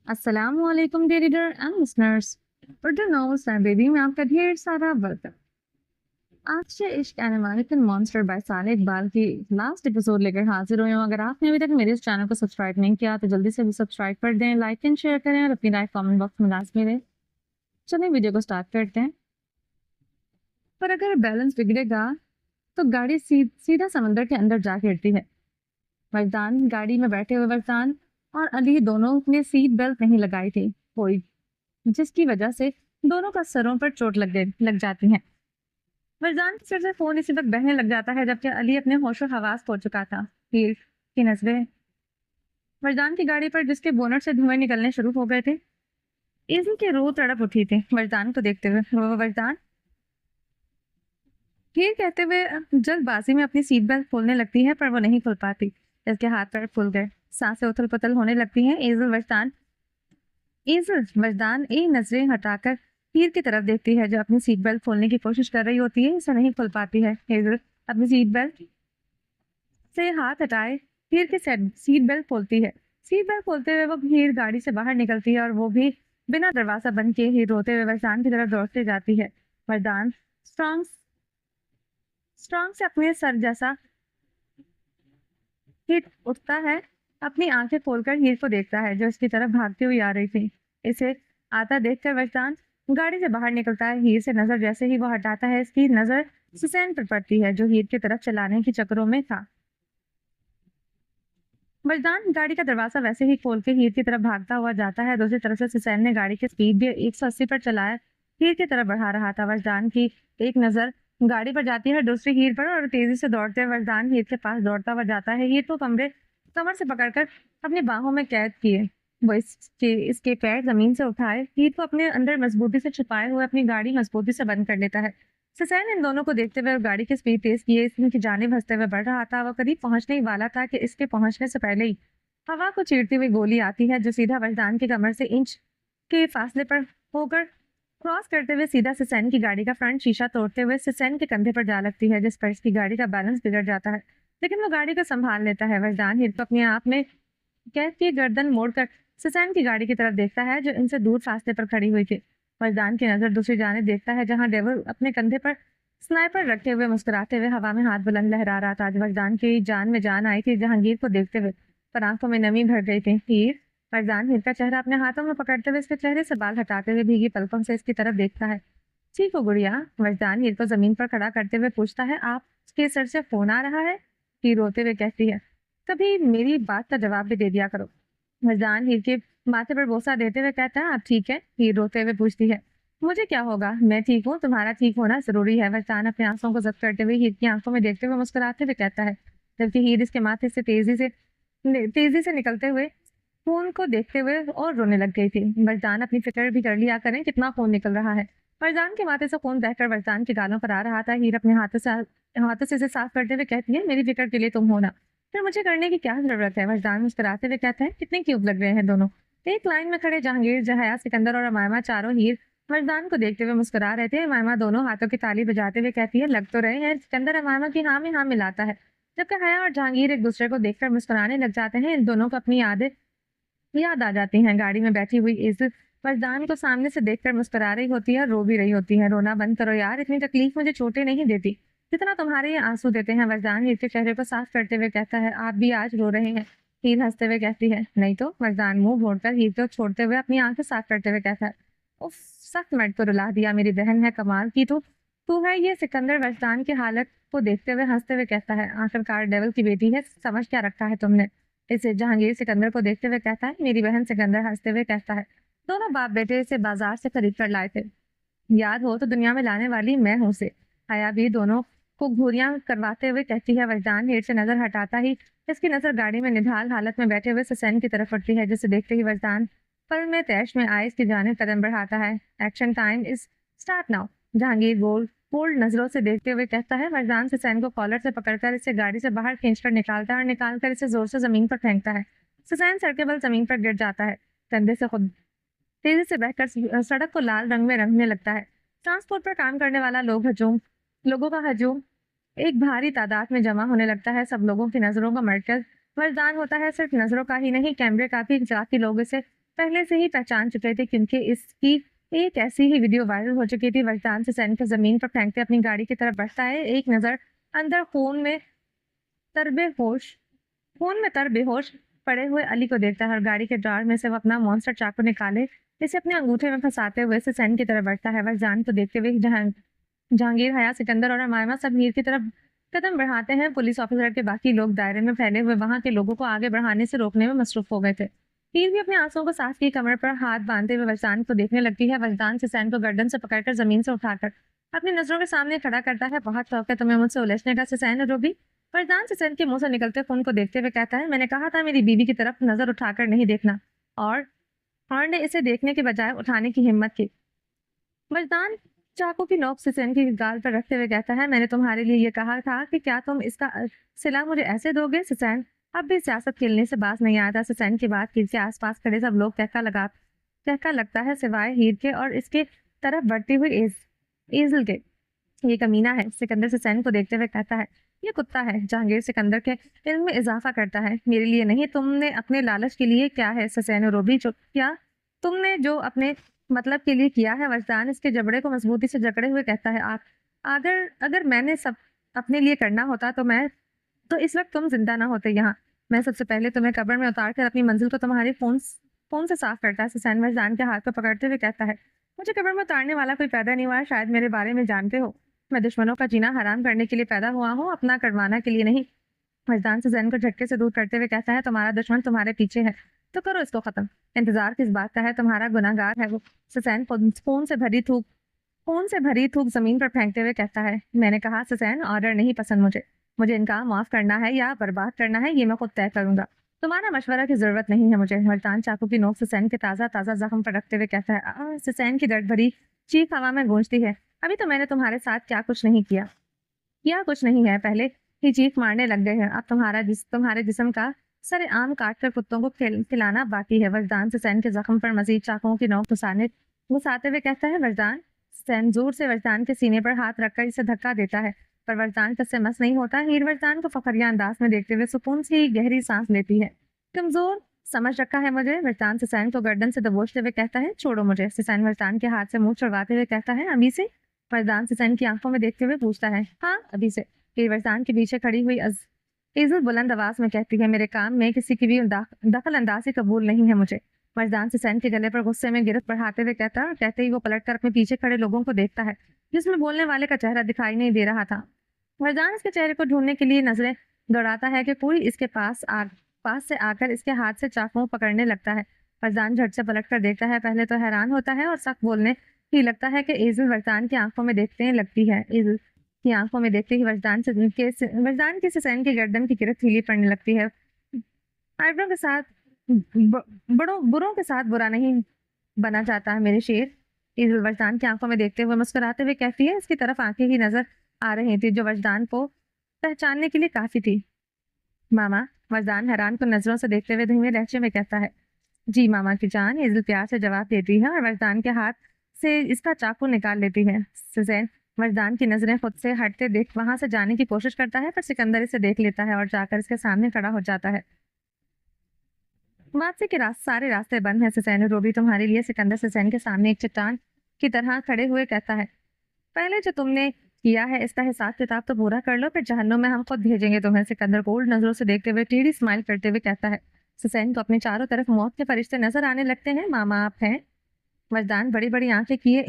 अस्सलामुअलैकुम dear reader and listeners. Urdu novels library में आपका ढेर सारा वेलकम। आज से इश्क एन अमेरिकन मॉन्स्टर बाय साले इकबाल की लास्ट एपिसोड लेकर हाजिर हुई हूँ। अगर आपने अभी तक मेरे इस चैनल को सब्सक्राइब नहीं किया तो जल्दी से भी सब्सक्राइब कर दें, लाइक एंड शेयर करें और अपनी राय कमेंट बॉक्स में लाजमी दें। चलिए वीडियो को स्टार्ट करते हैं। पर अगर बैलेंस बिगड़ेगा तो गाड़ी सीधा समंदर के अंदर जा गिरती है। वरदान गाड़ी में बैठे हुए वरदान और अली दोनों ने सीट बेल्ट नहीं लगाई थी कोई, जिसकी वजह से दोनों का सरों पर चोट लग जाती है। वरदान के सिर से फोन इसी वक्त बहने लग जाता है जबकि अली अपने होशो हवास खो चुका था। हीर की नजरें वरदान की गाड़ी पर जिसके बोनट से धुएं निकलने शुरू हो गए थे। इसी के रूह तड़प उठी थी वरदान को देखते हुए। वो वरदान हीर कहते हुए जल्दबाजी में अपनी सीट बेल्ट खोलने लगती है पर वो नहीं खोल पाती। इसके हाथ पैर फूल गए, सांसें उथल पुथल होने लगती हैं। एजल वरदान एक नजरें हटाकर हीर की तरफ देखती है जो अपनी सीट बेल्ट खोलने की कोशिश कर रही होती है। इसे नहीं खोल पाती है। हेजल अपनी सीट बेल्ट से हाथ हटाए हीर की सीट बेल्ट खोलती है। सीट बेल्ट खोलते हुए वो हीर गाड़ी से बाहर निकलती है और वो भी बिना दरवाजा बंद किए हीर रोते हुए वरदान की तरफ दौड़ते जाती है। वरदान स्ट्रॉन्ग स्ट्रॉन्ग से अपने सर जैसा हीर उठता है, अपनी आंखें खोलकर हीर को देखता है जो इसकी तरफ भागती हुई आ रही थी। इसे आता देखकर वरदान गाड़ी से बाहर निकलता है। हीर से नजर जैसे ही वो हटाता है इसकी नजर सुसैन पर पड़ती है जो हीर की तरफ चलाने के चक्करों में था। वरदान गाड़ी का दरवाजा वैसे ही खोल के हीर की तरफ भागता हुआ जाता है। दूसरी तरफ से सुसैन ने गाड़ी की स्पीड भी 180 पर चलाया हीर की तरफ बढ़ा रहा था। वरदान की एक नजर गाड़ी पर जाती है, दूसरी हीर पर, और तेजी से दौड़ते हुए वरदान हीर के पास दौड़ता हुआ जाता है। हीर को कमर से पकड़कर अपनी बाहों में कैद किए वो इसके पैर जमीन से उठाए हीर को अपने अंदर मजबूती से छुपाए हुए अपनी गाड़ी मजबूती से बंद कर लेता है। सुसैन इन दोनों को देखते हुए गाड़ी की स्पीड तेज किए इसकी जानिब हंसते हुए बढ़ रहा था। वो करीब पहुंचने ही वाला था कि इसके पहुंचने से पहले ही हवा को चीरती हुई गोली आती है जो सीधा वरदान की कमर से इंच के फासले पर होकर क्रॉस करते हुए सीधा सुसैन की गाड़ी का फ्रंट शीशा तोड़ते हुए सुसैन के कंधे पर जा लगती है, जिस पर इसकी गाड़ी का बैलेंस बिगड़ जाता है। लेकिन वो गाड़ी को संभाल लेता है। वरदान हीर को अपने आप में कैद की गर्दन मोड़कर सुसैन की गाड़ी की तरफ देखता है जो इनसे दूर फासले पर खड़ी हुई थी। वरदान की नजर दूसरी जानिब देखता है जहां डेविल अपने कंधे पर स्नाइपर रखे हुए मुस्कुराते हुए हवा में हाथ बुलंद लहरा रहा था। आज वरदान की जान में जान आई थी जहांगीर को देखते हुए, पर आंखों में नमी भर गई थी। हीर वरदान हीर का चेहरा अपने हाथों में पकड़ते हुए इसके चेहरे से बाल हटाते हुए भीगी पलकों से इसकी तरफ देखता है। ठीक हो गुड़िया? वरदान हीर को जमीन पर खड़ा करते हुए पूछता है। आपके सर से फोन आ रहा है? हीर रोते हुए कहती है। कभी मेरी बात का जवाब भी दे दिया करो। वरदान हीर के माथे पर बोसा देते हुए कहता है। आप ठीक है? हीर रोते हुए पूछती है। मुझे क्या होगा, मैं ठीक हूँ, तुम्हारा ठीक होना जरूरी है। वरदान अपने आंसुओं को जब्त करते हुए हीर की आंखों में देखते हुए मुस्कुराते हुए कहता है, जबकि हीर इसके माथे से तेजी से निकलते हुए खून को देखते हुए और रोने लग गई थी। वरदान अपनी फिक्र भी कर लिया करें कितना खून निकल रहा है। वरदान के माथे से खून बहकर वरदान के गालों पर आ रहा था। हीर अपने हाथों से इसे साफ करते हुए कहती है, मेरी फिक्र के लिए तुम हो ना, फिर मुझे करने की क्या जरूरत है? वरदान मुस्कुराते हुए कहता है, कितने क्यूट लग रहे हैं दोनों। एक लाइन में खड़े जहांगीर, जहाया, सिकंदर और अमायमा चारों हीर वरदान को देखते हुए मुस्कुरा रहे थे। अमायमा दोनों हाथों की ताली बजाते हुए कहती है, लग तो रहे हैं। सिकंदर अमायमा की हाँ में हाँ मिलाता है, जबकि हया और जहांगीर एक दूसरे को देखकर मुस्कुराने लग जाते हैं। इन दोनों को अपनी याद आ जाती हैं। गाड़ी में बैठी हुई इज्जत वरदान को सामने से देखकर मुस्कुरा रही होती है और रो भी रही होती है। रोना बंद करो यार, इतनी तकलीफ मुझे चोटें नहीं देती जितना तुम्हारे ये आंसू देते हैं। वरदान हीर के चेहरे को साफ करते हुए कहता है, आप भी आज रो रहे हैं? हीर हंसते हुए कहती है, नहीं तो। वरदान मुंह मोड़कर हीर को छोड़ते हुए अपनी आंखें साफ करते हुए कहता है, उफ, सख्त मर्द को रुला दिया, मेरी बहन है कमाल की। तो तू है ये? सिकंदर वरदान की हालत को देखते हुए हंसते हुए कहता है, आखिरकार डेविल की बेटी है, समझ क्या रखा है तुमने इसे? जहांगीर सिकंदर को देखते हुए कहता है, मेरी बहन। सिकंदर हंसते हुए कहता है, दोनों बाप बेटे इसे बाजार से खरीद कर लाए थे, याद हो तो दुनिया में लाने वाली मैं हूँ से। हया भी दोनों को घूरियां करवाते हुए कहती है। वरदान हीर से नजर हटाता ही इसकी नजर गाड़ी में निढाल हालत में बैठे हुए सुसैन की तरफ उठती है, जिसे देखते ही वरदान पल में तैश में आए इसकी जानिब कदम बढ़ाता है। Action time is start now. Jahangir bold नजरों से देखते हुए कहता है। वरदान सुसैन को कॉलर से पकड़कर इसे गाड़ी से बाहर खींचकर निकालता है और निकालकर इसे जोर से जमीन पर फेंकता है। सुसैन सर के बल जमीन पर गिर जाता है, कंधे से खुद तेजी से बहकर सड़क को लाल रंग में रंगने लगता है। ट्रांसपोर्ट पर काम करने वाला लोगों का हजूम एक भारी तादाद में जमा होने लगता है। सब लोगों की नजरों का मरकज वरदान होता है। सिर्फ नजरों का ही नहीं, कैमरे का भी, जाति लोग इसे पहले से ही पहचान चुके थे, क्योंकि इसकी एक ऐसी ही वीडियो वायरल हो चुकी थी। वजदान सुसैन को जमीन पर फेंकते अपनी गाड़ी की तरफ बढ़ता है। एक नजर अंदर तरबेहोश फोन में बेहोश पड़े हुए अली को देखता है और गाड़ी के ड्रॉअर में से वो अपना मॉन्स्टर चाकू निकाले इसे अपने अंगूठे में फंसाते हुए सुसैन की तरफ बढ़ता है। वजदान को देखते हुए जहांगीर, हया, सिकंदर और अमायमा सब हीर की तरफ कदम बढ़ाते हैं। पुलिस ऑफिसर के बाकी लोग दायरे में फैले हुए वहां के लोगों को आगे बढ़ाने से रोकने में मसरूफ हो गए थे। हीर भी अपने आंसुओं को साफ की कमर पर हाथ बांधते हुए वजदान को देखने लगती है। वजदान सुसैन को गर्दन से पकड़कर जमीन से उठाकर अपनी नजरों के सामने खड़ा करता है। बहुत शौक है तुम्हें मुझसे उलझने का सुसैन रोबी। वरदान सुसैन के मुंह से निकलते खून को देखते हुए कहता है, मैंने कहा था मेरी बीवी की तरफ नजर उठाकर नहीं देखना, और ने इसे देखने के बजाय उठाने की हिम्मत की। वरदान चाकू की नोक सुसैन की गाल पर रखते हुए कहता है, मैंने तुम्हारे लिए ये कहा था कि क्या तुम इसका सिला मुझे ऐसे दोगे। सुसैन अब भी सियासत खेलने से बाज नहीं आता। सुसैन की बात हीर के आसपास खड़े सब लोग कहका लगता है, सिवाय हीर के और इसके तरफ बढ़ती हुई एजल के। ये कमीना है। सिकंदर सुसैन को देखते हुए कहता है, ये कुत्ता है। जहांगीर सिकंदर के इल्म में इजाफा करता है, मेरे लिए नहीं, तुमने अपने लालच के लिए क्या है सुसैन रोबी, जो क्या तुमने जो अपने मतलब के लिए किया है। वजदान इसके जबड़े को मजबूती से जकड़े हुए कहता है, अगर मैंने सब अपने लिए करना होता तो इस वक्त तुम जिंदा ना होते यहाँ। मैं सबसे पहले तुम्हें कब्र में उतार कर अपनी मंजिल को तुम्हारे फोन से साफ करता है। सुसैन वजदान के हाथ को पकड़ते हुए कहता है, मुझे कब्र में उतारने वाला कोई पैदा नहीं हुआ है, शायद मेरे बारे में जानते हो। मैं दुश्मनों का जीना हराम करने के लिए पैदा हुआ हूँ, अपना करवाना के लिए नहीं। वजदान सुसैन को झटके से दूर करते हुए कहता है, तुम्हारा दुश्मन तुम्हारे पीछे है तो करो इसको खत्म। इंतजार किस बात का है, तुम्हारा गुनाहगार है वो। सुसैन खून से भरी थूक जमीन पर फेंकते हुए कहता है, मैंने कहा सुसैन, ऑर्डर नहीं पसंद मुझे इनका माफ करना है या बर्बाद करना है, ये मैं खुद तय करूंगा। तुम्हारा मशवरा की जरूरत नहीं है मुझे। वरदान चाकू की नोक सुसैन के ताजा ताजा जख्म पर रखते हुए कहता है। सुसैन की दर्द भरी चीख हवा में गूंजती है, अभी तो मैंने तुम्हारे साथ कुछ नहीं है, पहले ही चीख मारने लग गए हैं। अब तुम्हारे जिस्म का सरेआम काट कर कुत्तों को खिलाना बाकी है। वजदान सुसैन के जख्म पर मजीद चाकुओं की नोक घुसाते हुए कहता है। वजदान सुसैन जोर से वजदान के सीने पर हाथ रखकर इसे धक्का देता है, पर वजदान तस्से मस नहीं होता। हीर वजदान को फखरिया अंदाज में देखते हुए सुकून से गहरी सांस लेती है। कमजोर समझ रखा है मुझे। वजदान सुसैन को गर्दन से दबोचते हुए कहता है, छोड़ो मुझे। सुसैन वजदान के हाथ से मुंह छुड़वाते हुए कहता है, अभी से। वजदान सुसैन की आंखों में देखते हुए पूछता है, हाँ अभी से। फिर वजदान के पीछे खड़ी हुई इज्जत बुलंद आवाज में कहती है, मेरे काम में किसी की भी दखल अंदाजी कबूल नहीं है मुझे। वजदान सुसैन के गले पर गुस्से में गिरफ्त बढ़ाते हुए कहते ही वो पलटकर अपने पीछे खड़े लोगों को देखता है, जिसमें बोलने वाले का चेहरा दिखाई नहीं दे रहा था। वजदान इसके चेहरे को ढूंढने के लिए नजरें दौड़ाता है कि कोई इसके पास से आकर इसके हाथ से चाकू पकड़ने लगता है। वजदान झट से पलट कर देखता है, पहले तो हैरान होता है और सख्त बोलने ही लगता है कि इज्जत वजदान की आंखों में देखते लगती है। इज्जत की आंखों में देखते ही वजदान की सुसैन की गर्दन की गिरफ्त ढीली पड़ने लगती है। आइब्रो के साथ बुरों के साथ बुरा नहीं बना जाता है मेरे शेर। इज्जत वजदान की आंखों में देखते हुए मुस्कुराते हुए कहती है। इसकी तरफ आंखें ही नजर आ रही थी जो वजदान को पहचानने के लिए काफी थी। मामा। वजदान हैरान को नजरों से देखते हुए धीमे लहजे में कहता है, जी मामा की जान। इज्जत प्यार से जवाब देती है और वजदान के हाथ से इसका चाकू निकाल लेती है। सुसैन वजदान की नजरें खुद से हटते देख वहां से जाने की कोशिश करता है, पर सिकंदर इसे देख लेता है और जाकर इसके सामने खड़ा हो जाता है। वापसी के सारे रास्ते बंद हैं सुसैन रोबी तुम्हारे लिए। सिकंदर सुसैन के सामने एक चट्टान की तरह खड़े हुए कहता है, पहले जो तुमने किया है इसका हिसाब किताब तो पूरा कर लो, फिर जहन्नुम में हम खुद भेजेंगे तुम्हें। सिकंदर को उल्ट नजरों से देखते हुए टेढ़ी स्माइल करते हुए कहता है। सुसैन को अपने चारों तरफ मौत के फरिश्ते नजर आने लगते हैं। मामा आप हैं? वजदान बड़ी बड़ी आंखें किए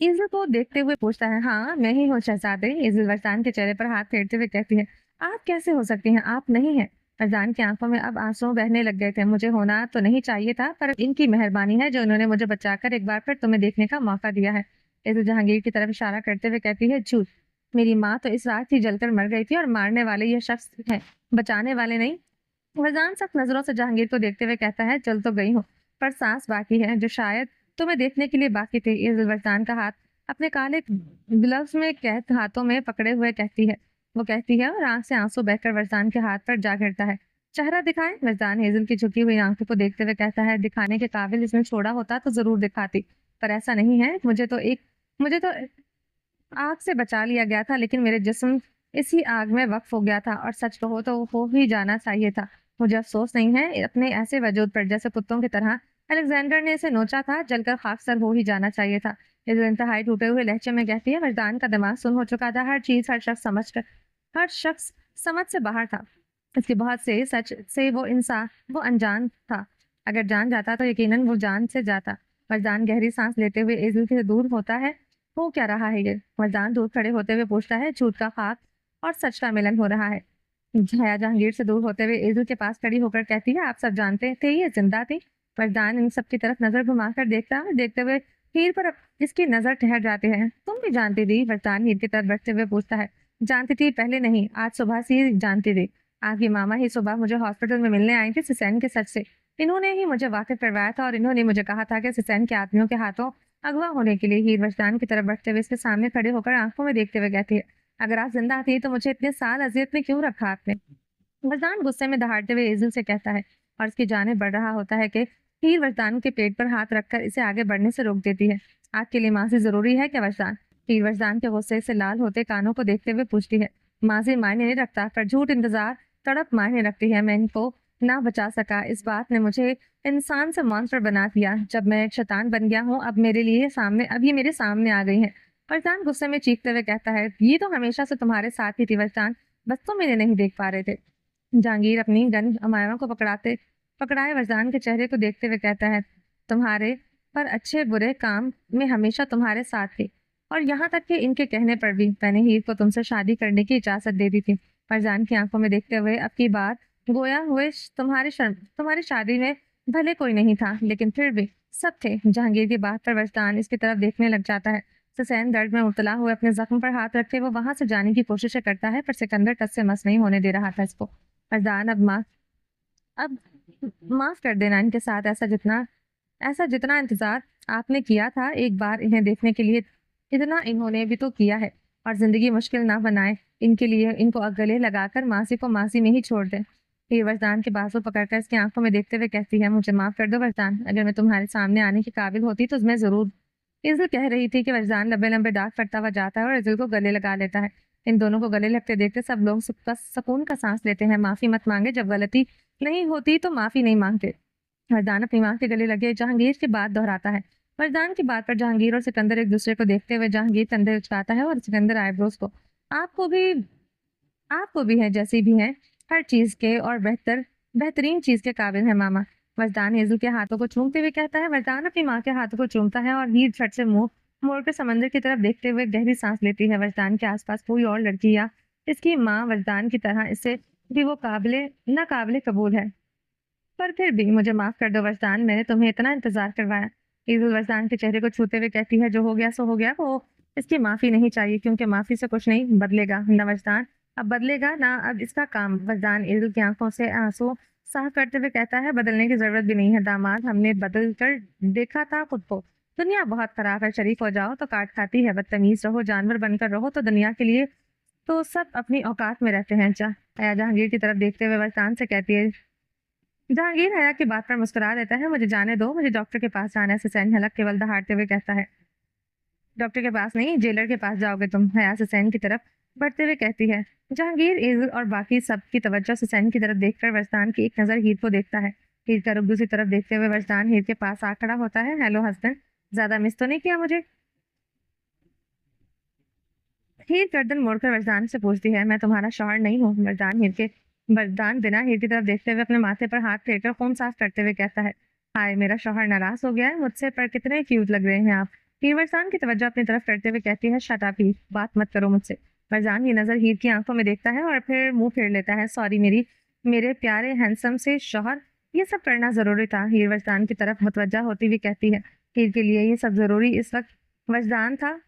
इज्जत को देखते हुए पूछता है, हाँ मैं ही हूँ शहजादे। इज्जत वजदान के चेहरे पर हाथ फेरते हुए कहती है, आप कैसे हो सकती हैं, आप नहीं हैं। वजदान की आंखों में अब आंसू बहने लग गए थे। मुझे होना तो नहीं चाहिए था, पर इनकी मेहरबानी है जो उन्होंने मुझे बचाकर एक बार फिर तुम्हें देखने का मौका दिया है। इज्जत जहांगीर की तरफ इशारा करते हुए कहती है, झूठ। मेरी माँ तो इस रात ही जलकर मर गई थी और मारने वाले ये शख्स है, बचाने वाले नहीं। वजदान सख्त नजरों से जहांगीर को देखते हुए कहता है, जल तो गई हूँ पर सांस बाकी है जो शायद तुम्हें देखने के लिए बाकी थी। इज्जत वजदान का हाथ अपने काले ग्लव्स में कैद हाथों में पकड़े हुए कहती है और आंख से आंसू बहकर वजदान के हाथ पर जा गिरता है। चेहरा दिखाए। वजदान हेजल की झुकी हुई आंखों को देखते हुए कहता है, दिखाने के काबिल इसने छोड़ा होता तो जरूर दिखाती, पर ऐसा नहीं है। मुझे तो आग से बचा लिया गया था, लेकिन मेरे जिस्म इसी आग में वक्फ हो गया था और सच कहो तो हो ही जाना चाहिए था। मुझे अफसोस नहीं है अपने ऐसे वजूद पर जैसे कुत्तों की तरह अलेक्जेंडर ने इसे नोचा था, जलकर खाकसर हो ही जाना चाहिए था। इस इंतहाई टूटे हुए लहजे में कहती है, वरदान का दिमाग सुन हो चुका था, हर चीज हर शख्स समझ से बाहर था। इसके बहुत से सच से वो इंसान वो अनजान था। अगर जान जाता तो यकीनन वो जान से जाता। वरदान गहरी सांस लेते हुए एजुल से दूर होता है। हो क्या रहा है ये? वरदान दूर खड़े होते हुए पूछता है। झूठ का खाक और सच का मिलन हो रहा है। छाया जहांगीर से दूर होते हुए एजुल के पास खड़ी होकर कहती है, आप सब जानते थे ये जिंदा थी? वरदान इन सब की तरफ नजर घुमाकर देखते हुए हीर पर इसकी नजर ठहर जाती है। तुम भी जानती थी? वरदान हीर की तरफ बढ़ते हुए पूछता है। जानती थी, पहले नहीं, आज सुबह से ही जानती थी। आपकी मामा ही सुबह मुझे हॉस्पिटल में मिलने आई थी सिसैन के सच से। इन्होंने ही मुझे वाकिफ करवाया था और इन्होंने मुझे कहा था कि सिसैन के आदमियों के हाथों अगवा होने के लिए। हीर वरदान की तरफ बढ़ते हुए इसके सामने खड़े होकर आंखों में देखते हुए कहती है, अगर आप जिंदा थी तो मुझे इतने साल अजियत में क्यों रखा आपने? वरदान गुस्से में दहाड़ते हुए एजुल से कहता है और इसकी जाने बढ़ रहा होता है कि हीर वरदान के पेट पर हाथ रखकर इसे आगे बढ़ने से रोक देती है। आपके लिए माजी जरूरी है क्या वरदान? हीर वरदान के गुस्से से लाल होते कानों को देखते हुए पूछती है। माजी मायने नहीं रखता, पर झूठ इंतजार तड़प मायने रखती है। मैं इनको ना बचा सका, इस बात ने मुझे इंसान से मॉन्स्टर बना दिया। जब मैं एक शैतान बन गया हूँ, अब ये मेरे सामने आ गई है। वरदान गुस्से में चीखते हुए कहता है, ये तो हमेशा से तुम्हारे साथ ही थी वरदान, बस तुम मेरे नहीं देख पा रहे थे। जहांगीर अपनी गन अमायरा को पकड़ाए वरदान के चेहरे को देखते हुए कहता है, तुम्हारे पर अच्छे बुरे काम में हमेशा तुम्हारे साथ थी, और यहाँ तक कि इनके कहने पर भी मैंने हीर को तुमसे शादी करने की इजाजत दे दी थी। वरदान की आंखों में देखते हुए, अब की बात गोया हुए तुम्हारी शादी में भले कोई नहीं था, लेकिन फिर भी सब थे। जहांगीर की बात पर वरदान इसकी तरफ देखने लग जाता है। हुसैन दर्द में मुब्तला हुए अपने जख्म पर हाथ रखे वो वहां से जाने की कोशिश करता है, पर सिकंदर टस से मस नहीं होने दे रहा था इसको। फरजान, अब माफ कर देना इनके साथ ऐसा जितना इंतजार आपने किया था एक बार इन्हें देखने के लिए, इतना इन्होंने भी तो किया है। और जिंदगी मुश्किल ना बनाए इनके लिए, इनको गले लगाकर मासी को मासी में ही छोड़ दें। फिर वरदान के बाजू पकड़कर इसकी आंखों में देखते हुए कहती है, मुझे माफ कर दो वरदान, अगर मैं तुम्हारे सामने आने के काबिल होती तो मैं जरूर। इज़िल कह रही थी कि वरदान लंबे लंबे डाक फटता हुआ जाता है और इज़िल को गले लगा लेता है। इन दोनों को गले लगते देखते सब लोग सुकून का सांस लेते हैं। माफी मत मांगे, जब गलती नहीं होती तो माफी नहीं मांगते। वरदान अपनी मां के गले लगे जहांगीर की बात दोहराता है। वरदान की बात पर जहांगीर और सिकंदर एक दूसरे को देखते हुए जहांगीर कंधे उचकाता है और सिकंदर आईब्रोज को। आपको भी आपको भी है, जैसी भी है, हर चीज के और बेहतरीन चीज के काबिल है मामा। वरदान हेजल के हाथों को चूमते हुए कहता है। वरदान अपनी माँ के हाथों को चूमता है और हीर झट से मुंह मोड़ कर समंदर की तरफ देखते हुए गहरी सांस लेती है। वरदान के आसपास कोई और लड़की या इसकी माँ वरदान की तरह इससे भी वो नाकाबिले कबूल है। पर फिर भी मुझे माफ कर दो वरदान, मैंने तुम्हें इतना इंतजार करवाया। ईजुल वरदान के चेहरे को छूते हुए कहती है, जो हो गया सो हो गया, वो इसकी माफी नहीं चाहिए, क्योंकि माफी से कुछ नहीं बदलेगा न वरदान, अब बदलेगा ना अब इसका काम। वरदान ईजुल की आंखों से आंसू साफ करते हुए कहता है, बदलने की जरूरत भी नहीं है दामाद, हमने बदल कर देखा था खुद को। दुनिया बहुत खराब है, शरीफ हो जाओ तो काट खाती है, बदतमीज रहो, जानवर बनकर रहो तो दुनिया के लिए तो सब अपनी औकात में रहते हैं। जहांगीर की तरफ देखते हुए वरदान से कहती है। जहांगीर हया की बात पर मुस्कुरा देता है। मुझे जाने दो, मुझे डॉक्टर के पास जाना है। हुसैन हलक केवल दहाड़ते हुए कहता है। डॉक्टर के पास नहीं, जेलर के पास जाओगे तुम, हया हुसैन की तरफ बढ़ते हुए कहती है। जहांगीर, इज़िल और बाकी सब की तवज्जो हुसैन की तरफ देखकर वरदान की एक नज़र हीर को देखता है। हीर का रुख दूसरी तरफ देखते हुए वरदान हीर के पास आ खड़ा होता है। हेलो हस्बैंड, ज्यादा मिस तो नहीं किया मुझे? हीर गर्दन मोड़कर वरदान से पूछती है। मैं तुम्हारा शौहर नहीं हूँ। वरदान बिना हीर की तरफ देखते हुए अपने माथे पर हाथ फेरकर खून साफ करते हुए कहता है। हाय, मेरा शौहर नाराज हो गया है मुझसे, पर कितने क्यूट लग रहे हैं आप। हीर वरदान की तवज्जो अपनी तरफ करते हुए कहती है, शट अप हीर, बात मत करो मुझसे। वरदान की नजर हीर की आंखों में देखता है और फिर मुंह फेर लेता है। सॉरी मेरे प्यारे हैंडसम से शौहर, ये सब करना जरूरी था। हीर वरदान की तरफ मुतवज्जा होती हुई कहती है। हीर के लिए ये सब जरूरी इस वक्त वरदान था,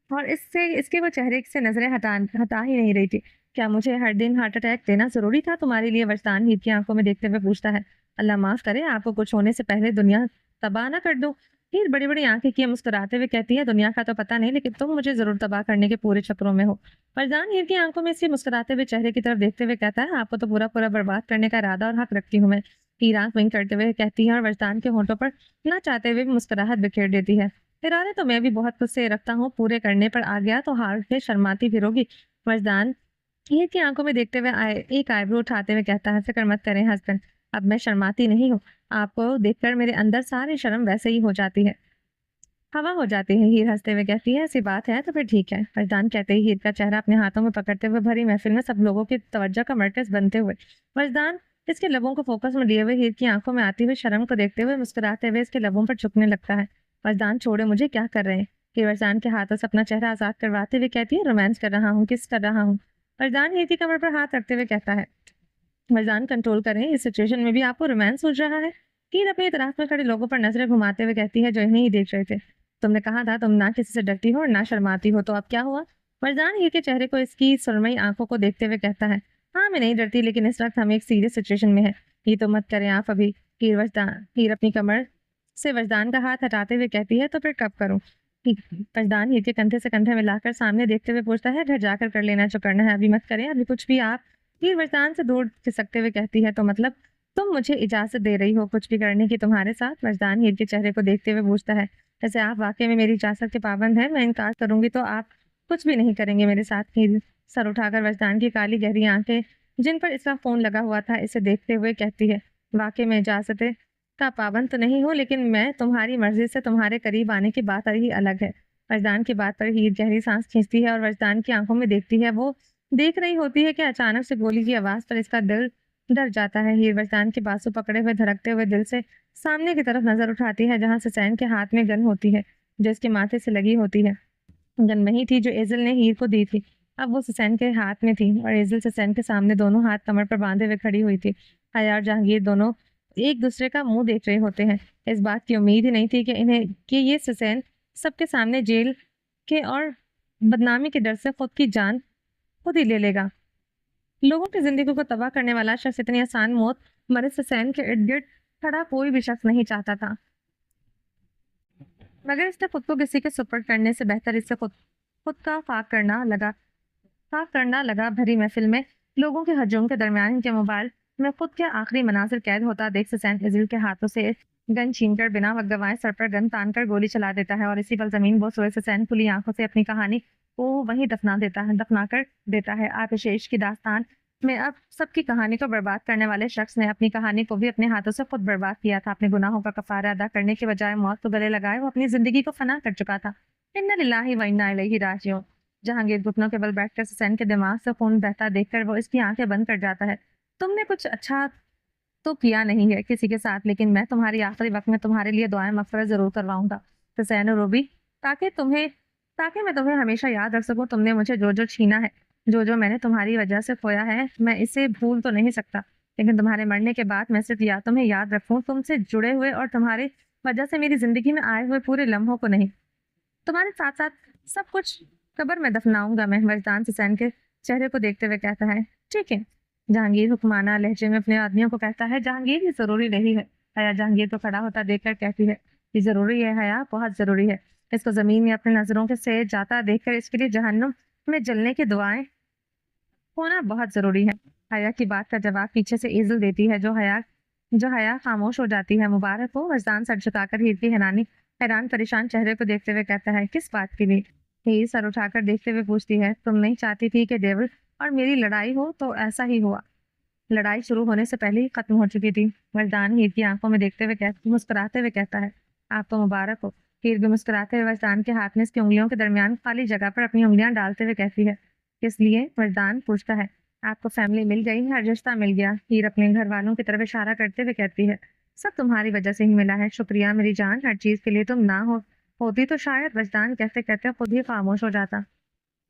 और इसके वो चेहरे से नजरें हटा ही नहीं रही थी। क्या मुझे हर दिन हार्ट अटैक देना जरूरी था तुम्हारे लिए? वरदान हीर की आंखों में देखते हुए पूछता है। अल्लाह माफ करे, आपको कुछ होने से पहले दुनिया तबाह ना कर दो। हीर बड़ी बड़ी आंखें किए मुस्कुराते हुए कहती है, दुनिया का तो पता नहीं, लेकिन तुम मुझे जरूर तबाह करने के पूरे चक्रों में हो। वरदान हीर की आंखों में इसी मुस्कुराते हुए चेहरे की तरफ देखते हुए कहता है, आपको तो पूरा पूरा बर्बाद करने का इरादा और हक रखती हूँ मैं। हीर आंख विंक करते हुए कहती है और वरदान के होंठों पर ना चाहते हुए भी मुस्कुराहट बिखेर देती है। इरादे तो मैं भी बहुत कुछ से रखता हूँ, पूरे करने पर आ गया तो हार के शर्माती फिरोगी। वरदान हीर की आंखों में देखते हुए एक आईब्रो उठाते हुए कहता है, फिक्र मत करें हस्बैंड, अब मैं शर्माती नहीं हूँ। आपको देखकर मेरे अंदर सारी शर्म वैसे ही हो जाती है, हवा हो जाती है। हीर हंसते हुए कहती है, ऐसी बात है तो फिर ठीक है। वरदान कहते ही हीर का चेहरा अपने हाथों में पकड़ते हुए भरी महफिल में सब लोगों की तवज्जो का मरकज बनते हुए वरदान इसके लबों को फोकस में लिए हुए हीर की आंखों में आती हुई शर्म को देखते हुए मुस्कुराते हुए इसके लबों पर झुकने लगता है। वरदान छोड़े मुझे, क्या कर रहे हैं? हीर वरदान के हाथों से अपना चेहरा आजाद करवाते हुए कहती है, रोमांस कर रहा हूँ, किस कर रहा हूँ। वरदान हीर की कमर पर हाथ रखते हुए कहता है, वरदान कंट्रोल करें, इस सिचुएशन में भी आपको रोमांस सूझ रहा है। हीर अपनी तरफ में खड़े लोगों पर नजरें घुमाते हुए कहती है, जो इन्हें ही देख रहे थे, तुमने कहा था तुम ना किसी से डरती हो और ना शर्माती हो, तो अब क्या हुआ? वरदान हीर के चेहरे को इसकी सुरमई आंखों को देखते हुए कहता है, हाँ मैं नहीं डरती, लेकिन इस वक्त हम एक सीरियस सिचुएशन में है। ये तो मत करें आप अभी। हीर अपनी कमर से वरदान का हाथ हटाते हुए कहती है, तो फिर कब करूं? वरदान हीर के कंधे से कंधे मिलाकर सामने देखते हुए पूछता है, घर जाकर कर लेना जो करना है, अभी मत करें अभी कुछ भी। आप हीर वरदान से दूर खिसकते हुए कहती है, तो मतलब तुम मुझे इजाजत दे रही हो कुछ भी करने की तुम्हारे साथ? वरदान हीर के चेहरे को देखते हुए पूछता है, जैसे आप वाकई में मेरी इजाजत के पाबंद हैं, मैं इनकार करूंगी तो आप कुछ भी नहीं करेंगे मेरे साथ। हीर सर उठाकर वरदान की काली गहरी आंखें जिन पर इसका फोन लगा हुआ था इसे देखते हुए कहती है, वाकई में इजाजत का पाबंद तो नहीं हूँ, लेकिन मैं तुम्हारी मर्जी से तुम्हारे करीब आने की बात ही अलग है। वरदान की बात पर हीर गहरी सांस खींचती है और वरदान की आंखों में देखती है। वो देख रही होती है कि अचानक से गोली की आवाज पर इसका दिल डर जाता है। हीर वरदान के बाजू पकड़े हुए धड़कते हुए दिल से सामने की तरफ नजर उठाती है, जहां सुसैन के हाथ में गन होती है जो इसके माथे से लगी होती है। गन वही थी जो एजल ने हीर को दी थी, अब वो सुसैन के हाथ में थी और एजल सुसैन के सामने दोनों हाथ कमर पर बांधे हुए खड़ी हुई थी। हया और जहांगीर दोनों एक दूसरे का मुंह देख रहे होते हैं। इस बात की उम्मीद ही नहीं थी कि ये सुसैन सबके सामने जेल के और बदनामी के डर से खुद की जान खुद ही ले लेगा। लोगों की जिंदगी को तबाह करने वाला शख्स इतनी आसान मौत मरे सुसैन के इर्द गिर्द खड़ा कोई भी शख्स नहीं चाहता था, मगर इसने खुद को किसी के सुपुर्द करने से बेहतर इससे खुद खुद का खाक करना लगा। भरी महफिल में लोगों के हजूम के दरमियान इनके मोबाइल में खुद के आखिरी मनासिर कैद होता देख सुसैन इजल के हाथों से गन छीनकर बिना वक्त गंवाए सर पर गन तानकर गोली चला देता है और इसी पल जमीन बोस हुए सुसैन खुली आंखों से अपनी कहानी को वहीं दफना कर देता है। आतिशेष की दास्तान में अब सबकी कहानी को बर्बाद करने वाले शख्स ने अपनी कहानी को भी अपने हाथों से खुद बर्बाद किया था। अपने गुनाहों का कफारा अदा करने के बजाय मौत को गले लगाए वो अपनी जिंदगी को फना कर चुका था। इन्ना लिल्लाहि व इन्ना इलैहि राजिऊन। जहांगीर घुटनों के बल बैठकर सुसैन के दिमाग से खून बहता देखकर वो इसकी आंखें बंद कर जाता है। तुमने कुछ अच्छा तो किया नहीं है किसी के साथ, लेकिन मैं तुम्हारी आखिरी वक्त में तुम्हारे लिए दुआएं मगफिरत जरूर करवाऊंगा हुसैन रोबी, ताकि तुम्हें ताकि मैं तुम्हें हमेशा याद रख सकूं। तुमने मुझे जो जो छीना है, जो जो मैंने तुम्हारी वजह से खोया है, मैं इसे भूल तो नहीं सकता, लेकिन तुम्हारे मरने के बाद मैं सिर्फ तुम्हें याद रखूं, तुमसे जुड़े हुए और तुम्हारी वजह से मेरी जिंदगी में आए हुए पूरे लम्हों को नहीं। तुम्हारे साथ साथ सब कुछ कब्र में दफनाऊंगा मैं। वजदान हुसैन के चेहरे को देखते हुए कहता है, ठीक है। जहांगीर हुक्माना लहजे में अपने आदमियों को कहता है, जहांगीर ये जरूरी नहीं है। हया जहांगीर को खड़ा होता देखकर कहती है, ये जरूरी है हया, बहुत जरूरी है। इसको जमीन में अपने नजरों के से जाता देखकर इसके लिए जहन्नुम में जलने की दुआएं होना बहुत जरूरी है। हया की बात का जवाब पीछे से एजल देती है, जो हया खामोश हो जाती है। मुबारक हो। वजदान सर झुकाकर हीर की हैरान परेशान चेहरे को देखते हुए कहता है, किस बात के लिए? हीर सर उठाकर देखते हुए पूछती है, तुम नहीं चाहती थी कि डेविल और मेरी लड़ाई हो, तो ऐसा ही हुआ। लड़ाई शुरू होने से पहले ही खत्म हो चुकी थी। वरदान हीर की आंखों में देखते हुए मुस्कुराते हुए कहता है, आपको मुबारक हो। हीर भी मुस्कुराते हुए वरदान के हाथ में इसकी उंगलियों के दरमियान खाली जगह पर अपनी उंगलियां डालते हुए कहती है, किस लिए? वरदान पूछता है, आपको फैमिली मिल गई, हर रिश्ता मिल गया। हीर अपने घर वालों की तरफ इशारा करते हुए कहती है, सब तुम्हारी वजह से ही मिला है, शुक्रिया मेरी जान। हर चीज के लिए तुम ना होती तो शायद। वरदान कहते कहते खुद ही खामोश हो जाता।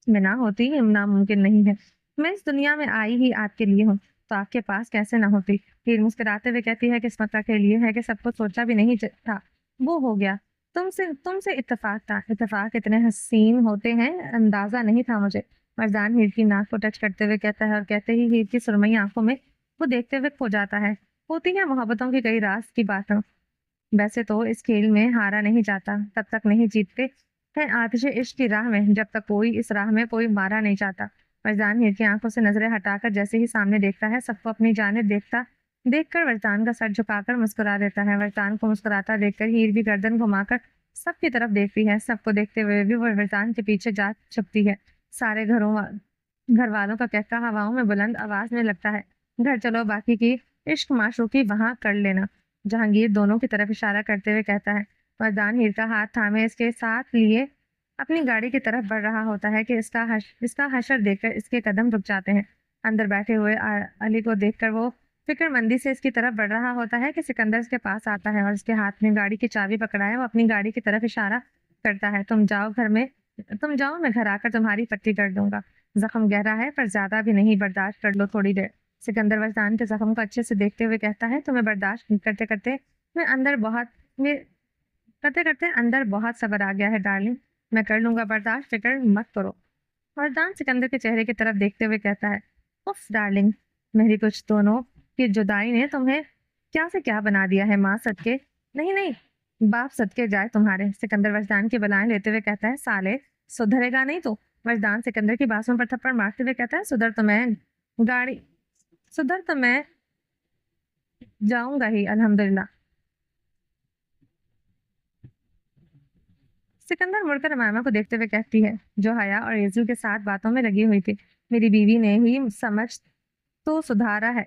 मैं ना होती नामुमकिन नहीं है, मैं इस दुनिया में आई ही आपके लिए हूँ, तो आपके पास कैसे ना होती। हीर मुस्कुराते हुए कहती है, किस्मत का खेल ये है कि सब कुछ सोचा भी नहीं था, वो हो गया। तुमसे इत्तेफाक था। इत्तेफाक इतने हसीन होते हैं, अंदाजा नहीं था मुझे। मर्दान हीर की नाक को टच करते हुए कहता है और कहते ही हीर की सुरमई आंखों में वो देखते हुए खो जाता है। होती है मोहब्बतों की कई राज की बातें। वैसे तो इस खेल में हारा नहीं जाता, तब तक नहीं जीतते हैं आतिश इश्क की राह में, जब तक कोई इस राह में कोई मारा नहीं जाता। वरदान हीर की आंखों से नजरें हटाकर जैसे ही सामने देखता है, सबको अपनी जानिब देखकर वरदान का सर झुकाकर मुस्कुरा देता है। वरदान को मुस्कुराता देखकर हीर भी गर्दन घुमाकर सबकी तरफ देखती है। सबको देखते हुए भी वो वरदान के पीछे जा छुपती है। सारे घरों घर वालों का कहका हवाओं में बुलंद आवाज में लगता है। घर चलो, बाकी की इश्क माशूकी वहां कर लेना। जहांगीर दोनों की तरफ इशारा करते हुए कहता है। वरदान हीर का हाथ थामे इसके साथ लिए अपनी गाड़ी की तरफ बढ़ रहा होता है कि इसका हशर देखकर इसके कदम रुक जाते हैं। अंदर बैठे हुए अली को देखकर वो फिक्रमंदी से इसकी तरफ बढ़ रहा होता है कि सिकंदर इसके पास आता है और इसके हाथ में गाड़ी की चाबी पकड़ाए वो अपनी गाड़ी की तरफ इशारा करता है। तुम जाओ, मैं घर आकर तुम्हारी पट्टी कर दूंगा। जख्म गहरा है पर ज्यादा भी नहीं, बर्दाश्त कर लो थोड़ी देर। सिकंदर वजदान के जख्म को अच्छे से देखते हुए कहता है। तुम्हें बर्दाश्त करते करते मैं अंदर बहुत मैं करते करते अंदर बहुत सब्र आ गया है डार्लिंग। मैं कर लूंगा बर्दाश्त, फिक्र मत करो। वरदान सिकंदर के चेहरे की तरफ देखते हुए कहता है। उफ डार्लिंग, मेरी कुछ दोनों की जुदाई ने तुम्हें क्या से क्या बना दिया है। माँ सदके, नहीं नहीं, बाप सदके जाए तुम्हारे। सिकंदर वजदान की बलाएं लेते हुए कहता है। साले, सुधरेगा नहीं तो। वजदान सिकंदर की बांसों पर थप्पड़ मारते हुए कहता है। गाड़ी सुधर तो मैं जाऊंगा ही, अल्हम्दुलिल्लाह। सिकंदर मुड़कर अमामा को देखते हुए कहती है, जो हया और एजुल के साथ बातों में लगी हुई थी। मेरी बीवी ने ही समझ तो सुधारा है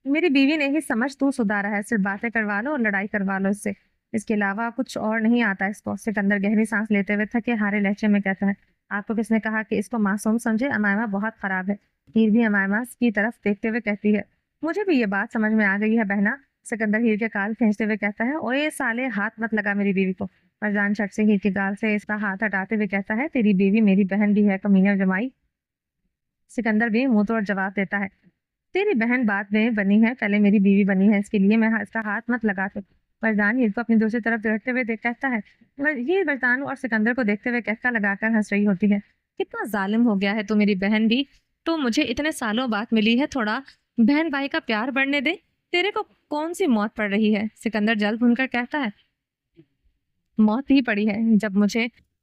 मेरी बीवी ने ही समझ तो सुधारा है। सिर्फ बातें करवा लो और लड़ाई करवा लो इससे। इसके अलावा कुछ और नहीं आता इसको। सिकंदर गहरी सांस लेते हुए थके हारे लहजे में कहता है। आपको किसने कहा कि इसको मासूम समझे? अमामा बहुत खराब है। हीर भी अमामा की तरफ देखते हुए कहती है। मुझे भी ये बात समझ में आ गई है बहना। सिकंदर हीर के गाल खींचते हुए कहता है। ओए साले, हाथ मत लगा मेरी बीवी को। फरजान झट से हीर के गाल से इसका हाथ हटाते हुए कहता है। तेरी बीवी मेरी बहन भी है, कमीने जमाई। सिकंदर भी मुंह तोड़ जवाब देता है। तेरी बहन बाद में बनी है, पहले मेरी बीवी बनी है, इसके लिए मैं इसका हाथ मत लगा तो। वरदान हीर को अपनी दूसरी तरफ देखते हुए कहता है। ये वरदान और सिकंदर को देखते हुए कहका लगाकर हंस रही होती है। कितना जालिम हो गया है तू। मेरी बहन भी तो मुझे इतने सालों बाद मिली है, थोड़ा बहन भाई का प्यार बढ़ने दे। तेरे को कौन सी मौत पड़ रही है? सिकंदर जल भुनकर कहता है। मौत ही पड़ी है।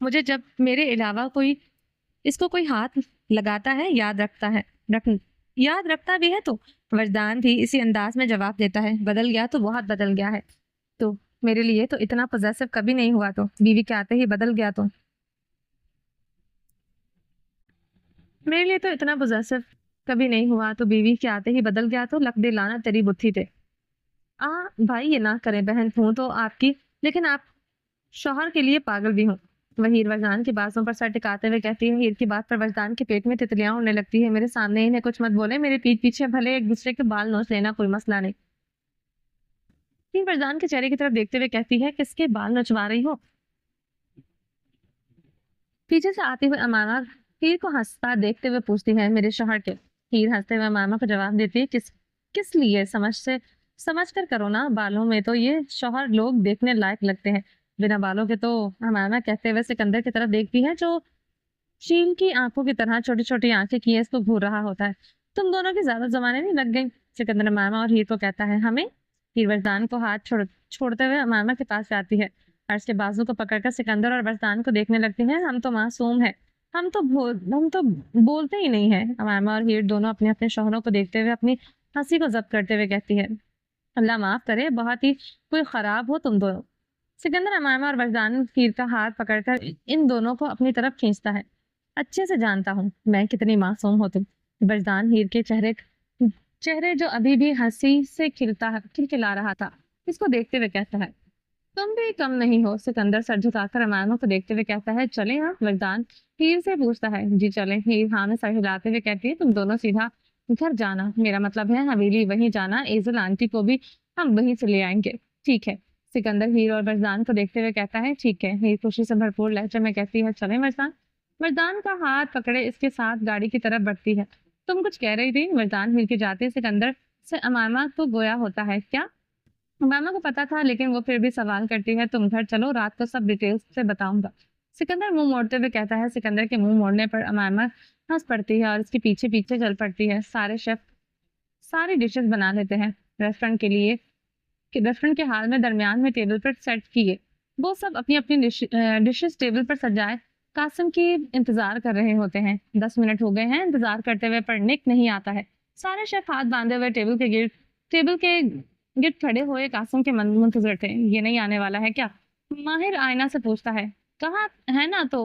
मुझे जब मेरे अलावा कोई इसको कोई हाथ लगाता है, याद रखता भी है तो। वरदान भी इसी अंदाज में जवाब देता है। बदल गया तो बहुत बदल गया है तो। मेरे लिए तो इतना पॉजेसिव कभी नहीं हुआ तो। बीवी के आते ही बदल गया तो। मेरे लिए तो इतना पॉजेसिव कभी नहीं हुआ तो बीवी के आते ही बदल गया तो। लक दे लाना तेरी बुद्धि थे। आ भाई, ये ना करें बहन, हूं तो आपकी, लेकिन आप शौहर के लिए पागल भी हूँ। वह हीर वजदान की बातों पर सर टिकाते हुए कहती है। हीर की बात पर वजदान के पेट में तितलियां उड़ने लगती है। मेरे सामने इन्हें कुछ मत बोले, मेरे पीठ पीछे भले एक दूसरे के बाल नोच लेना, कोई मसला नहीं। हीर वजदान के चेहरे की तरफ देखते हुए कहती है। किसके बाल नोचवा रही हो? पीछे से आते हुए अमामा हीर को हंसता देखते हुए पूछती है। मेरे शौहर के। हीर हंसते हुए अमामा को जवाब देती है। किस लिए? समझ कर करो ना। बालों में तो ये शौहर लोग देखने लायक लगते हैं, बिना बालों के तो। अमामा कहते हुए सिकंदर की तरफ देखती है, जो शील की आंखों की तरह छोटी छोटी आंखें किए इसको घूर रहा होता है। तुम दोनों की ज्यादा जमाने नहीं लग गई? सिकंदर अमामा और हीर को कहता है। हमें? हीर वरदान को हाथ छोड़ते हुए अमामा के पास जाती है। अर्श के बाजू को पकड़कर सिकंदर और वरदान को देखने लगती है। हम तो मासूम है, हम तो बोलते ही नहीं है। अमामा और हीर दोनों अपने अपने शौहरों को देखते हुए अपनी हंसी को जब्त करते हुए कहती है। अल्लाह माफ करे, बहुत ही कोई खराब हो तुम दोनों। सिकंदर अमामा और वरदान हीर का हाथ पकड़कर इन दोनों को अपनी तरफ खींचता है। अच्छे से जानता हूँ मैं कितनी मासूम हो तुम। वरदान हीर के चेहरे जो अभी भी हंसी से खिलखिला रहा था, इसको देखते हुए कहता है। तुम भी कम नहीं हो। सिकंदर सर झुकाकर अमामा को देखते हुए कहता है। चले हाँ? वरदान हीर से पूछता है। जी चले। हीर हाँ में सर हिलाते हुए कहती है। तुम दोनों सीधा घर जाना, मेरा मतलब है हवेली वहीं जाना। एजल आंटी को भी हम वहीं से ले आएंगे, ठीक है? सिकंदर हीर और वरदान को देखते हुए कहता है। ठीक है। हीर खुशी से भरपूर लहजे में कहती है। चले वरदान। वरदान का हाथ पकड़े इसके साथ गाड़ी की तरफ बढ़ती है। तुम कुछ कह रही थी? वरदान हीर के जाते सिकंदर से अमामा को गोया होता है। क्या? अमामा को पता था, लेकिन वो फिर भी सवाल करती है। तुम घर चलो, रात को सब डिटेल्स से बताऊंगा। सिकंदर मुंह मोड़ते हुए कहता है। सिकंदर के मुंह मोड़ने पर अमामा हंस पड़ती है और इसके पीछे पीछे चल पड़ती है। सारे शेफ सारी डिशेस बना लेते हैं रेस्टोरेंट के हाल में दरमियान में टेबल पर सेट किए। वो सब अपनी अपनी डिशेस टेबल पर सजाए कासिम की इंतजार कर रहे होते हैं। 10 मिनट हो गए हैं इंतजार करते हुए, पर निक नहीं आता है। सारे शेफ हाथ बांधे हुए टेबल के गिर्द खड़े हुए कासिम के मुंतजर थे। ये नहीं आने वाला है क्या? माहिर आईना से पूछता है। कहाँ है? ना तो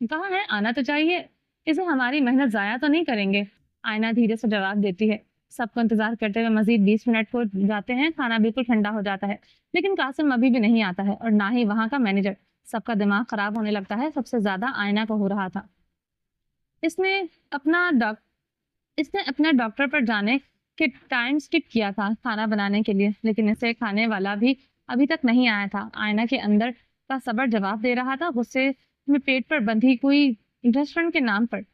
कहाँ है? आना तो चाहिए। इसे हमारी मेहनत ज़ाया तो नहीं करेंगे? आयना धीरे से जवाब देती है। सबको इंतज़ार करते हुए मज़ीद 20 मिनट हो जाते हैं, खाना बिल्कुल ठंडा हो जाता है। लेकिन कासिम अभी भी नहीं आता है और ना ही वहाँ का मैनेजर। सबका दिमाग खराब होने लगता है, सबसे ज़्यादा आयना को हो रहा था। इसने अपना डॉक इसने अपने डॉक्टर पर जाने के टाइम स्किप किया था खाना बनाने के लिए, लेकिन इसे खाने वाला भी अभी तक नहीं आया था। आयना के अंदर का सबर जवाब दे रहा था, गुस्से में पेट पर बंधी हुई रेस्टोरेंट के नाम पर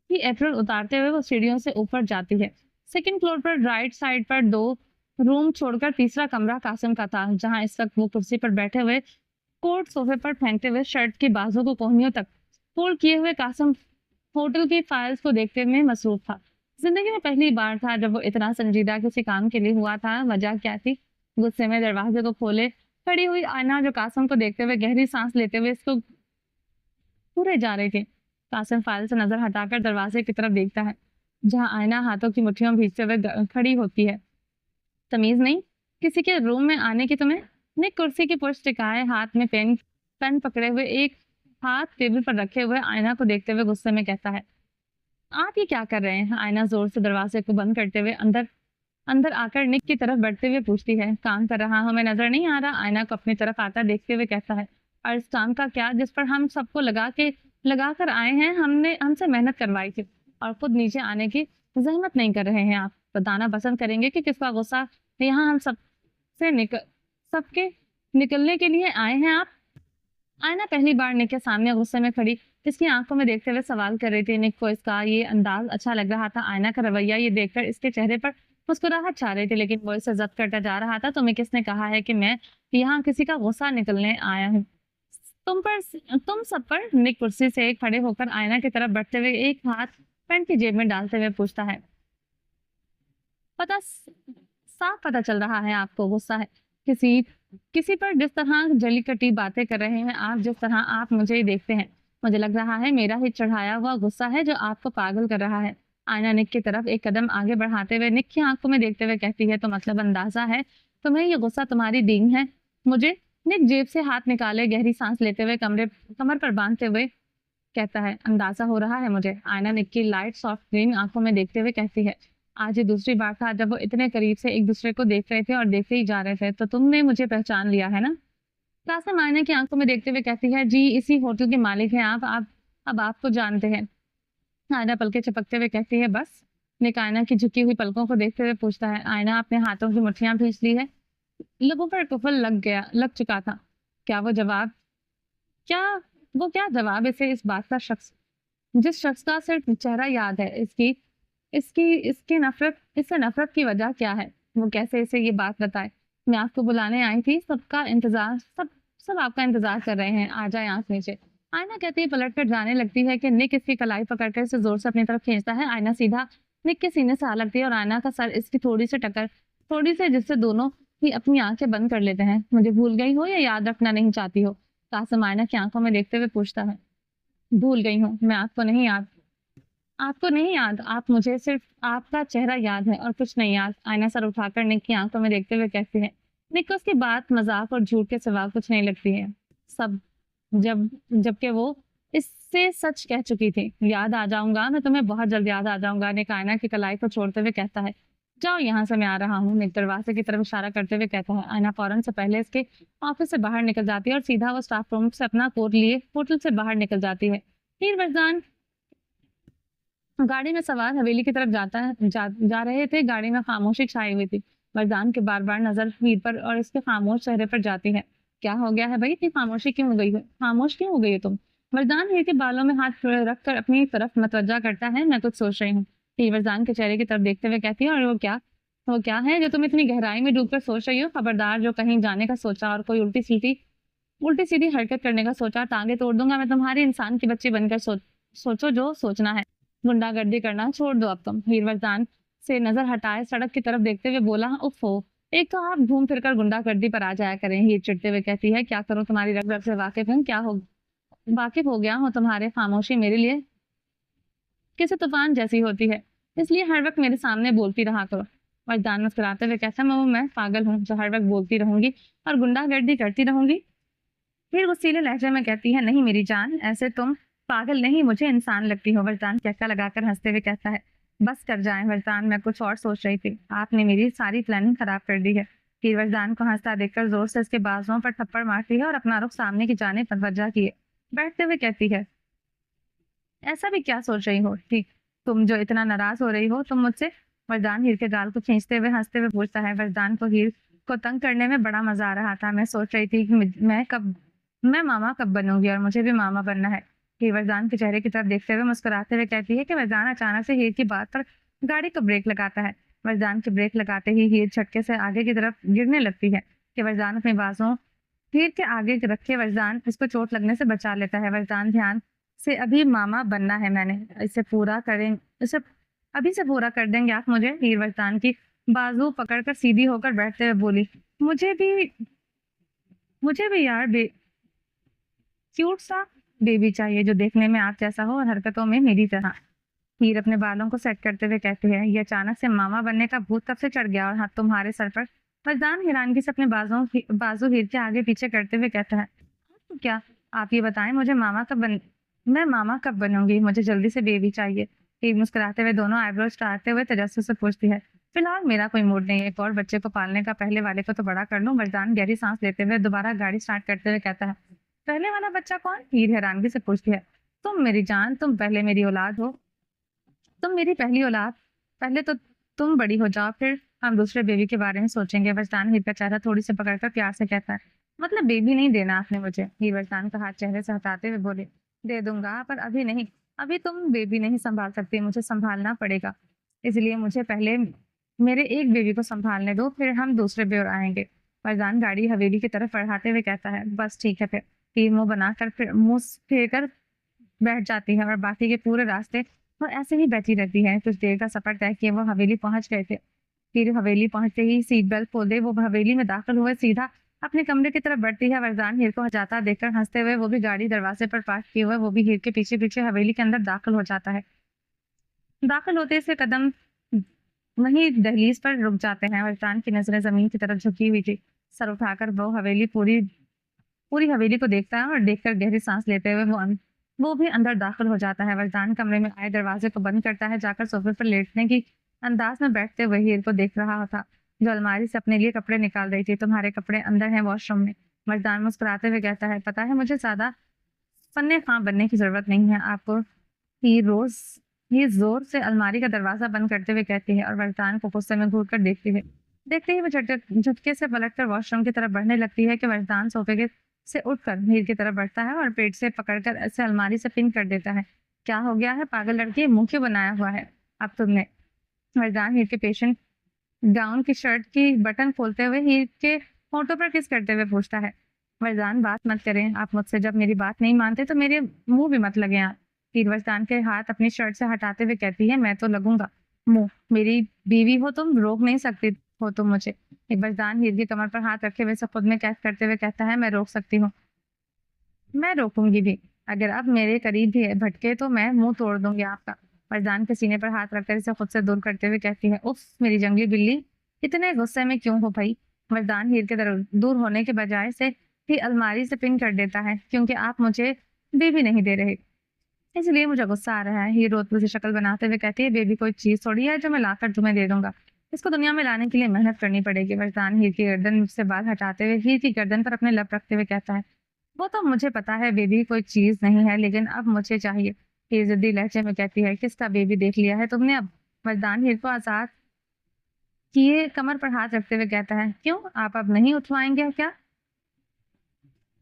कि अप्रैल उतारते हुए वो सीढ़ियों से ऊपर जाती है। सेकंड फ्लोर पर राइट साइड पर 2 रूम छोड़कर तीसरा कमरा कासिम का था, जहां इस वक्त वो कुर्सी पर बैठे हुए कोट सोफे पर फेंकते हुए शर्ट की बाजू को कोहनियों तक फोल्ड किए हुए कासिम होटल की फाइल्स को देखते में मसरूफ था। जिंदगी में पहली बार था जब वो इतना संजीदा किसी काम के लिए हुआ था। वजह क्या थी? गुस्से में दरवाजे को खोले खड़ी हुई आयना, जो कासिम को देखते हुए गहरी सांस लेते हुए इसको पूरे जा रहे थे। कासिम फाइल से नजर हटाकर दरवाजे की तरफ देखता है, जहां आयना हाथों की मुट्ठियों में भींचते हुए खड़ी होती है। तमीज नहीं किसी के रूम में आने की तुम्हें? निक कुर्सी की पुष्ट टिकाए हाथ में पेन पेन पकड़े हुए, एक हाथ टेबल पर रखे हुए आयना को देखते हुए गुस्से में कहता है, आप ये क्या कर रहे हैं? आयना जोर से दरवाजे को बंद करते हुए अंदर अंदर आकर निक की तरफ बढ़ते हुए पूछती है, काम कर रहा हूं, मैं नजर नहीं आ रहा? आयना को अपनी तरफ आता देखते हुए कहता है, और इस काम का क्या जिस पर हम सबको लगा कर आए हैं? हमने हमसे मेहनत करवाई थी और खुद नीचे आने की जहमत नहीं कर रहे हैं। आप बताना पसंद करेंगे कि किसका गुस्सा यहाँ हम सबके निकलने के लिए आए हैं? आप? आयना पहली बार निक के सामने गुस्से में खड़ी इसकी आंखों में देखते हुए सवाल कर रही थी। निक को इसका ये अंदाज अच्छा लग रहा था। आयना का रवैया ये देखकर इसके चेहरे पर मुस्कुराहट छा रही थी, लेकिन वो इसे जब्त करता जा रहा था। तुम्हें किसने कहा है कि मैं यहाँ किसी का गुस्सा निकलने आया हूँ? तुम सब पर? निक कुर्सी से खड़े होकर आयना की तरफ बढ़ते हुए एक हाथ पैंट की जेब में डालते हुए पूछता है, पता साफ पता चल रहा है आपको गुस्सा है किसी किसी पर। जिस तरह जली कटी बातें कर रहे हैं आप, जिस तरह आप मुझे देखते हैं, मुझे लग रहा है मेरा ही चढ़ाया हुआ गुस्सा है जो आपको पागल कर रहा है। आयना निक की तरफ एक कदम आगे बढ़ाते हुए निक की आंखों में देखते हुए कहती है, तो मतलब अंदाजा है तुम्हें ये गुस्सा तुम्हारी डींग है मुझे? निक जेब से हाथ निकाले गहरी सांस लेते हुए कमर पर बांधते हुए कहता है, अंदाजा हो रहा है मुझे। आयना निक की लाइट सॉफ्ट ग्रीन आंखों में देखते हुए कहती है, आज ये दूसरी बार था जब वो इतने करीब से एक दूसरे को देख रहे थे और देखते ही जा रहे थे, तो तुमने मुझे पहचान लिया है ना? कासिम आयना की आंखों में देखते हुए कहती है, जी इसी होटल के मालिक हैं आप अब आपको जानते हैं। आयना पलके चपकते हुए कहती है, बस? निक आयना की झुकी हुई पलकों को देखते हुए पूछता है। आयना अपने हाथों की मुट्ठियां भींच ली है, लोगों पर कुफल लग चुका था। क्या वो जवाब क्या क्या जवाब इसे इस बात का शख्स जिस शख्स का सिर्फ चेहरा याद है, इसकी इसकी इससे नफरत की वजह क्या है? वो कैसे इसे ये बात बताए? मैं आपको बुलाने आई थी, सब आपका इंतजार कर रहे हैं, आ जाए आंख नीचे। आयना कहते ही पलट कर जाने लगती है कि निक इसकी कलाई पकड़कर इसे जोर से अपनी तरफ खींचता है। आयना सीधा निक के सीने से आ लगती है और आयना का सर इसकी थोड़ी से जिससे दोनों ही अपनी आंखें बंद कर लेते हैं। मुझे भूल गई हो या याद रखना नहीं चाहती हो? कासिम आयना की आंखों में देखते हुए पूछता है। भूल गई हूँ, मैं आपको नहीं याद, आप मुझे सिर्फ आपका चेहरा याद है और कुछ नहीं याद। आयना सर उठाकर निक की आंखों में देखते हुए कहती है। निक को उसकी बात मजाक और झूठ के सिवा कुछ नहीं लगती है, सब जबकि वो इससे सच कह चुकी थी। याद आ जाऊंगा, मैं तुम्हें बहुत जल्द याद आ जाऊंगा। निक आयना की कलाई को छोड़ते हुए कहता है, जाओ यहाँ से, मैं आ रहा हूँ। निक दरवाजे की तरफ इशारा करते हुए कहता है। आयना फौरन से पहले इसके ऑफिस से बाहर निकल जाती है और सीधा वो स्टाफ रूम से अपना कोट लिए होटल से बाहर निकल जाती है। हीर वरदान गाड़ी में सवार हवेली की तरफ जा रहे थे। गाड़ी में खामोशी छाई हुई थी। वरदान के बार बार नजर हीर पर और इसके खामोश चेहरे पर जाती है। क्या हो गया है भाई, इतनी खामोश क्यों हो गई हो तुम? वरदान हीर के बालों में हाथ रखकर अपनी तरफ मतवज्जा करता है। मैं कुछ सोच रही हूँ। हीर वरदान के चेहरे की तरफ देखते हुए कहती है, और वो क्या है जो तुम इतनी गहराई में डूबकर सोच रही हो? खबरदार, जो कहीं जाने का सोचा और कोई उल्टी सीधी हरकत करने का सोचा, टांगे तोड़ दूंगा मैं तुम्हारी। इंसान की बच्ची बनकर सोचो जो सोचना है, गुंडागर्दी करना छोड़ दो अब तुम। हीर वरदान से नजर हटाए सड़क की तरफ देखते हुए बोला, उफ हो, एक तो आप घूम फिरकर गुंडागर्दी पर आ जाया करें। हीर चिढ़ते हुए कहती है, क्या करूं, तुम्हारी रग रग से वाकिफ हो गया हूँ। तुम्हारे खामोशी मेरे लिए किसी तूफान जैसी होती है, इसलिए हर वक्त मेरे सामने बोलती रहा करो। वरदान मुस्कुराते हुए कहता, मैं पागल हूँ जो हर वक्त बोलती रहूंगी और गुंडागर्दी करती रहूंगी? फिर गुस्सीले लहजे में कहती है, नहीं मेरी जान, ऐसे तुम पागल नहीं, मुझे इंसान लगती हो। वरदान चक्का लगाकर हंसते हुए कहता है, बस कर जाएं वरदान, मैं कुछ और सोच रही थी। आपने मेरी सारी प्लानिंग खराब कर दी है। हीर वरदान को हंसता देखकर जोर से उसके बाजुओं पर थप्पड़ मारती है और अपना रुख सामने की जाने पर वजह किए बैठते हुए कहती है, ऐसा भी क्या सोच रही हो ठीक, तुम जो इतना नाराज हो रही हो तुम मुझसे। वरदान हीर के गाल को खींचते हुए हंसते हुए पूछता है। वरदान को हीर को तंग करने में बड़ा मजा आ रहा था। मैं सोच रही थी कि मैं मामा कब बनूंगी और मुझे भी मामा बनना है। हीर वरदान के चेहरे की तरफ देखते हुए मुस्कुराते हुए कहती है कि वरदान अचानक से हीर की बात पर गाड़ी को ब्रेक लगाता है। वरदान के ब्रेक लगाते ही हीर झटके से आगे की तरफ गिरने लगती है कि वरदान अपनी बाजुओं हीर के आगे रखे वरदान इसको चोट लगने से बचा लेता है। वरदान ध्यान से, अभी मामा बनना है मैंने, इसे अभी से पूरा कर देंगे आप मुझे। हीर वरदान की बाजू पकड़कर सीधी होकर बैठते हुए बोली, मुझे भी मुझे भी यार क्यूट सा बेबी चाहिए जो देखने में आप जैसा हो और हरकतों में मेरी तरह। हीर अपने बालों को सेट करते हुए कहते हैं, ये अचानक से मामा बनने का भूत कब से चढ़ गया और हाथ तुम्हारे सर पर। वरदान हैरानगी से अपने बाजू हीर के आगे पीछे करते हुए कहता है, तो क्या आप ये बताएं मुझे मैं मामा कब बनूंगी, मुझे जल्दी से बेबी चाहिए। हीर मुस्कुराते हुए दोनों आईब्रोज काटते हुए तजस्सुस से पूछती है, फिलहाल मेरा कोई मूड नहीं है, एक और बच्चे को पालने का, पहले वाले को तो बड़ा कर लूं। वरदान गहरी सांस लेते हुए दोबारा गाड़ी स्टार्ट करते हुए कहता है, पहले वाला बच्चा कौन? हीर हैरानगी से पूछती है, तुम मेरी जान, तुम पहले मेरी औलाद हो, तुम मेरी पहली औलाद। पहले तो तुम बड़ी हो जाओ, फिर हम दूसरे बेबी के बारे में सोचेंगे। वरदान हीर का चेहरा थोड़ी से पकड़कर प्यार से कहता है, मतलब बेबी नहीं देना आपने मुझे। हीर वरदान का हाथ चेहरे से हटाते हुए बोले, दे दूंगा पर अभी नहीं, अभी तुम बेबी नहीं संभाल सकती, मुझे संभालना पड़ेगा, इसलिए मुझे पहले मेरे एक बेबी को संभालने दो, फिर हम दूसरे बेर आएंगे। वरदान गाड़ी हवेली की तरफ बढ़ाते हुए कहता है, बस ठीक है फिर। हीर मुंह बनाकर फिर मुंह फेर कर बैठ जाती है और बाकी के पूरे रास्ते वो ऐसे ही बैठी रहती है। कुछ देर का सफर तय किए वो हवेली पहुंच गए थे। फिर हवेली पहुंचते ही सीट बेल्ट खोले वो हवेली में दाखिल हुए सीधा अपने कमरे की तरफ बढ़ती है। वरदान हीर को जाता देखकर हंसते हुए वो भी गाड़ी दरवाजे पर पार्क किए हुए वो भी हीर के पीछे पीछे हवेली के अंदर दाखिल हो जाता है। दाखिल होते से कदम वहीं दहलीज पर रुक जाते हैं। वरदान की नजरें जमीन की तरफ झुकी हुई थी। सर उठाकर वो हवेली पूरी पूरी हवेली को देखता है और देखकर गहरी सांस लेते हुए वो भी अंदर दाखिल हो जाता है। वरदान कमरे में आए दरवाजे को बंद करता है, जाकर सोफे पर लेटने की अंदाज में बैठते हुए हीर को देख रहा था जो अलमारी से अपने लिए कपड़े निकाल रही थी। तुम्हारे कपड़े अंदर हैं वॉशरूम में। वरदान मुस्कुराते हुए कहता है, पता है मुझे ज्यादा फन्ने खां बनने की जरूरत नहीं है आपको। हीर रोज ये जोर से अलमारी का दरवाजा बंद करते हुए कहती है और वरदान को गुस्से में घूर कर देखते ही वो झटके से पलटकर वॉशरूम की तरफ बढ़ने लगती है कि वरदान सोफे के से उठकर हीर की तरफ बढ़ता है और पेट से पकड़कर ऐसे अलमारी से पिन कर देता है। क्या हो गया है पागल लड़की, मुंह क्यों बनाया हुआ है अब तुमने? वरदान हीर के पेशेंट गाउन की शर्ट की बटन खोलते हुए हीर के होंठों पर किस करते हुए पूछता है, वरदान बात मत करें आप मुझसे, जब मेरी बात नहीं मानते तो मेरे मुंह भी मत लगे आप। हीर वरदान के हाथ अपनी शर्ट से हटाते हुए कहती है, मैं तो लगूंगा मुंह, मेरी बीवी हो तुम, रोक नहीं सकती हो तुम मुझे। एक वरदान हीर की कमर पर हाथ रखे हुए से खुद में कैद करते हुए कहता है, मैं रोक सकती हूँ, मैं रोकूंगी भी, अगर अब मेरे करीब भी भटके तो मैं मुंह तोड़ दूंगी आपका। वरदान के सीने पर हाथ रखकर इसे खुद से दूर करते हुए कहती है, उफ मेरी जंगली बिल्ली, इतने गुस्से में क्यों हो भाई? वरदान हीर के तरफ दूर होने के बजाय से ही अलमारी से पिन कर देता है, क्योंकि आप मुझे बेबी नहीं दे रहे, इसलिए मुझे गुस्सा आ रहा है। हीर रोतबे से शक्ल बनाते हुए कहती है, बेबी कोई चीज थोड़ी है जो मैं लाकर तुम्हें दे दूंगा, इसको दुनिया में लाने के लिए मेहनत करनी पड़ेगी। वरदान हीर की गर्दन से बाल हटाते हुए हीर की गर्दन पर अपने लब रखते हुए कहता है, वो तो मुझे पता है बेबी कोई चीज नहीं है, लेकिन अब मुझे चाहिए। हीर जिद्दी लहजे में कहती है, किसका बेबी देख लिया है तुमने अब? वरदान हीर को आजाद किए कमर पर हाथ रखते हुए कहता है, क्यों आप अब नहीं उठवाएंगे क्या?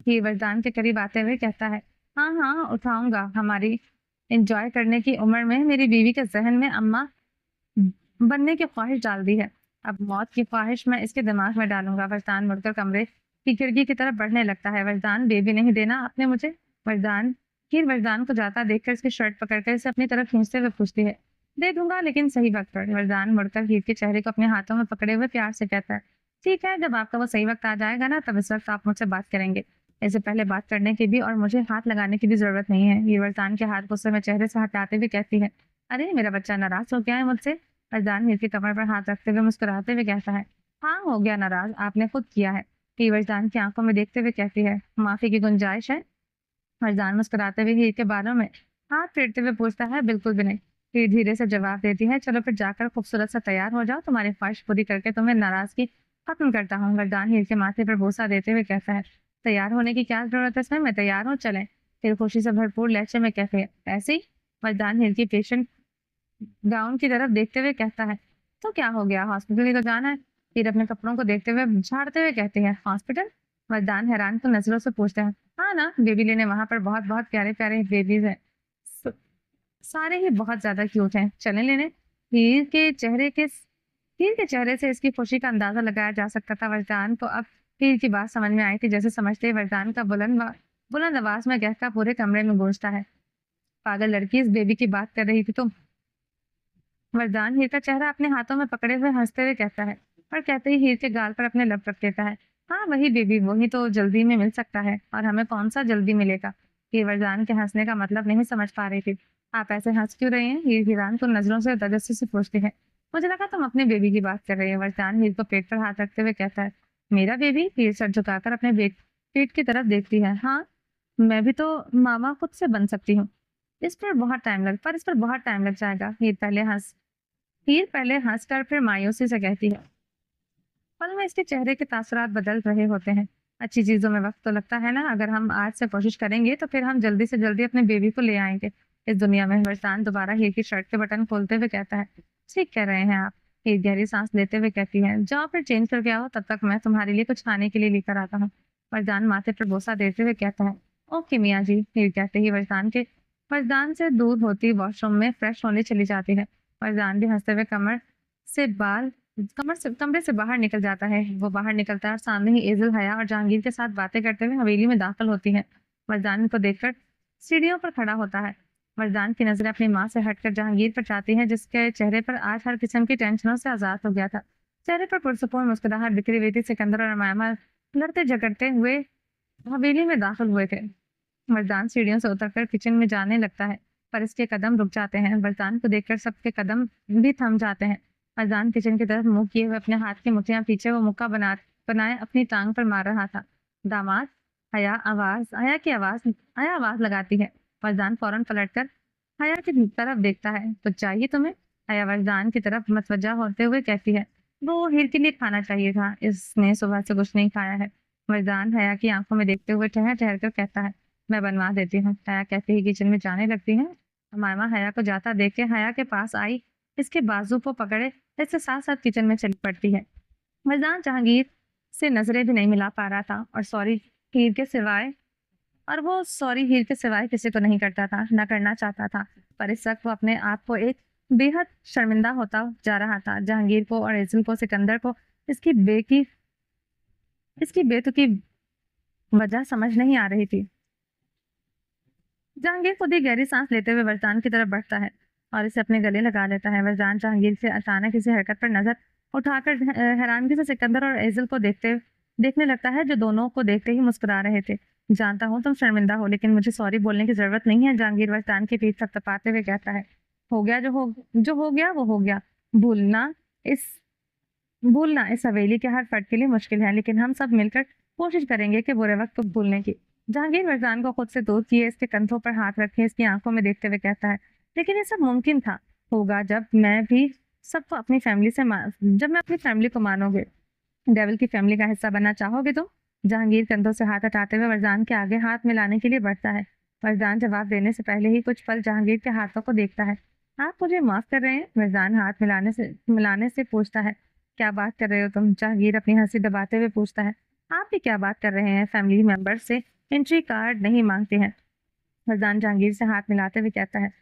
हीर वरदान के करीब आते हुए कहता है, हाँ हाँ उठाऊंगा, हमारी एंजॉय करने की उम्र में मेरी बीवी के जहन में अम्मा बनने की ख्वाहिश डाल दी है, अब मौत की ख्वाहिश मैं इसके दिमाग में डालूंगा। वरदान मुड़कर कमरे की खिड़की की तरफ बढ़ने लगता है। वरदान बेबी नहीं देना आपने मुझे? वरदान हीर वरदान को जाता देखकर इसकी शर्ट पकड़कर इसे अपनी तरफ खींचते हुए पूछती है, दे दूंगा लेकिन सही वक्त पर। वरदान मुड़कर हीर के चेहरे को अपने हाथों में पकड़े हुए प्यार से कहता है, ठीक है, जब आपका वो सही वक्त आ जाएगा ना, तब इस वक्त आप मुझसे बात करेंगे, इससे पहले बात करने की भी और मुझे हाथ लगाने की भी जरूरत नहीं है। हीर वरदान के हाथ गुस्से में चेहरे से हटाते हुए कहती है, अरे मेरा बच्चा नाराज हो गया है मुझसे? वरदान हीर की कमर पर हाथ रखते हुए मुस्कुराते हुए कहता है, हाँ हो गया नाराज, आपने खुद किया है। हीर वरदान की आंखों में देखते हुए कहती है, माफी की गुंजाइश है? फरजान मुस्कुराते हुए हीर के बालों में हाथ फेरते हुए पूछता है, बिल्कुल भी नहीं। हीर धीरे से जवाब देती है, चलो फिर जाकर खूबसूरत सा तैयार हो जाओ, तुम्हारी ख्वाहिश पूरी करके तुम्हें नाराजगी खत्म करता हूँ। फरजान हीर के माथे पर बोसा देते हुए कहता है, तैयार होने की क्या जरूरत है इसमें, मैं तैयार हूँ, चलें। फिर खुशी से भरपूर लहजे में कहते हैं, ऐसे ही। फरजान हीर की पेशेंट गाउन की तरफ देखते हुए कहता है, तो क्या हो गया, हॉस्पिटल ही तो जाना है। फिर अपने कपड़ों को देखते हुए झाड़ते हुए कहते हैं, हॉस्पिटल। वरदान हैरान तो नजरों से पूछते हैं, हाँ ना, बेबी लेने वहां पर बहुत बहुत प्यारे प्यारे बेबीज हैं। स- सारे ही बहुत ज्यादा क्यूट हैं, चलें लेने। हीर के चेहरे के हीर के चेहरे से इसकी खुशी का अंदाजा लगाया जा सकता था। वरदान को अब हीर की बात समझ में आई थी। जैसे समझते ही वरदान का बुलंद आवाज में कहता पूरे कमरे में गूंजता है, पागल लड़की, इस बेबी की बात कर रही थी तुम। वरदान हीर का चेहरा अपने हाथों में पकड़े हुए हंसते हुए कहता है, और कहते ही हीर के गाल पर अपने लब रख देता है, हाँ वही बेबी, वही तो जल्दी में मिल सकता है, और हमें कौन सा जल्दी मिलेगा। हीर वरदान के हंसने का मतलब नहीं समझ पा रही थी। आप ऐसे हंस क्यों रहे हैं, हीर हीरान को नजरों से तजस्सुस से पूछती है। मुझे लगा तुम अपने बेबी की बात कर रही है। वरदान हीर को पेट पर हाथ रखते हुए कहता है, मेरा बेबी। हीर सर झुकाकर अपने पेट की तरफ देखती है, हाँ मैं भी तो मामा खुद से बन सकती हूँ। इस पर बहुत टाइम लग जाएगा। हीर पहले हंसकर फिर मायूसी से कहती है, पल में इसके चेहरे के तासुरात बदल रहे होते हैं। अच्छी चीजों में वक्त तो लगता है ना, अगर हम आज से कोशिश करेंगे तो फिर हम जल्दी से जल्दी अपने बेबी को ले आएंगे इस दुनिया में। वरसान दोबारा हीर की शर्ट के बटन खोलते हुए कहता है, ठीक कह रहे हैं आप। हीर गहरी सांस लेते हुए कहती है, जाओ फिर चेंज करके आओ, तब तक मैं तुम्हारे लिए कुछ खाने के लिए लेकर आता हूँ। वरदान माथे पर बोसा देते हुए कहता है, ओके मियाँ जी। हीर कहते ही वरदान से दूर होती वॉशरूम में फ्रेश होने चली जाती है। वरदान भी हंसते हुए से बाल कमरे से बाहर निकल जाता है। वो बाहर निकलता है और सामने ही एजल, हया और जहांगीर के साथ बातें करते हुए हवेली में दाखिल होती है। वरदान को देखकर सीढ़ियों पर खड़ा होता है। वरदान की नजरें अपनी माँ से हटकर जहांगीर पर जाती है, जिसके चेहरे पर आज हर किस्म की टेंशनों से आजाद हो गया था। चेहरे पर पुरसुकून मुस्कुराहट बिखरी हुई थी। सिकंदर और अमायमा लड़ते झगड़ते हुए हवेली में दाखिल हुए थे। वरदान सीढ़ियों से उतरकर किचन में जाने लगता है, पर इसके कदम रुक जाते हैं। वरदान को देखकर सबके कदम भी थम जाते हैं। वरदान किचन की तरफ मुंह किए हुए अपने हाथ की मुठ्ठियां पीछे वो मुक्का बनाए अपनी टांग पर मार रहा था। दामाद। हया आवाज लगाती है। वरदान फौरन पलटकर हया की तरफ देखता है, तो चाहिए तुम्हें। हया वरदान की तरफ मतवजा होते हुए कहती है, वो हीर के लिए खाना चाहिए था, इसने सुबह से कुछ नहीं खाया है। वरदान हया की आंखों में देखते हुए ठहर ठहर कर कहता है, मैं बनवा देती हूँ। हया कहते ही किचन में जाने लगती है। मामा हया को जाता देख के हया के पास आई, इसके बाजू को पकड़े इसके साथ साथ किचन में चली पड़ती है। मरजान जहांगीर से नजरें भी नहीं मिला पा रहा था, हीर के सिवाय और वो सॉरी हीर के सिवाय किसी को नहीं करता था, ना करना चाहता था। पर इस वक्त वो अपने आप को एक बेहद शर्मिंदा होता जा रहा था। जहांगीर को और एजिल को, सिकंदर को इसकी बेतुकी वजह समझ नहीं आ रही थी। जहांगीर खुद ही गहरी सांस लेते हुए वरदान की तरफ बढ़ता है और इसे अपने गले लगा लेता है। वरदान जहांगीर से अचानक इसी हरकत पर नजर उठाकर हैरानगी से सिकंदर और एजिल को देखने लगता है, जो दोनों को देखते ही मुस्कुरा रहे थे। जानता हूँ तुम शर्मिंदा हो, लेकिन मुझे सॉरी बोलने की जरूरत नहीं है। जहांगीर वरदान की पीठ थपथपाते हुए कहता है, हो गया जो हो गया वो हो गया। भूलना इस भूलना इस हवेली के हर फर्द के लिए मुश्किल है, लेकिन हम सब मिलकर कोशिश करेंगे कि बुरे वक्त को भूलने की। जहांगीर वरदान को खुद से दूर किए इसके कंधों पर हाथ रखे इसकी आंखों में देखते हुए कहता है, लेकिन ये सब मुमकिन था होगा जब मैं अपनी फैमिली को मानोगे, डेविल की फैमिली का हिस्सा बनना चाहोगे तो। जहांगीर कंधों से हाथ हटाते हुए वरदान के आगे हाथ मिलाने के लिए बढ़ता है। वरदान जवाब देने से पहले ही कुछ पल जहांगीर के हाथों को देखता है। आप मुझे माफ कर रहे हैं, वरदान हाथ मिलाने से पूछता है। क्या बात कर रहे हो तुम, जहांगीर अपनी हंसी दबाते हुए पूछता है। आप भी क्या बात कर रहे हैं, फैमिली मेंबर से एंट्री कार्ड नहीं मांगते हैं। वरदान जहांगीर से हाथ मिलाते हुए कहता है,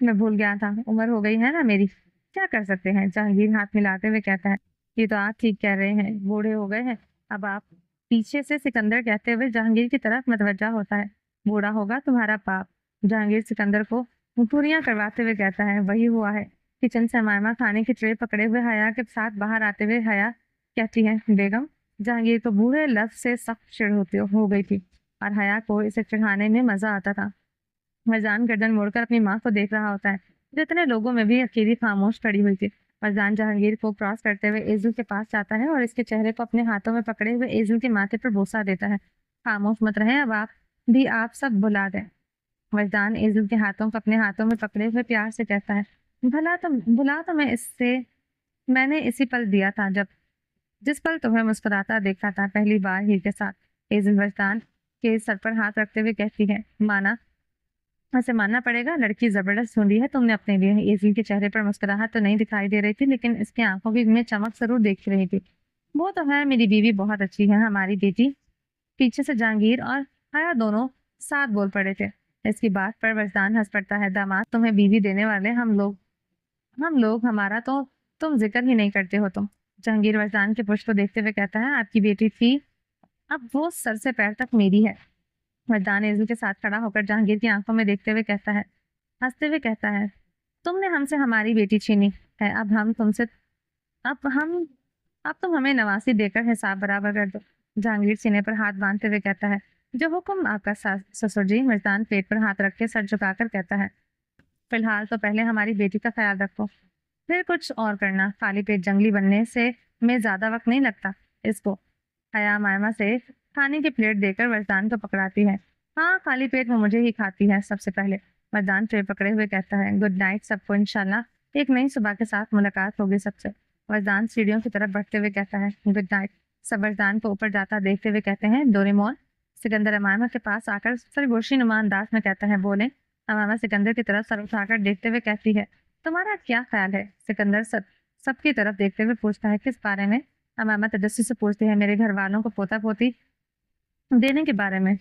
मैं भूल गया था, उम्र हो गई है ना मेरी, क्या कर सकते हैं। जहांगीर हाथ मिलाते हुए कहता है, ये तो आप ठीक कह रहे हैं, बूढ़े हो गए हैं अब आप। पीछे से सिकंदर कहते हुए जहांगीर की तरफ मतवज्जा होता है, बूढ़ा होगा तुम्हारा बाप। जहांगीर सिकंदर को पूरियां करवाते हुए कहता है, वही हुआ है। किचन से अमायमा खाने की ट्रे पकड़े हुए हया के साथ बाहर आते हुए हया कहती है, बेगम। जहांगीर को बूढ़े लफ्ज से सख्त चिढ़ हो गई थी और हया को इसे चिढ़ाने में मजा आता था। मरजान गर्दन मोड़कर अपनी माँ को देख रहा होता है, जो इतने लोगों में भी अकेली खामोश खड़ी हुई थी। मरजान जहांगीर को क्रॉस करते हुए एजुल के पास जाता है और इसके चेहरे को अपने हाथों में पकड़े हुए एजुल के माथे पर बोसा देता है। खामोश मत रहे अब आप, भी आप सब भुला दें। वजदान एजिल के हाथों को अपने हाथों में पकड़े हुए प्यार से कहता है, भुला तो मैंने इसी पल दिया था जब जिस पल तुम्हें मुस्कुराता देखा था पहली बार हीर के साथ। एजिल वजदान के सर पर हाथ रखते हुए कहती है, माना, ऐसे मानना पड़ेगा, लड़की जबरदस्त ढूंढी है तुमने अपने लिए। एजिल के चेहरे पर मुस्कुराहट तो नहीं दिखाई दे रही थी, लेकिन इसकी आंखों की में चमक जरूर देख रही थी। वो तो है, मेरी बीवी बहुत अच्छी है, हमारी बेटी। पीछे से जहांगीर और हया दोनों साथ बोल पड़े थे। इसकी बात पर वजदान हंस पड़ता है, दामाद तुम्हें बीवी देने वाले हम लोग हमारा तो तुम जिक्र ही नहीं करते हो तुम। जहांगीर वजदान के पुष्प को देखते हुए कहता है, आपकी बेटी थी, अब वो सर से पैर तक मेरी है। वरदान एजू के साथ खड़ा होकर जहांगीर की आंखों में देखते हुए कहता है, हंसते हुए कहता है, तुमने हमसे हमारी बेटी छीनी है, अब तुम हमें नवासी देकर हिसाब बराबर कर दो। जहांगीर सीने पर हाथ बांधते हुए कहता है, जो हुक्म आपका ससुर जी। मर्दान पेट पर हाथ रख के सर झुकाकर कहता है, फिलहाल तो पहले हमारी बेटी का ख्याल रखो, फिर कुछ और करना। खाली पेट जंगली बनने से में ज्यादा वक्त नहीं लगता। इसको हया मायमा से खाने की प्लेट देकर वरदान को पकड़ाती है। हाँ, खाली पेट वो मुझे ही खाती है सबसे पहले। वरदान ट्रे पकड़े हुए कहता है, गुड नाइट सबको, इंशाल्लाह एक नई सुबह के साथ मुलाकात होगी सबसे। वरदान सीढ़ियों की तरफ बढ़ते हुए कहता है, गुड नाइट। सब वरदान को ऊपर जाता देखते हुए कहते हैं, डोरेमोन। सिकंदर अमामा के पास आकर सरगोशी नुमा अंदाज में कहता है, बोले। अमामा सिकंदर की तरफ सर उठाकर देखते हुए कहती है, तुम्हारा क्या ख्याल है? सिकंदर सबकी तरफ देखते हुए पूछता है, किस बारे में? अमामा तजस्सुस से पूछती है, मेरे घर वालों को पोता पोती देने के बारे में।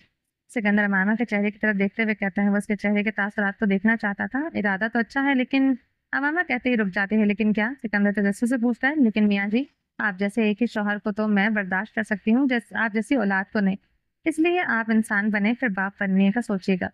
सिकंदर अमामा के चेहरे की तरफ देखते हुए कहता है, वो उसके चेहरे के तासुरात को देखना चाहता था। इरादा तो अच्छा है, लेकिन अमामा कहते ही रुक जाती है, लेकिन क्या? सिकंदर तजस्सुस से पूछता है, लेकिन मियाँ जी, आप जैसे एक ही शौहर को तो मैं बर्दाश्त कर सकती हूँ, आप जैसी औलाद को नहीं। इसलिए आप इंसान बने फिर बाप बनने का सोचिएगा।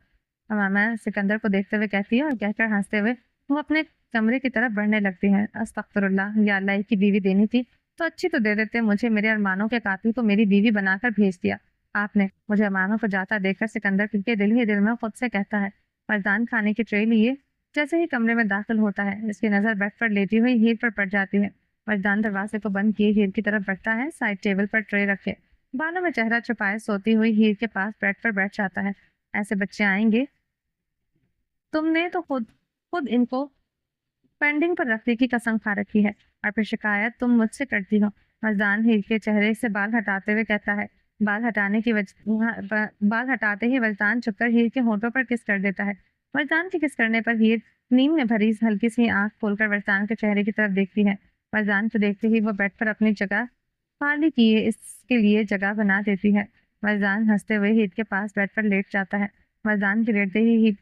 अमामा सिकंदर को देखते हुए कहती है और कहकर हंसते हुए वो अपने कमरे की तरफ बढ़ने लगती है। अस्तगफिरुल्लाह, या अल्लाह, की बीवी देनी थी तो अच्छी तो दे देते, मुझे मेरे अरमानों के कातिल को मेरी बीवी बनाकर भेज दिया आपने। मुझे अरमानों को जाता देखकर सिकंदर के दिल ही दिल में खुद से कहता है। मर्दान खाने की ट्रे लिए जैसे ही कमरे में दाखिल होता है, इसकी नजर बेड पर लेटी हुई हीर पर पड़ जाती है। मर्दान दरवाजे को बंद किए हीर की तरफ बढ़ता है, साइड टेबल पर ट्रे रखे बालों में चेहरा छुपाए सोती हुई हीर के पास बेड पर बैठ जाता है। ऐसे बच्चे आएंगे, तुमने तो खुद खुद इनको पेंडिंग पर रखने की कसम खा रखी है, और फिर शिकायत तुम मुझसे करती हो। मर्दान हीर के चेहरे से बाल हटाते हुए कहता है। बाल हटाते ही वजदान चुपकर हीर के होठों पर किस कर देता है। वजदान के किस करने पर हीर नींद में भरी हल्की सी आंख खोलकर वजदान के चेहरे की तरफ देखती है। वजदान को देखते ही वो बेड पर अपनी जगह खाली किए इसके लिए जगह बना देती है। वजदान हंसते हुए हीर के पास बेड पर लेट जाता है। वजदान के लेटते ही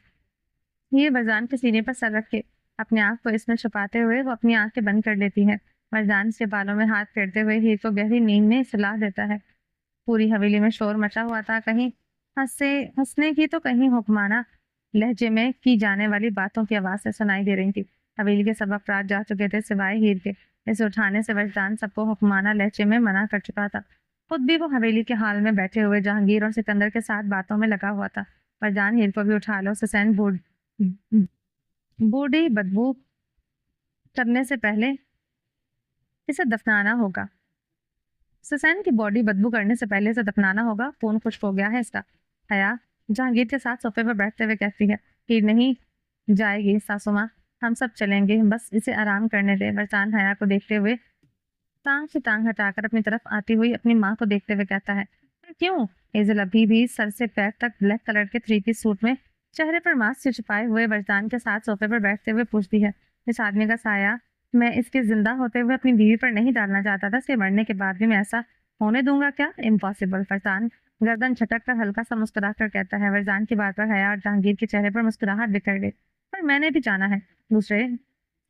ये वरदान के सीने पर सर रख के अपने आंख को इसमें छुपाते हुए वो अपनी आंखें बंद कर लेती है। वरदान के बालों में हाथ फेरते हुए हीर को गहरी नींद में सुला देता है। पूरी हवेली में शोर मचा हुआ था, कहीं हंसने की तो कहीं हुक्माना लहजे में की जाने वाली बातों की आवाज से सुनाई दे रही थी। हवेली के सब अफराद जा चुके थे सिवाय हीर के। इसे उठाने से वरदान सबको हुक्माना लहजे में मना कर चुका था। खुद भी वो हवेली के हाल में बैठे हुए जहांगीर और सिकंदर के साथ बातों में लगा हुआ था। वरदान हीर को भी उठा लो, सुसैन बूढ़ी बदबू करने से पहले इसे दफनाना होगा। सुसैन की बॉडी बदबू करने से पहले इसे दफनाना होगा। खून खुश्क हो गया है इसका। हया जहांगीर के साथ सोफे पर बैठते हुए कहती है, हीर नहीं जाएगी सासू माँ, हम सब चलेंगे, बस इसे आराम करने दे। वरदान हया को देखते हुए टांग से टांग हटाकर अपनी तरफ आती हुई अपनी माँ को देखते हुए कहता है, क्यों? हेजल अभी भी सर से पैर तक ब्लैक कलर के 3 पीस सूट में चेहरे पर मास्क से छुपाए हुए वरदान के साथ सोफे पर बैठते हुए पूछती है, इस आदमी का साया मैं इसके जिंदा होते हुए अपनी बीवी पर नहीं डालना चाहता था, इसके मरने के बाद भी मैं ऐसा होने दूंगा क्या? इम्पॉसिबल। फरसान गर्दन झटक कर हल्का सा मुस्कुरा कर कहता है। वरदान की बात पर हया और जहांगीर के चेहरे पर मुस्कुराहट बिखर गई। पर मैंने भी जाना है। दूसरे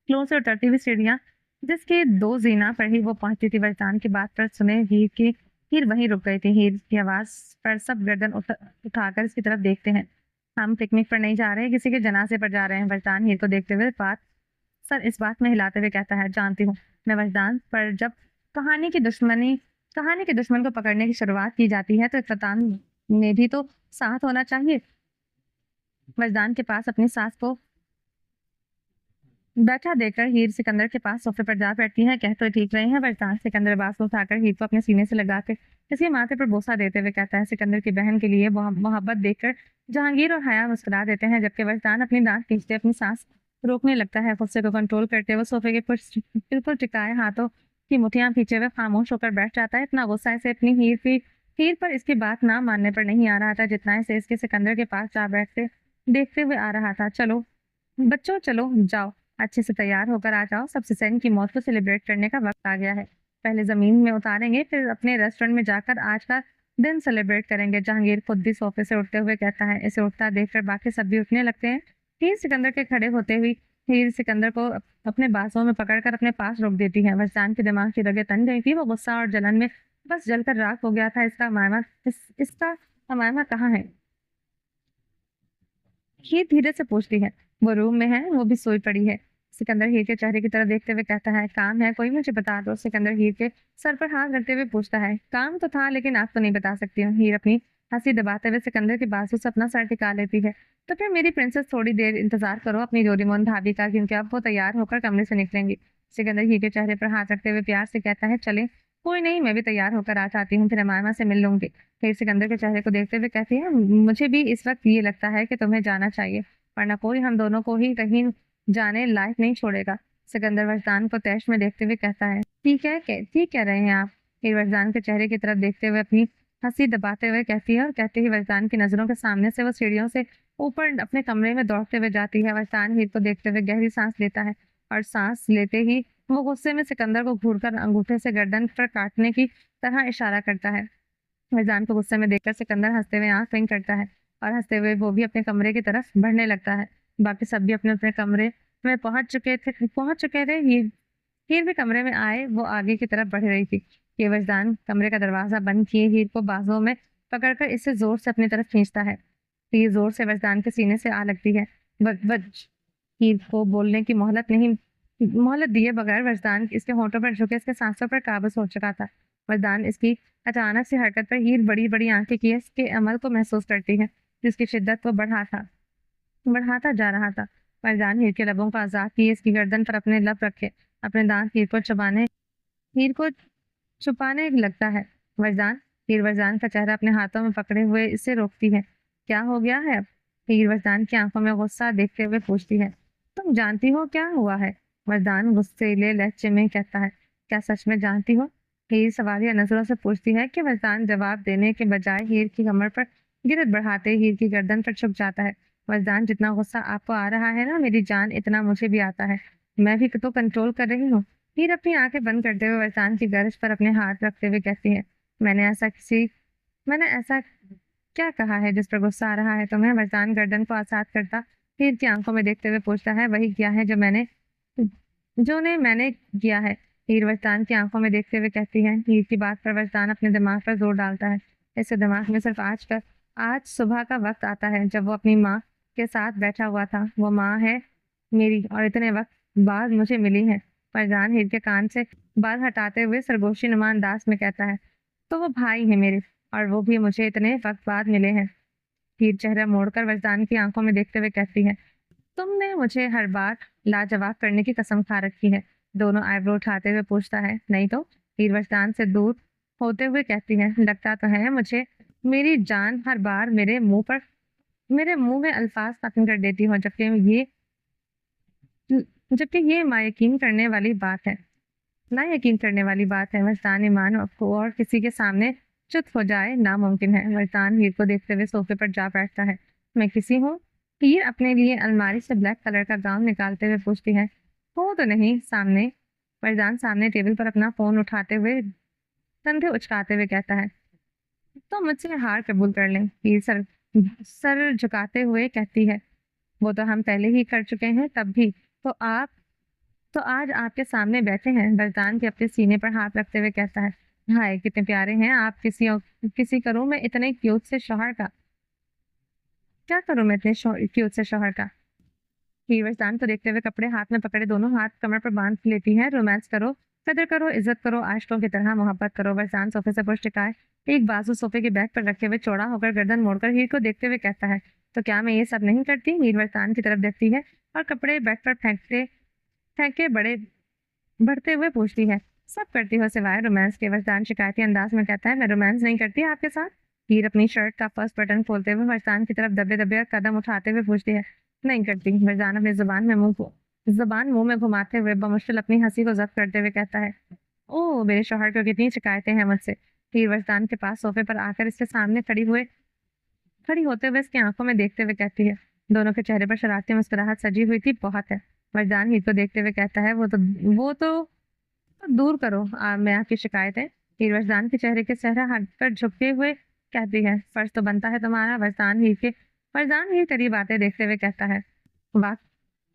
फ्लोर से उतरती हुई सीढ़ियां जिसके 2 जीना पर ही वो पहुंचती थी। वरदान की बात पर सुने हीर वहीं रुक गई थी। हीर की आवाज पर सब गर्दन उठाकर इसकी तरफ देखते हैं। हम पिकनिक पर नहीं जा रहे, किसी के जनाजे पर जा रहे हैं। वरदान हीर को देखते हुए सर इस बात में हिलाते हुए कहता है, जानती हूँ मैं। वरदान पर जब कहानी के दुश्मन को पकड़ने की शुरुआत की जाती है तो इख्तिताम में भी तो साथ होना चाहिए। वरदान के पास अपनी सास को बैठा देखकर हीर सिकंदर के पास सोफे पर जा बैठती है। कह तो ठीक रहे हैं वरदान। सिकंदर बांस को उठाकर हीर को अपने सीने से लगाकर इसके माथे पर बोसा देते हुए कहता है। सिकंदर की बहन के लिए मोहब्बत देखकर जहांगीर और हया मुस्कुरा देते हैं, जबकि वरदान अपनी दांत खींचते अपनी सांस रोकने लगता है। गुस्से को कंट्रोल करते हुए सोफे के कुछ बिल्कुल टिकाए हाथों की मुठियां खींचे हुए खामोश होकर बैठ जाता है। इतना गुस्सा इसे अपनी हीर पर इसकी बात ना मानने पर नहीं आ रहा था, जितना इसे इसके सिकंदर के पास जा बैठते देखते हुए आ रहा था। चलो बच्चों, चलो जाओ, अच्छे से तैयार होकर आ जाओ। सब सिसेन की मौत को सेलिब्रेट करने का वक्त आ गया है। पहले जमीन में उतारेंगे, फिर अपने रेस्टोरेंट में जाकर आज का दिन सेलिब्रेट करेंगे। जहांगीर खुद भी सोफे से उठते हुए कहता है। इसे उठता देखकर बाकी सब भी उठने लगते हैं। हीर सिकंदर के खड़े होते हुए हीर सिकंदर को अपने बाजुओं में पकड़कर अपने पास रोक देती है। वरदान के दिमाग की रगें तन गई थी। वो गुस्सा और जलन में बस जलकर राख हो गया था। इसका अमायमा कहाँ है? हीर धीरे से पूछती है। वो रूम में है, वो भी सोई पड़ी है। सिकंदर हीर के चेहरे की तरफ देखते हुए कहता है। काम है कोई, मुझे बता दो। सिकंदर हीर के सर पर हाथ रखते हुए पूछता है। काम तो था, लेकिन आप तो नहीं बता सकती हूँ। हीर अपनी हंसी दबाते हुए सिकंदर के बाजू से अपना सर टिका लेती है। तो फिर मेरी प्रिंसेस, थोड़ी देर इंतजार करो अपनी डोरेमोन भाभी का, क्योंकि अब वो तैयार होकर कमरे से निकलेंगी। सिकंदर हीर के चेहरे पर हाथ रखते हुए प्यार से कहता है। चले, कोई नहीं, मैं भी तैयार होकर आ जाती हूँ, फिर अमायमा से मिल लूंगी। फिर सिकंदर के चेहरे को देखते हुए कहती है। मुझे भी इस वक्त ये लगता है कि तुम्हें जाना चाहिए, वरना कोई हम दोनों को ही कहीं जाने लायक नहीं छोड़ेगा। सिकंदर वरदान को तैश में देखते हुए कहता है। ठीक कह रहे हैं आप। फिर वरदान के चेहरे की तरफ देखते हुए अपनी हंसी दबाते हुए कहती है, और कहते ही वरदान की नजरों के सामने से वो सीढ़ियों से ऊपर अपने कमरे में दौड़ते हुए जाती है। वरदान हीर को देखते हुए गहरी सांस लेता है, और सांस लेते ही वो गुस्से में सिकंदर को घूरकर अंगूठे से गर्दन पर काटने की तरह इशारा करता है। फैजान को गुस्से में देखकर सिकंदर हंसते हुए आंख बंद करता है, और हंसते हुए वो भी अपने कमरे की तरफ बढ़ने लगता है। बाकी सब भी अपने अपने कमरे में पहुंच चुके थे। हीर भी कमरे में आए, वो आगे की तरफ बढ़ रही थी कि वजदान कमरे का दरवाजा बंद किए हीर को बाजुओं में पकड़कर इसे जोर से अपनी तरफ खींचता है। हीर जोर से वजदान के सीने से आ लगती है। हीर को बोलने की मोहलत दिए बगैर वजदान इसके होठों पर झुके इसके सांसों पर काबू हो चुका था। वरदान इसकी अचानक से हरकत पर हीर बड़ी बड़ी आंखें किए इसके अमल को महसूस करती है, जिसकी शिद्दत को बढ़ाता जा रहा था। वरदान हीर के लबों को आजाद किए इसकी गर्दन पर अपने लब रखे अपने दांत हीर को छुपाने लगता है। हीर वरदान का चेहरा अपने हाथों में पकड़े हुए इसे रोकती है। क्या हो गया है अब? हीर वरदान की आंखों में गुस्सा देखते हुए पूछती है। तुम जानती हो क्या हुआ है? वरदान गुस्सेले लहजे में कहता है। क्या सच में जानती हो? हीर सवालिया नजरों से पूछती है कि वरदान जवाब देने के बजाय हीर की कमर पर गिरफ्त बढ़ाते हीर की गर्दन पर छुप जाता है। वरदान, जितना गुस्सा आपको आ रहा है ना मेरी जान, इतना मुझे भी आता है। मैं भी तो कंट्रोल कर रही हूँ। हीर अपनी आंखें बंद करते हुए वरदान की गर्ज पर अपने हाथ रखते हुए कहती है। मैंने ऐसा क्या कहा है जिस पर गुस्सा आ रहा है तुम्हें? वरदान गर्दन को आजाद करता हीर की आंखों में देखते हुए पूछता है। वही किया है मैंने किया है। हीर वरदान की आंखों में देखते हुए कहती है। हीर की बात पर वरदान अपने दिमाग पर जोर डालता है। इसके दिमाग में सिर्फ आज सुबह का वक्त आता है, जब वो अपनी माँ के साथ बैठा हुआ था। वो माँ है मेरी, और इतने वक्त बाद मुझे मिली है। वरदान हीर के कान से बाल हटाते हुए सरगोशी नुमा अंदाज में कहता है। तो वो भाई है मेरे, और वो भी मुझे इतने वक्त बाद मिले हैं। हीर चेहरा मोड़कर वरदान की आंखों में देखते हुए कहती है। तुमने मुझे हर बार लाजवाब करने की कसम खा रखी है। दोनों आईब्रो उठाते हुए पूछता है। नहीं तो? हीर वरदान से दूर होते हुए कहती है। लगता तो है मुझे मेरी जान हर बार मेरे मुंह में अल्फाज खत्म कर देती हो, जबकि ये ना यकीन करने वाली बात है। वरदान ईमान को और किसी के सामने चुप हो जाए नामुमकिन है। वरदान हीर को देखते हुए सोफे पर जा बैठता है। मैं किसी हूँ? हीर अपने लिए अलमारी से ब्लैक कलर का गाउन निकालते हुए पूछती है। हो तो नहीं सामने? वरदान सामने टेबल पर अपना फोन उठाते हुए कंधे उचकाते हुए कहता है। तो मुझसे हार कबूल कर लें। हीर सर झुकाते हुए कहती है। वो तो हम पहले ही कर चुके हैं, तब भी तो आज आपके सामने बैठे हैं। वरदान के अपने सीने पर हाथ रखते हुए कहता है। हाय कितने प्यारे हैं आप। किसी करूं मैं इतने क्यूट से शौहर का? क्या करूं मैं इतने क्यूट से शौहर का? हीर वरदान को देखते हुए कपड़े हाथ में पकड़े दोनों हाथ कमर पर बांध लेती है। रोमांस करो, कदर करो, इज्जत करो, आशिकों की तरह मोहब्बत करो। वरदान सोफे से पुश टिकाए एक बाजू सोफे के बैक पर रखे हुए चौड़ा होकर गर्दन मोड़कर हीर को देखते हुए कहता है। तो क्या मैं ये सब नहीं करती? हीर वरदान की तरफ देखती है और कपड़े बेड पर फेंक के बढ़ते हुए पूछती है, सब करती हो सिवाय रोमांस के। वरदान शिकायती अंदाज में कहता है, मैं रोमांस नहीं करती आपके साथ। हीर अपनी शर्ट का फर्स्ट बटन खोलते हुए वरदान की तरफ दबे दबे कदम उठाते हुए पूछती है, नहीं करती। वरदान अपनी जुबान मुंह में घुमाते हुए बमुश्किल अपनी हंसी को जब्त करते हुए कहता है, ओह मेरे शौहर को कितनी शिकायतें हैं मुझसे। हीर वरदान के पास सोफे पर आकर इसके सामने खड़ी होते हुए इसकी आंखों में देखते हुए कहती है। दोनों के चेहरे पर शरारती मुस्कुराहट सजी हुई थी। बहुत है। वरदान हीर को देखते हुए कहता है, वो तो दूर करो मैं आपकी शिकायत है। हीर वरदान के चेहरे के सहरा हटकर झुकते हुए कहती है, फर्ज तो बनता है तुम्हारा। वरदान हीर करीब आते देखते हुए कहता है, वाक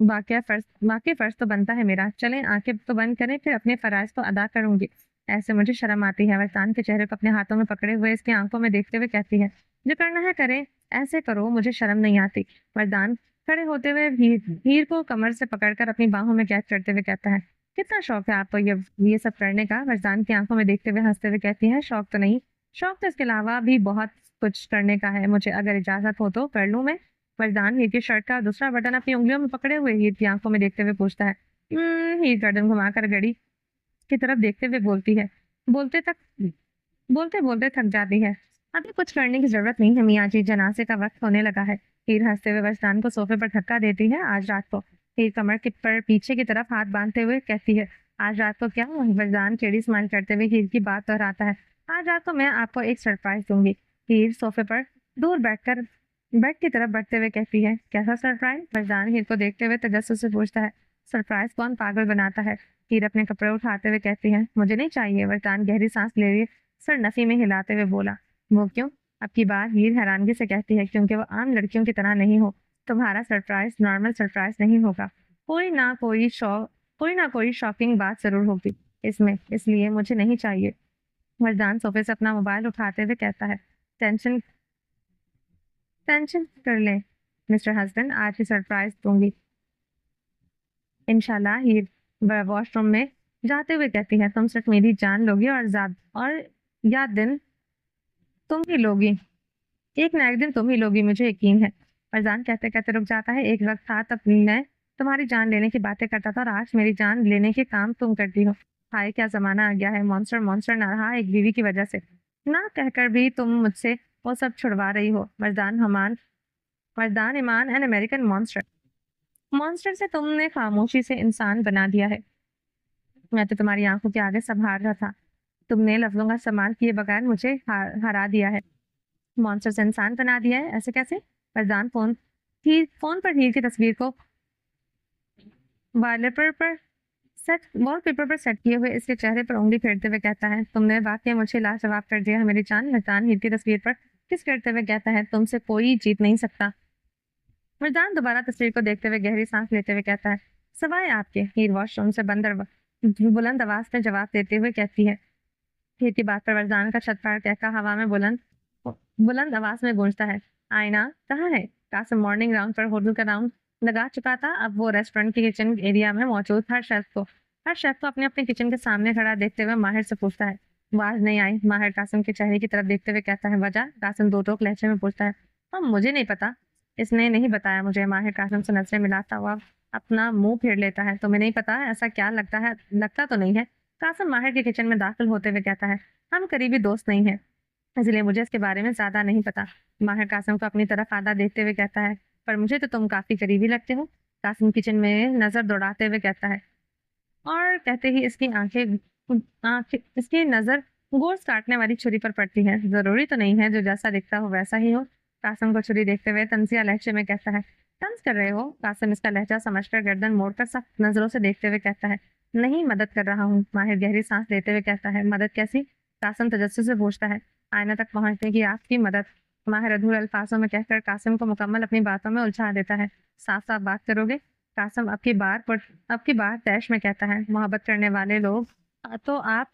वाकई फर्ज तो बनता है मेरा। चलें आंखें तो बंद करें, फिर अपने फराइज तो अदा करूंगी। ऐसे मुझे शर्म आती है। वरदान के चेहरे को अपने हाथों में पकड़े हुए इसकी आंखों में देखते हुए कहती है, जो करना है करें, ऐसे करो, मुझे शर्म नहीं आती। वरदान खड़े होते हुए हीर को कमर से पकड़कर अपनी बाहों में कैद करते हुए कहता है, कितना शौक है आपको ये सब करने का। वरदान की आंखों में देखते हुए हंसते हुए कहती है, शौक तो नहीं, शौक तो इसके अलावा भी बहुत कुछ करने का है मुझे। अगर इजाजत हो तो कर लूं मैं। वरदान हीर की शर्ट का दूसरा बटन अपनी उंगलियों में पकड़े हुए हीर की आंखों में देखते हुए पूछता है। हीर गर्दन घुमाकर घड़ी की तरफ देखते हुए बोलती है, बोलते बोलते थक जाती है। अभी कुछ करने की जरूरत नहीं है मियाँ जी, जनाजे का वक्त होने लगा है। हीर हंसते हुए वरदान को सोफे पर धक्का देती है। आज रात को। हीर कमर के पर पीछे की तरफ हाथ बांधते हुए कहती है, आज रात को क्या। वरदान टेढ़ी स्माइल करते हुए हीर की बात दोहराता है, आज रात को मैं आपको एक सरप्राइज दूंगी। हीर सोफे पर दूर बैठकर बेड की तरफ बढ़ते हुए कहती है, कैसा सरप्राइज। वरदान हीर को देखते हुए तजस्सुस से पूछता है, सरप्राइज कौन पागल बनाता है। हीर अपने कपड़े उठाते हुए कहती है, मुझे नहीं चाहिए। वरदान गहरी सांस ले रही सर नफी में हिलाते हुए बोला, वो क्यों। अब की बार हीर हैरानगी से कहती है, क्योंकि वो आम लड़कियों की तरह नहीं हो। तुम्हारा सरप्राइज नॉर्मल सरप्राइज नहीं होगा, कोई ना कोई शॉकिंग बात जरूर होगी इसमें, इसलिए मुझे नहीं चाहिए। वरदान सोफे से अपना मोबाइल उठाते हुए कहता है, टेंशन टेंशन कर ले मिस्टर हस्बैंड, आज ही सरप्राइज दूंगी इंशाल्लाह। हीर वॉशरूम में जाते हुए कहती है, तुम सिर्फ मेरी जान लोगी और या दिन तुम ही लोगी, एक ना एक दिन तुम ही लोगी, मुझे यकीन है। फरजान कहते कहते रुक जाता है। एक वक्त था तब मैं तुम्हारी जान लेने की बातें करता था और आज मेरी जान लेने के काम तुम करती हो। हाय क्या जमाना आ गया है। मॉन्स्टर मॉन्स्टर ना रहा एक बीवी की वजह से, ना कहकर भी तुम मुझसे वो सब छुड़वा रही हो। मर्दान ईमान एन अमेरिकन मॉन्स्टर। मॉन्स्टर से तुमने खामोशी से इंसान बना दिया है। मैं तो तुम्हारी आंखों के आगे संभाल रहा था, तुमने लफ्जों का इस्तेमाल किए बगैर मुझे हरा दिया है। मॉन्स्टर से इंसान बना दिया है, ऐसे कैसे। फरजान फोन पर हीर की तस्वीर को वॉलपेपर पर सेट किए हुए इसके चेहरे पर उंगली फेरते हुए कहता है, तुमने वाकई मुझे लाजवाब कर दिया है मेरी जान। फरजान हीर की तस्वीर पर किस करते हुए कहता है, तुमसे कोई जीत नहीं सकता। फरजान दोबारा तस्वीर को देखते हुए गहरी सांस लेते हुए कहता है, सवाए आपके। हीर वॉशरूम से बुलंद आवाज में जवाब देते हुए कहती है। हीर की बात पर फरजान का छत पर कहका हवा में बुलंद आवाज में गूंजता है, आईना कहाँ है। कासिम मॉर्निंग राउंड पर होटल का राउंड लगा चुका था। अब वो रेस्टोरेंट के किचन एरिया में मौजूद हर शेफ को अपने अपने किचन के सामने खड़ा देखते हुए माहिर से पूछता है, आवाज नहीं आई। माहिर कासिम के चेहरे की तरफ देखते हुए कहता है, वजह। कासिम दो टोक लहजे में पूछता है, मुझे नहीं पता, इसने नहीं बताया मुझे। माहिर कासिम से नजरें मिलाता हुआ अपना मुंह फेर लेता है, तुम्हें नहीं पता, ऐसा क्या लगता है, लगता तो नहीं है। कासिम माहिर के किचन में दाखिल होते हुए कहता है, हम करीबी दोस्त नहीं है, इसलिए मुझे इसके बारे में ज्यादा नहीं पता। माहिर कासिम को अपनी तरफ आधा देखते हुए कहता है, पर मुझे तो तुम काफी करीबी लगते हो। कासिम किचन में नजर दौड़ाते हुए कहता है, और कहते ही इसकी नजर गोश्त काटने वाली छुरी पर पड़ती है। जरूरी तो नहीं है जो जैसा दिखता हो वैसा ही हो। कासिम को छुरी देखते हुए तंजिया लहजे में कहता है, तंज कर रहे हो। कासिम इसका लहजा समझकर गर्दन मोड़कर सख्त नजरों से देखते हुए कहता है, नहीं मदद कर रहा हूँ। माहिर गहरी सांस लेते हुए कहता है, मदद कैसी। कासिम तजस्सुस से पूछता है, आईना तक पहुंचने की आपकी मदद। माहिर अधूरे अल्फाजों में कहकर कासिम को मुकम्मल अपनी बातों में उलझा देता है। साफ साफ बात करोगे। कासिम अब की बार तैश में कहता है, मोहब्बत करने वाले लोग तो आप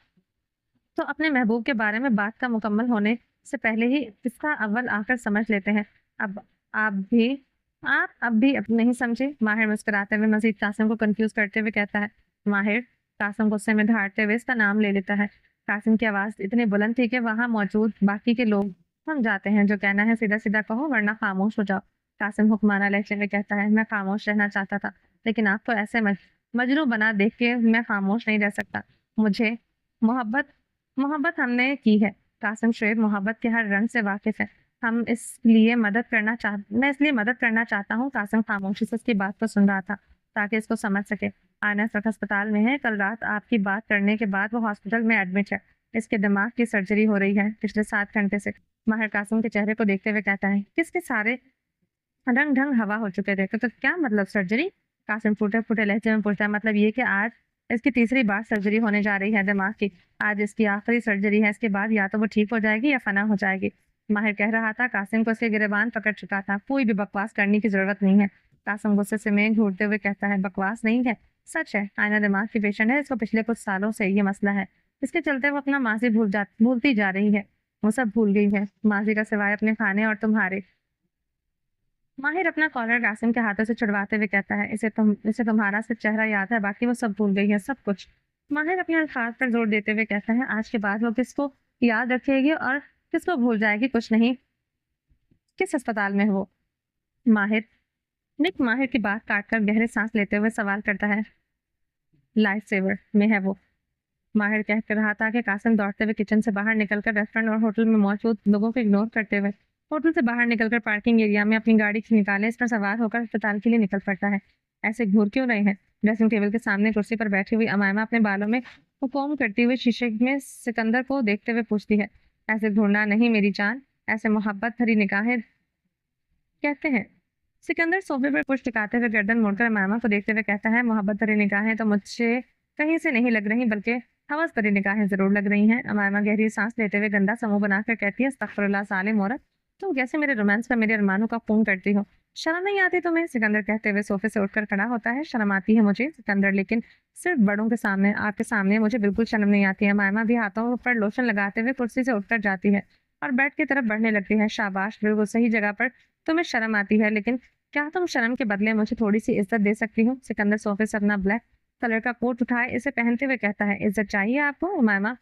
तो अपने महबूब के बारे में बात का मुकम्मल होने से पहले ही इसका अव्वल आखिर समझ लेते हैं। अब आप भी आप अब भी नहीं समझे। माहिर मुस्कुराते हुए मजीद कासिम को कंफ्यूज करते हुए कहता है। माहिर कासिम गुस्से में धारते हुए इसका नाम ले लेता है। कासिम की आवाज इतनी बुलंद थी कि वहां मौजूद बाकी के लोग थम जाते हैं। जो कहना है सीधा सीधा कहो वरना खामोश हो जाओ। कासिम हुक्माना लहजे में कहता है, मैं खामोश रहना चाहता था, लेकिन आप तो मजनू बना देख के मैं खामोश नहीं रह सकता। मुझे मोहब्बत मोहब्बत हमने की है। कासिम शोएब मोहब्बत के हर रंग से वाकिफ है। मैं इसलिए मदद करना चाहता हूँ। कासिम खामोशी से उसकी बात को सुन रहा था ताकि इसको समझ सके। आना इस वक्त अस्पताल में है। कल रात आपकी बात करने के बाद वो हॉस्पिटल में एडमिट है। इसके दिमाग की सर्जरी हो रही है पिछले 7 घंटे से। माहिर कासिम के चेहरे को देखते हुए कहता है, किसके सारे रंग ढंग हवा हो चुके थे। तो क्या मतलब सर्जरी? कासिम फूटे फूटे लहजे में पूछता है, मतलब ये कि आज इसकी तीसरी बार सर्जरी होने जा रही है दिमाग की। आज इसकी आखिरी सर्जरी है। इसके बाद या तो वो ठीक हो जाएगी या फना हो जाएगी। माहिर कह रहा था। कासिम को उसके गिरेबान पकड़ चुका था। कोई भी बकवास करने की जरूरत नहीं है। कासिम गुस्से से मेघ घूरते हुए कहता है, बकवास नहीं है, सच है। आयना दिमाग की पेशेंट है। इसको पिछले कुछ सालों से ये मसला है। इसके चलते वो अपना माजी भूलती जा रही है। वो सब भूल गई है, माजी का सिवाय अपने खाने और तुम्हारे। माहिर अपना कॉलर कासिम के हाथों से छुड़वाते हुए कहता है, इसे तुम्हारा सिर्फ चेहरा याद है, बाकी वो सब भूल गई है, सब कुछ। माहिर अपने अल्फाज पर जोर देते हुए कहता है, आज के बाद वो किसको याद रखेगी और किसको भूल जाएगी? कुछ नहीं। किस अस्पताल में है वो? माहिर निक माहिर की बात काटकर गहरे सांस लेते हुए सवाल करता है, लाइफ सेवर में है वो। माहिर कह कर रहा था कि कासिम दौड़ते हुए किचन से बाहर निकलकर रेस्टोरेंट और होटल में मौजूद लोगों को इग्नोर करते हुए होटल से बाहर निकलकर पार्किंग एरिया में अपनी गाड़ी निकाले, इस पर सवार होकर अस्पताल के लिए निकल पड़ता है। ऐसे घूर क्यों रहे हैं? ड्रेसिंग टेबल के सामने कुर्सी पर बैठी हुई अमायमा अपने बालों में कोम करती हुई शीशे में सिकंदर को देखते हुए पूछती है, ऐसे घूरना नहीं मेरी जान, ऐसे मोहब्बत भरी निगाहें कहते हैं। सिकंदर सोफे पर पुश टिकाते हुए गर्दन मोड़कर अमायमा को देखते हुए कहता है, मोहब्बत भरी निगाहें तो मुझसे कहीं से नहीं लग रही, बल्कि हवस भरी निगाहें जरूर लग रही हैं। अमायमा गहरी सांस लेते हुए गंदा समूह बनाकर कहती है, अस्तगफुरुल्लाह सालिम औरत, तुम कैसे मेरे रोमांस पर मेरे अरमानों का खून करती हो? शर्म नहीं आती तुम्हें? सिकंदर कहते हुए सोफे से उठकर खड़ा होता है। शर्म आती है मुझे सिकंदर, लेकिन सिर्फ बड़ों के सामने। आपके सामने मुझे बिल्कुल शर्म नहीं आती है। अमायमा भी हाथों पर लोशन लगाते हुए कुर्सी से उठकर जाती है और बेड की तरफ बढ़ने लगती है। शाबाश, बिल्कुल सही जगह पर तुम्हें शर्म आती है, लेकिन क्या तुम शर्म के बदले मुझे थोड़ी सी इज्जत दे सकती हो? सिकंदर सोफे से अपना ब्लैक कलर का कोट उठाए इसे पहनते हुए कहता है, इज्जत चाहिए आपको? उमामा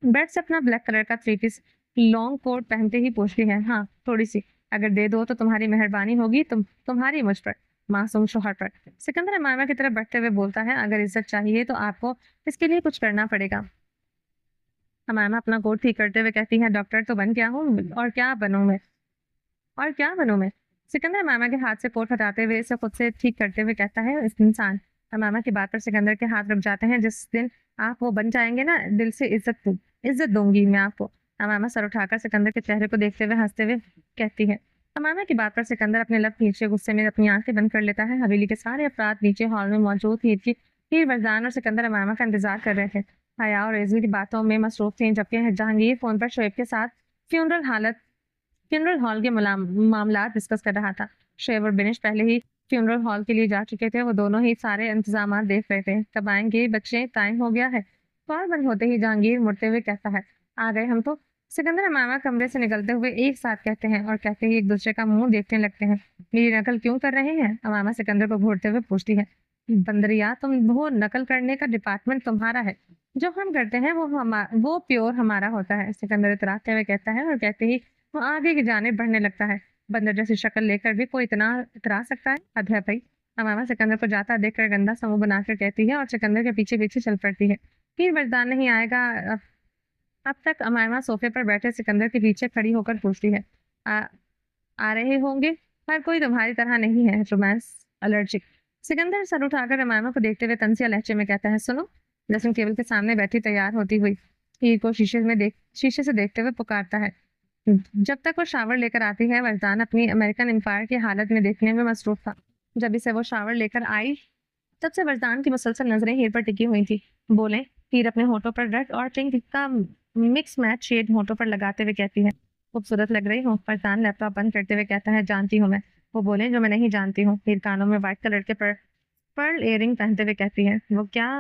बेड से अपना ब्लैक कलर का 3 पीस लॉन्ग कोट पहनते ही पूछती है, हाँ थोड़ी सी, अगर दे दो तो तुम्हारी मेहरबानी होगी, तुम्हारी मुझ पर, मासूम शोहर पर। सिकंदर उमामा की तरफ बढ़ते हुए बोलता है, अगर इज्जत चाहिए तो आपको इसके लिए कुछ करना पड़ेगा। उमामा अपना कोट ठीक करते हुए कहती है, डॉक्टर तो बन गया हूँ, और क्या बनूं मैं? सिकंदर मामा के हाथ से कोट हटाते हुए इसे खुद से ठीक करते हुए कहता है, इस इंसान। मामा की बात पर सिकंदर के हाथ रुक जाते हैं। जिस दिन आप वो बन जाएंगे ना, दिल से इज्जत दूंगी मैं आपको। मामा सर उठाकर सिकंदर के चेहरे को देखते हुए हंसते हुए कहती है। मामा की बात पर सिकंदर अपने लब खींचे गुस्से में अपनी आंखें बंद कर लेता है। हवेली के सारे अफराद नीचे हॉल में मौजूद हीर वरदान और सिकंदर मामा का इंतजार कर रहे थे। हया और रेजल की बातों में मसरूफ थे, जबकि जहांगीर फोन पर शोएब के साथ फ्यूनरल फ्यूनरल हॉल के मामला डिस्कस कर रहा था। शोएब और बिनिश पहले ही फ्यूनरल हॉल के लिए जा चुके थे। वो दोनों ही सारे इंतजाम देख रहे थे। कब आएंगे बच्चे, टाइम हो गया है। कॉल बंद होते ही जहांगीर मुड़ते हुए कहता है, आ गए हम तो। सिकंदर और मामा कमरे से निकलते हुए एक साथ कहते हैं और कहते ही एक दूसरे का मुंह देखने लगते हैं। मेरी नकल क्यों कर रहे हैं? मामा सिकंदर को घूरते हुए पूछती है, बंदरिया, तुम वो नकल करने का डिपार्टमेंट तुम्हारा है, जो हम करते हैं वो प्योर हमारा होता है। सिकंदर इतराते हुए कहता है और कहते ही वो आगे की जाने बढ़ने लगता है। बंदर जैसी शक्ल लेकर भी कोई इतना इतरा सकता है? हद है भाई। अमामा सिकंदर को जाता देखकर गंदा समूह बनाकर कहती है और सिकंदर के पीछे पीछे चल पड़ती है। फिर वरदान नहीं आएगा? अब तक अमामा सोफे पर बैठे सिकंदर के पीछे खड़ी होकर पूछती है, आ, आ रहे होंगे? हर कोई तुम्हारी तरह नहीं है रोमांस एलर्जिक। सिकंदर सर उठाकर अमामा को देखते हुए तंसिया लहजे में कहता है, सुनो। ड्रेसिंग टेबल के सामने बैठी तैयार होती हुई हीर को शीशे से देखते हुए पुकारता है। जब तक वो शावर लेकर आती है, वरदान अपनी अमेरिकन एम्पायर की हालत में देखने में मसरूफ था। जब इसे वो शावर लेकर आई, तब से वरदान की मुसलसल नजरें हीर पर टिकी हुई थी। बोले, हीर अपने होठों पर रेड और पिंक का मिक्स मैच शेड होठों पर लगाते हुए कहती है, खूबसूरत लग रही हूँ। वरदान लैपटॉप बंद करते हुए कहता है, जानती हूँ मैं। वो बोले, जो मैं नहीं जानती हूँ। हीर कानों में व्हाइट कलर के पर्ल इयरिंग पहनते हुए कहती है, वो क्या?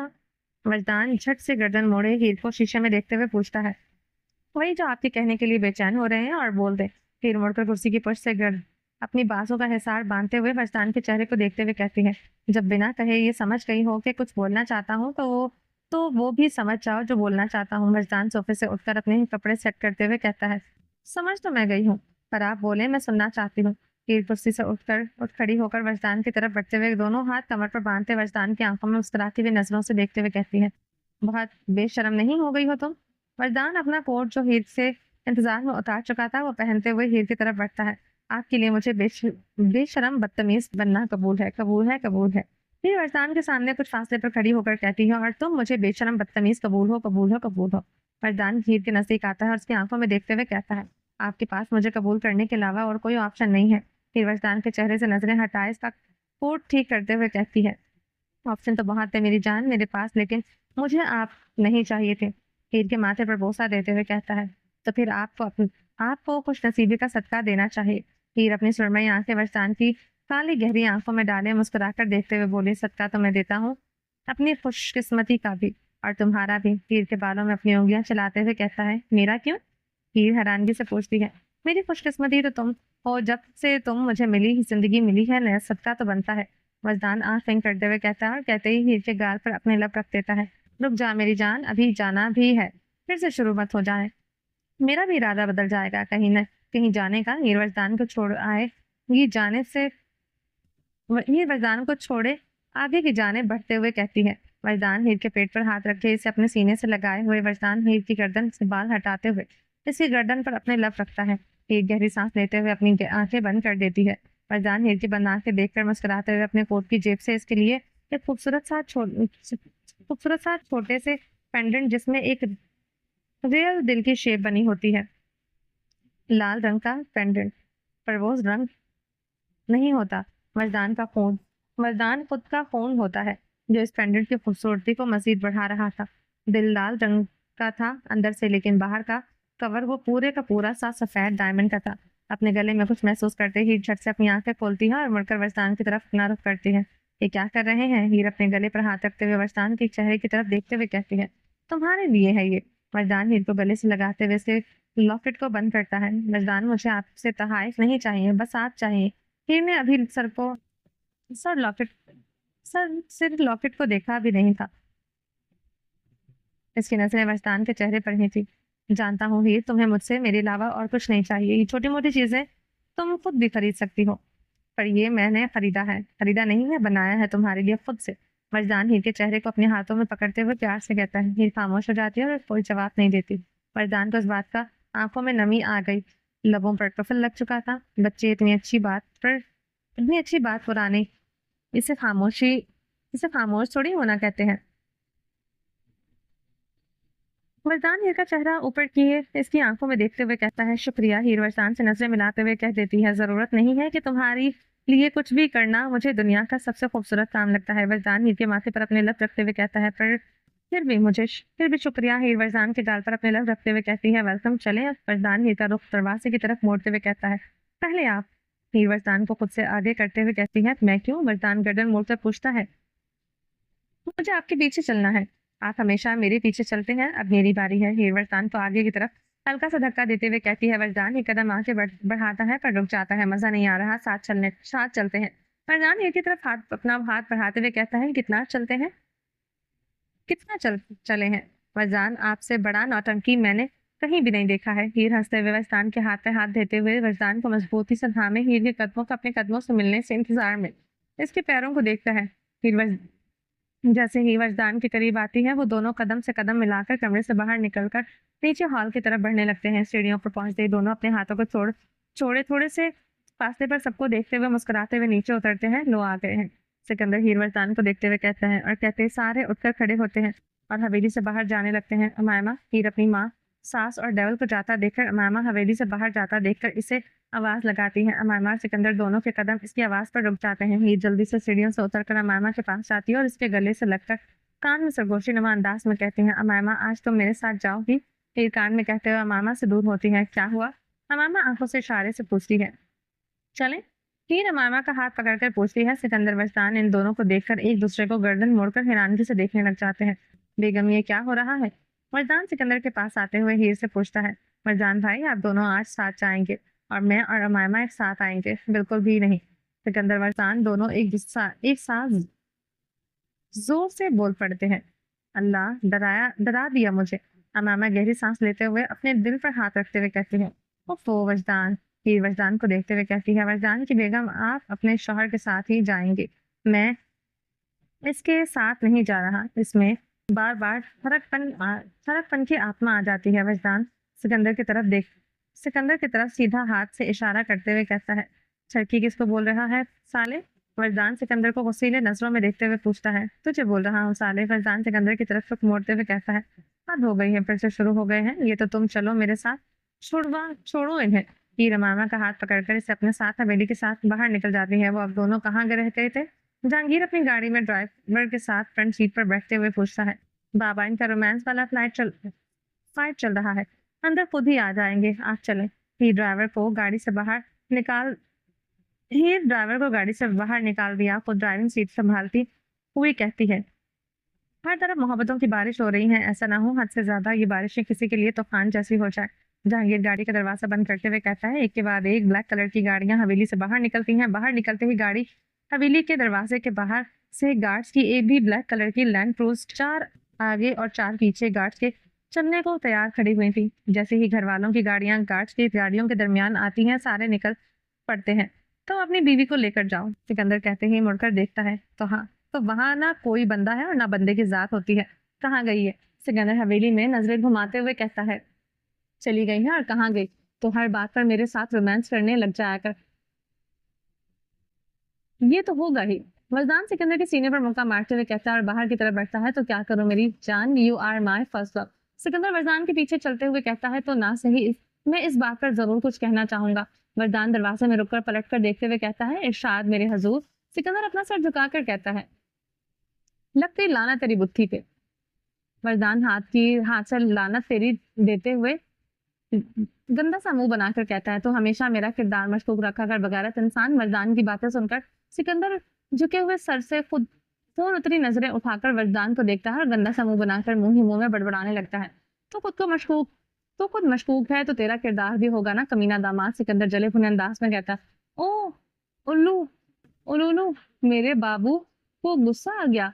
वरदान झट से गर्दन मोड़े हीर को शीशे में देखते हुए पूछता है, वही जो आपके कहने के लिए बेचैन हो रहे हैं, और बोल दे। फिर मुड़कर कुर्सी की पुष्ट से गर्द अपनी बाजों का हिसार बांधते हुए वरदान के चेहरे को देखते हुए कहती है, जब बिना कहे ये समझ गई हो कि कुछ बोलना चाहता हूँ तो वो भी समझ जाओ जो बोलना चाहता हूँ। वरदान सोफे से उठकर अपने कपड़े सेट करते हुए कहता है, समझ तो मैं गई हूँ, पर आप बोले, मैं सुनना चाहती हूँ। हीर कुर्सी से उठ खड़ी होकर वजदान की तरफ बढ़ते हुए दोनों हाथ कमर पर बांधते वजदान की आंखों में मुस्कुराती हुई नजरों से देखते हुए कहती है, बहुत बेशरम नहीं हो गई हो तुम। वजदान अपना कोट जो हीर से इंतजार में उतार चुका था वो पहनते हुए हीर की तरफ बढ़ता है। आपके लिए मुझे बेशरम बदतमीज बनना कबूल है, कबूल है, कबूल है। हीर वजदान के सामने कुछ फासले पर खड़ी होकर कहती है, और तुम मुझे बेशरम बदतमीज कबूल हो, कबूल हो, कबूल हो। वजदान हीर के नजदीक आता है और उसकी आंखों में देखते हुए कहता है, आपके पास मुझे कबूल करने के अलावा और कोई ऑप्शन नहीं है। हीर वजदान के चेहरे से नजरें हटाए इसका कोट ठीक करते हुए कहती है, ऑप्शन तो बहुत है मेरी जान मेरे पास, लेकिन मुझे आप नहीं चाहिए थे। हीर के माथे पर बोसा देते हुए कहता है, तो फिर आपको खुश नसीबी का सदका देना चाहिए। हीर अपनी सुरमई आंखें वजदान की काली गहरी आंखों में डाले मुस्कुराकर देखते हुए बोली, सदका तो मैं देता हूँ अपनी खुशकिस्मती का भी, और तुम्हारा भी। हीर के बालों में अपनी उंगलियां चलाते हुए कहता है, मेरा क्यों? हीर हैरानगी से पूछती है, मेरी खुशकिस्मती तो तुम हो, जब से तुम मुझे मिली जिंदगी मिली है, नया सदका तो बनता है। वजदान आंख फेंक करते हुए कहता है, और कहते ही हीर के गाल पर अपने लब रख देता है, रुक जा मेरी जान, अभी जाना भी है, फिर से शुरू मत हो जाए, मेरा भी इरादा बदल जाएगा कहीं न कहीं जाने का। हीर वजदान को छोड़ आए ये जाने से हीर वजदान को छोड़े आगे की जाने बढ़ते हुए कहती है। वजदान हीर के पेट पर हाथ रखे इसे अपने सीने से लगाए हुए वजदान हीर की गर्दन से बाल हटाते हुए इसकी गर्दन पर अपने लब रखता है। हीर गहरी सांस लेते हुए अपनी आंखें बंद कर देती है। वजदान हीर की बंद आंखें देखकर मुस्कुराते हुए अपने कोट की जेब से इसके लिए एक खूबसूरत सा छोटे से पेंडेंट जिसमें एक रियल दिल की शेप बनी होती है, लाल रंग का पेंडेंट, पर वो रंग नहीं होता, वजदान का खून। वजदान खुद का खून होता है जो इस पेंडेंट की खूबसूरती को मजीद बढ़ा रहा था। दिल लाल रंग का था अंदर से, लेकिन बाहर का कवर वो पूरे का पूरा सा सफेद डायमंड का था। अपने गले में कुछ महसूस करते ही झट से अपनी आंखें खोलती है और मुड़कर वजदान की तरफ अपना रुख करती है। ये क्या कर रहे हैं? हीर अपने गले पर हाथ रखते हुए वजदान के चेहरे की तरफ देखते हुए कहती है, तुम्हारे लिए है ये। वजदान हीर को गले से लगाते हुए से लॉकेट को बंद करता है। वजदान, मुझे आपसे तहाइफ नहीं चाहिए, बस आप चाहिए। हीर ने अभी सर लॉकेट सिर लॉकेट को देखा भी नहीं था। इसकी नजरें वजदान के चेहरे पर ही थी। जानता हूँ हीर, तुम्हें मुझसे मेरे अलावा और कुछ नहीं चाहिए। ये छोटी मोटी चीजें तुम खुद भी खरीद सकती हो, पर ये मैंने खरीदा है, खरीदा नहीं है, बनाया है तुम्हारे लिए खुद से। वजदान हीर के चेहरे को अपने हाथों में पकड़ते हुए प्यार से कहता है। हीर खामोश हो जाती है और कोई जवाब नहीं देती। वजदान को इस बात का आंखों में नमी आ गई, लबों पर टफल लग चुका था। बच्चे इतनी अच्छी बात पुरानी, इसे खामोश थोड़ी होना कहते हैं। वरदान हीर का चेहरा ऊपर किए इसकी आंखों में देखते हुए कहता है, शुक्रिया। हीर वरदान से नजरें मिलाते हुए कह देती है, जरूरत नहीं है कि तुम्हारी लिए कुछ भी करना मुझे दुनिया का सबसे खूबसूरत काम लगता है। वरदान हीर के माथे पर अपने लब रखते हुए कहता है, पर फिर भी शुक्रिया। हीर वरदान के गाल पर अपने लब रखते हुए कहती है, वेलकम। चले। वरदान हीर का रुख दरवाजे की तरफ मोड़ते हुए कहता है, पहले आप। हीर वरदान को खुद से आगे करते हुए कहती है, मैं क्यों? वरदान गर्दन मोड़कर पूछता है, मुझे आपके पीछे चलना है। आप हमेशा मेरे पीछे चलते हैं, अब मेरी बारी है। हीर वरदान को आगे की तरफ हल्का सा धक्का देते हुए कहती है। वरदान एक कदम आगे बढ़ाता है पर रुक जाता है, मजा नहीं आ रहा, साथ चलते हैं। वरदान एक की तरफ अपना हाथ बढ़ाते हुए कहता है, कितना चलते हैं? कितना चले हैं? वरदान, आपसे बड़ा नौटंकी मैंने कहीं भी नहीं देखा है। हीर हंसते हुए वरदान के हाथ पे हाथ देते हुए वरदान को मजबूती से थामे हीर के कदमों को अपने कदमों से मिलने से इंतजार में इसके पैरों को देखता है। जैसे ही वजदान के करीब आती है, वो दोनों कदम से कदम मिलाकर कमरे से बाहर निकलकर नीचे हॉल की तरफ बढ़ने लगते हैं। सीढ़ियों पर पहुंचते ही दोनों अपने हाथों को छोड़े थोड़े से फासले पर सबको देखते हुए मुस्कुराते हुए नीचे उतरते हैं। लो आ गए हैं। सिकंदर हीर वजदान को देखते हुए कहता है और कहते ही सारे उठकर खड़े होते हैं और हवेली से बाहर जाने लगते हैं। अमायमा, हीर अपनी माँ, सास और डेवल को जाता देखकर अमायमा हवेली से बाहर जाता देखकर इसे आवाज लगाती है। अमायमा और सिकंदर दोनों के कदम इसकी आवाज पर रुक जाते हैं। हीर जल्दी से सीढ़ियों से उतरकर अमायमा के पास जाती है और इसके गले से लगकर कान में सरगोशी नुमा अंदाज में कहती है, अमायमा, आज तुम मेरे साथ जाओगी? हीर कान में कहते हुए अमायमा से दूर होती है। क्या हुआ? अमायमा आंखों से इशारे से पूछती है। चले। हीर अमायमा का हाथ पकड़कर पूछती है। सिकंदर वजदान इन दोनों को देखकर एक दूसरे को गर्दन मोड़कर हैरानगी से देखने लग जाते हैं। बेगम, ये क्या हो रहा है? वजदान सिकंदर के पास आते हुए हीर से पूछता है। वजदान भाई, आप दोनों आज साथ जाएंगे और मैं और अमायमा एक साथ आएंगे? बिल्कुल भी नहीं। सिकंदर वजदान दोनों एक साथ जोर से बोल पड़ते हैं। अल्लाह, डरा दिया मुझे। अमामा गहरी सांस लेते हुए अपने दिल पर हाथ रखते हुए कहती है, ओफो वजदान, हीर वजदान को देखते हुए कहती है, वजदान की बेगम, आप अपने शौहर के साथ ही जाएंगे, मैं इसके साथ नहीं जा रहा। इसमें बार बार फरकपन की आत्मा आ जाती है। वजदान सिकंदर की तरफ सीधा हाथ से इशारा करते हुए कहता है, छड़की किसको बोल रहा है साले? वजदान सिकंदर को गुस्सीले नजरों में देखते हुए पूछता है, तुझे बोल रहा हूँ साले। वजदान सिकंदर की तरफ रुख मोड़ते हुए कहता है, हद हो गई है, फिर से शुरू हो गए हैं ये तो। तुम चलो मेरे साथ, छोड़ो इन्हें। हीर अमामा का हाथ पकड़कर इसे अपने साथ हवेली के साथ बाहर निकल जाती है। वो अब दोनों कहाँ रह गए थे? जहांगीर अपनी गाड़ी में ड्राइवर के साथ फ्रंट सीट पर बैठते हुए पूछता है, बाबा इनका रोमांस वाला फाइट चल रहा है, अंदर खुद ही आ जाएंगे, आप चलें। ही ड्राइवर को गाड़ी से बाहर निकाल दिया, खुद ड्राइविंग सीट संभालती हुई कहती है, हर तरफ मोहब्बतों की बारिश हो रही है, ऐसा ना हो हद से ज्यादा ये बारिशें किसी के लिए तूफान जैसी हो जाए। जहांगीर गाड़ी का दरवाजा बंद करते हुए कहता है, एक के बाद एक ब्लैक कलर की गाड़ियां हवेली से बाहर निकलती हैं। बाहर निकलते ही गाड़ी हवेली के दरवाजे के बाहर से गार्ड्स की एक भी ब्लैक कलर की लैंड क्रूज 4 आगे और 4 पीछे गार्ड्स के चलने को तैयार खड़ी हुई थी। जैसे ही घर वालों की गाड़ियां गार्ड्स की गाड़ियों के दरमियान आती हैं, सारे निकल पड़ते हैं। तो अपनी बीवी को लेकर जाओ। सिकंदर कहते ही मुड़कर देखता है तो हाँ, तो वहां ना कोई बंदा है और ना बंदे की जात होती है, कहाँ गई है? सिकंदर हवेली में नजरें घुमाते हुए कहता है, चली गई है और कहाँ गई? तो हर बात पर मेरे साथ रोमांस करने लग जाया कर, ये तो होगा ही। वजदान सिकंदर के सीने पर मुक्का मारते हुए कहता है और बाहर की तरफ बढ़ता है, तो क्या करूं मेरी जान, you are my first love. Sikandar Wajdan के पीछे चलते हुए कहता है, तो ना सही मैं इस बात पर जरूर कुछ कहना चाहूंगा। वजदान दरवाजे में रुककर पलटकर देखते हुए कहता है, इरशाद मेरे हजूर। सिकंदर अपना सर झुकाकर कहता है, लगती लाना तेरी बुद्धि पे। वरदान हाथ से लानत तेरी देते हुए गंदा सा मुंह बनाकर कहता है, तो हमेशा मेरा किरदार मशकूक रखा कर बगैरत इंसान। वरदान की बातें सुनकर सिकंदर झुके हुए सर से खुद फोन उतरी नजरें उठाकर वरदान को देखता है और गंदा सा मुंह बनाकर मुंह ही मुंह में बड़बड़ाने लगता है, तो खुद मशकूक है तो तेरा किरदार भी होगा ना कमीना दामाद। सिकंदर जले भुने अंदाज में कहता है, ओ उल्लू उल्लू, मेरे बाबू को गुस्सा आ गया।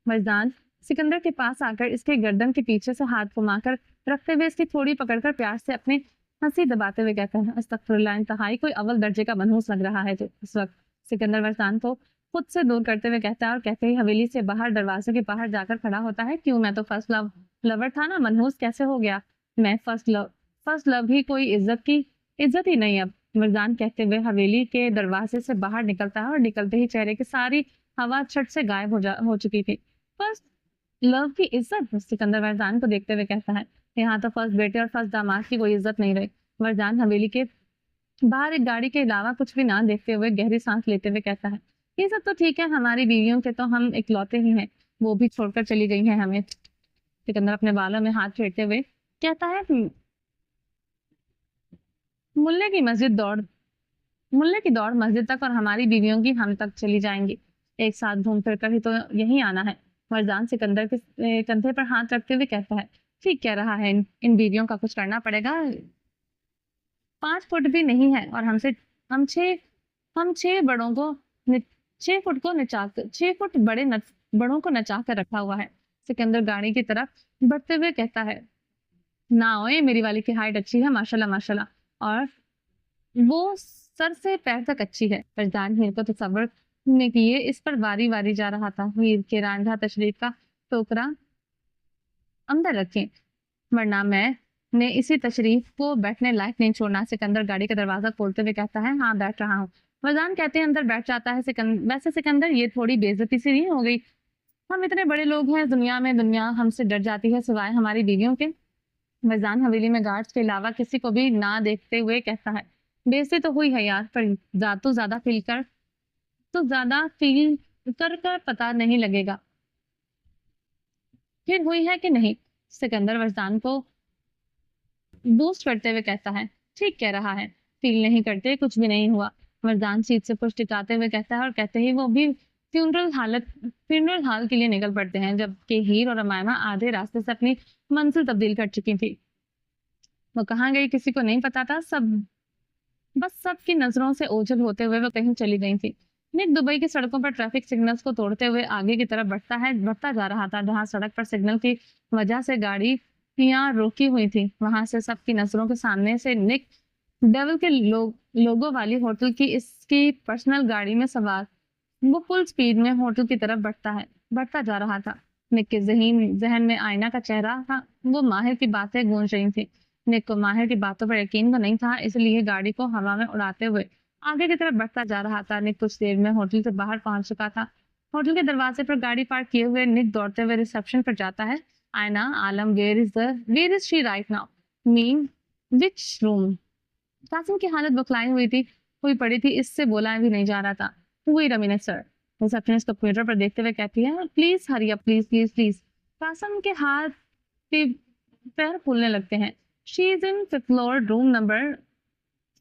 वरदान सिकंदर के पास आकर इसके गर्दन के पीछे से हाथ घुमाकर रखते हुए इसकी थोड़ी पकड़कर प्यार से अपने हंसी दबाते हुए कहता है, अस्तगफिरुल्लाह, इंतहाई कोई अव्वल दर्जे का मनहूस लग रहा है तो इस वक्त। सिकंदर वरदान को खुद से दूर करते हुए कहता है और कहते ही हवेली से बाहर दरवाजे के बाहर जाकर खड़ा होता है, क्यों, मैं तो फर्स्ट लवर था ना, मनहूस कैसे हो गया मैं? फर्स्ट लव ही कोई इज्जत ही नहीं अब। वरदान कहते हुए हवेली के दरवाजे से बाहर निकलता है और निकलते ही चेहरे की सारी हवा छट से गायब हो चुकी थी। फर्स्ट लव की इज्जत? सिकंदर वरदान को देखते हुए कहता है, यहाँ तो फर्स्ट बेटे और फर्स्ट दामाद की कोई इज्जत नहीं रही। वरदान हवेली के बाहर एक गाड़ी के अलावा कुछ भी ना देखते हुए गहरी सांस लेते हुए कहता है, ये सब तो ठीक है, हमारी बीवियों के तो हम इकलौते ही हैं, वो भी छोड़कर चली गई हैं हमें। सिकंदर अपने बालों में हाथ फेरते हुए कहता है, मुल्ले की दौड़ मस्जिद तक और हमारी बीवियों की हम तक चली जाएंगी, एक साथ घूम फिर कर ही तो यही आना है। वरदान सिकंदर के कंधे पर हाथ रखते हुए कहता है, ठीक कह रहा है, इन बीवियों का कुछ करना पड़ेगा। 5 फुट भी नहीं है और हम 6 बड़ों को 6 फुट को 6 फुट बड़ों को नचा कर रखा हुआ है। सिकंदर गाड़ी की तरफ बढ़ते हुए कहता है, ना ओए, मेरी वाली की हाइट अच्छी है, माशाल्लाह माशाल्लाह, और वो सर से पैर तक अच्छी है। वरदान हीर को तसव्वुर ने किए इस पर वारी वारी जा रहा था। हीर के रांझा तशरीफ का टोकरा अंदर रखें, वरना मैं इसी तशरीफ को बैठने लायक नहीं छोड़ना। सिकंदर गाड़ी का दरवाजा खोलते हुए कहता है, हाँ बैठ रहा हूँ। वरदान कहते हैं अंदर बैठ जाता है। वैसे सिकंदर, ये थोड़ी बेइज्जती सी नहीं हो गई? हम इतने बड़े लोग हैं दुनिया में, दुनिया हमसे डर जाती है सिवाय हमारी बीवियों के। वरदान हवेली में गार्ड्स के अलावा किसी को भी ना देखते हुए कहता है, बेइज्जती तो हुई है यार, पर ज्यादा फील कर पता नहीं लगेगा फिर हुई है कि नहीं। सिकंदर वरदान को बूस्ट करते हुए कहता है, ठीक कह रहा है, फील नहीं करते, कुछ भी नहीं हुआ। वरदान सीट से पुश टिकाते हुए कहता है और कहते ही वो भी फ्यूनरल हाल के लिए निकल पड़ते हैं, जबकि हीर और अमायमा आधे रास्ते से अपनी मंजिल तब्दील कर चुकी थी। वो कहाँ गई किसी को नहीं पता था, सबकी नजरों से ओझल होते हुए वो कहीं चली गई थी। निक दुबई की सड़कों पर ट्रैफिक सिग्नल्स को तोड़ते हुए आगे की तरफ बढ़ता जा रहा था। जहां सड़क पर सिग्नल की वजह से गाड़ियां रोकी हुई थी, वहां से सबकी नजरों के सामने से निक डेविल के लोगो वाली होटल की इसकी पर्सनल गाड़ी में सवार वो फुल स्पीड में होटल की तरफ बढ़ता जा रहा था। निक के जहन में आयना का चेहरा था। वो माहिर की बातें गूंज रही थी। निक को माहिर की बातों पर यकीन तो नहीं था, इसलिए गाड़ी को हवा में उड़ाते हुए आगे की तरफ बढ़ता जा रहा था। निक कुछ देर में होटल से बाहर पहुंच चुका था। होटल के दरवाजे पर गाड़ी पार्क किए हुए निक दौड़ते हुए रिसेप्शन पर जाता है। Ayna, Alam, where is she right now? Mean which room? Qasim की हालत बौखलाई हुई पड़ी थी, इससे बोला भी नहीं जा रहा था। Wait a minute sir, receptionist computer पर देखते हुए कहती है, please hurry up, please please please. Qasim के हाथ पे पैर फूलने लगते हैं। She is in floor room number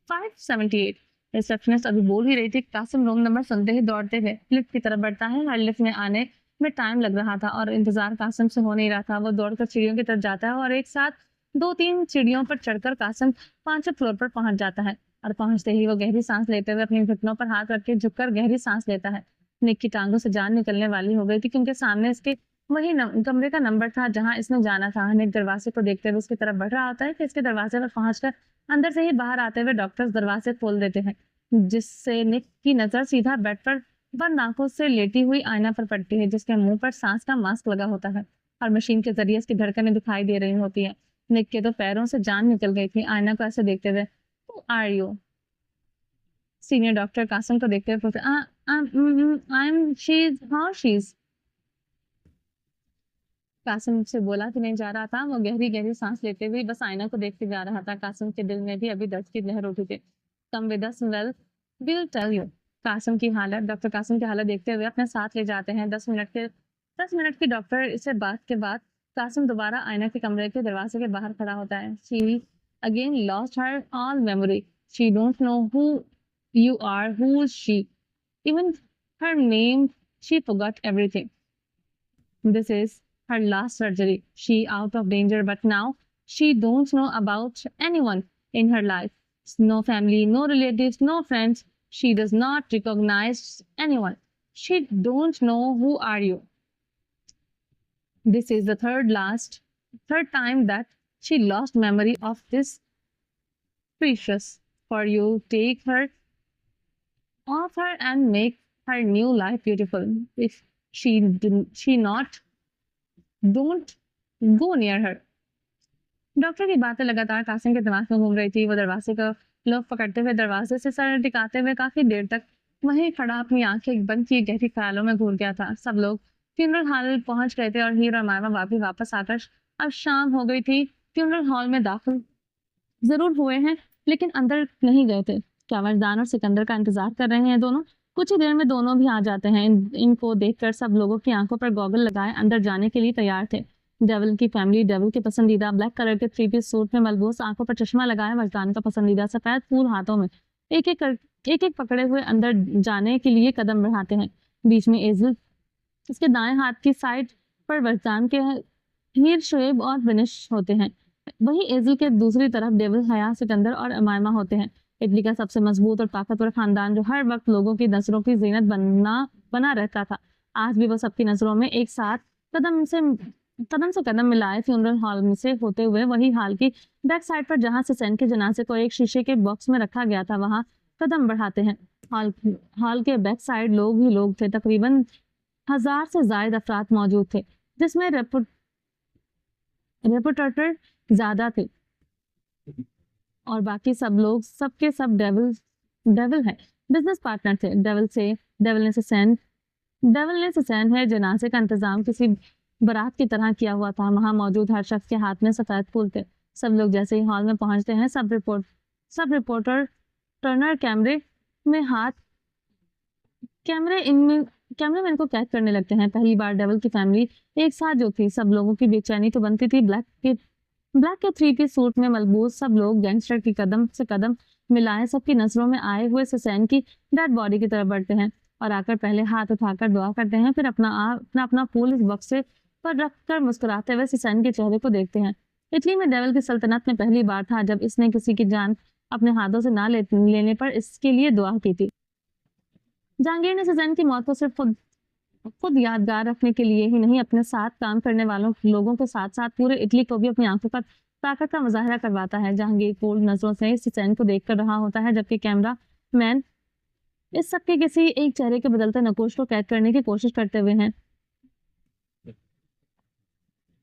578। Receptionist अभी बोल ही रही थी, कासिम रूम नंबर सुनते ही दौड़ते हुए लिफ्ट की तरफ बढ़ता है। हर लिफ्ट में आने में टाइम लग रहा था और इंतजार कासिम से हो नहीं रहा था। वो दौड़कर सीढ़ियों की तरफ जाता है और एक साथ 2-3 सीढ़ियों पर चढ़कर कासिम 5वें फ्लोर पर पहुंच जाता है। और पहुंचते ही वो गहरी सांस लेते हुए अपनी घुटनों पर हाथ रख के झुककर गहरी सांस लेता है। निक की टांगों से जान निकलने वाली हो गई थी, क्योंकि सामने इसके वही कमरे का नंबर था जहां इसने जाना था। निक दरवाजे को देखते हुए उसकी तरफ बढ़ रहा होता है कि इसके दरवाजे पर पहुंचकर अंदर से ही बाहर आते हुए डॉक्टर्स दरवाजे खोल देते हैं, जिससे निक की नजर सीधा बेड पर बंद आंखों से लेटी हुई आयना पर पड़ती है, जिसके मुंह पर सांस का मास्क लगा होता है और मशीन के जरिए इसकी धड़कनें दिखाई दे रही होती है। निक के तो पैरों से जान निकल गई थी। आयना को ऐसे देखते हुए, are you? Senior doctor Qasim को देखते हुए पूछते, I am she is. Qasim से बोला कि नहीं जा रहा था। वो गहरी गहरी सांस लेते हुए बस आयना को देखते जा रहा था। कासिम के दिल में भी अभी दर्द की लहर उठी थी। Come with us, well will tell you. Doctor Qasim की हालत देखते हुए अपने साथ ले जाते हैं। 10 मिनट की डॉक्टर इससे बात के बाद कासिम दोबारा आयना के कमरे के दरवाजे के बाहर खड़ा होता है। She again lost her all memory. She don't know who you are, who is she, even her name, she forgot everything. This is her last surgery. She out of danger, but now she don't know about anyone in her life. No family, no relatives, no friends. She does not recognize anyone. She don't know who are you. This is the third time that she lost memory of this precious. For you, take her off her and make her new life beautiful. If she not, don't go near her. Doctor की बातें लगातार कासिम के दिमाग में घूम रही थी। वो दरवाजे का लॉक पकड़ते हुए दरवाजे से सर टिकाते हुए काफी देर तक वहीं खड़ा अपनी आंखें बंद किए गहरी ख्यालों में घूर गया था। सब लोग फ्यूनरल हॉल पहुंच गए थे और हीर और मायमा वापस आकर अब शाम हो गई थी। फ्यूनरल हॉल में दाखिल जरूर हुए हैं, लेकिन अंदर नहीं गए थे। क्या वरदान और सिकंदर का इंतजार कर रहे हैं दोनों? कुछ ही देर में दोनों भी आ जाते हैं। इनको देखकर सब लोगों की आंखों पर गॉगल लगाए अंदर जाने के लिए तैयार थे। डेविल की फैमिली, डेविल के पसंदीदा ब्लैक कलर के 3 पीस सूट में मलबूस, आंखों पर चश्मा लगाए वरदान का पसंदीदा सफेद फूल हाथों में एक एक पकड़े हुए अंदर जाने के लिए कदम बढ़ाते हैं। बीच में एजल, इसके दाएं हाथ की साइड पर वरदान के हीर, शुएब और विनिश होते हैं। वही एजल के दूसरी तरफ डेविल, हया, सिकंदर और अमायमा होते हैं। इटली का सबसे मजबूत और ताकतवर खानदान, जो हर वक्त लोगों की नजरों की जीनत बना रहता था। आज भी वो सबकी नजरों में एक साथ कदम से कदम मिलाए फ्यूनरल हॉल में से होते हुए वही हॉल की बैक साइड पर, जहां से सैन के जनाजे को एक शीशे के बॉक्स में रखा गया था, वहां कदम बढ़ाते हैं। हॉल के बैक साइड लोग ही लोग थे। तकरीबन 1000 से ज्यादा अफराद मौजूद थे, जिसमें रेपुटेटर ज्यादा थे और बाकी सब लोग सबके सब डेविल है, बिजनेस पार्टनर थे। डेविल ने ससैन है जनाजे का इंतजाम किसी बारात की तरह किया हुआ था। वहां मौजूद हर शख्स के हाथ में सफेद फूल थे। सब लोग जैसे ही हॉल में पहुंचते हैं, सब रिपोर्टर टर्नर कैमरे में इनको कैद करने लगते हैं। पहली बार डेविल की फैमिली एक साथ जो थी, सब लोगों की बेचैनी तो बनती थी। ब्लैक के 3 पीस सूट में मलबूस सब लोग गैंगस्टर की कदम से कदम मिलाए सबकी नजरों में आए हुए ससैन की डेड बॉडी की तरफ बढ़ते हैं और आकर पहले हाथ उठाकर दुआ करते हैं, फिर अपना फूल इस बक्से पर रखकर मुस्कुराते हुए ससैन के चेहरे को देखते हैं। इटली में डेविल की सल्तनत में पहली बार था जब इसने किसी की जान अपने हाथों से ना लेने पर इसके लिए दुआ की थी। जहांगीर ने ससैन की मौत को सिर्फ खुद यादगार रखने के लिए ही नहीं, अपने साथ काम करने वालों लोगों के साथ साथ पूरे इटली को भी अपनी आंखों का ताकत का मुजाहरा करवाता है। जहांगीर कोल्ड नजरों से इस हुसैन को देख कर रहा होता है, जबकि कैमरा मैन इस सबके किसी एक चेहरे के बदलते नकोश को कैद करने की कोशिश करते हुए हैं,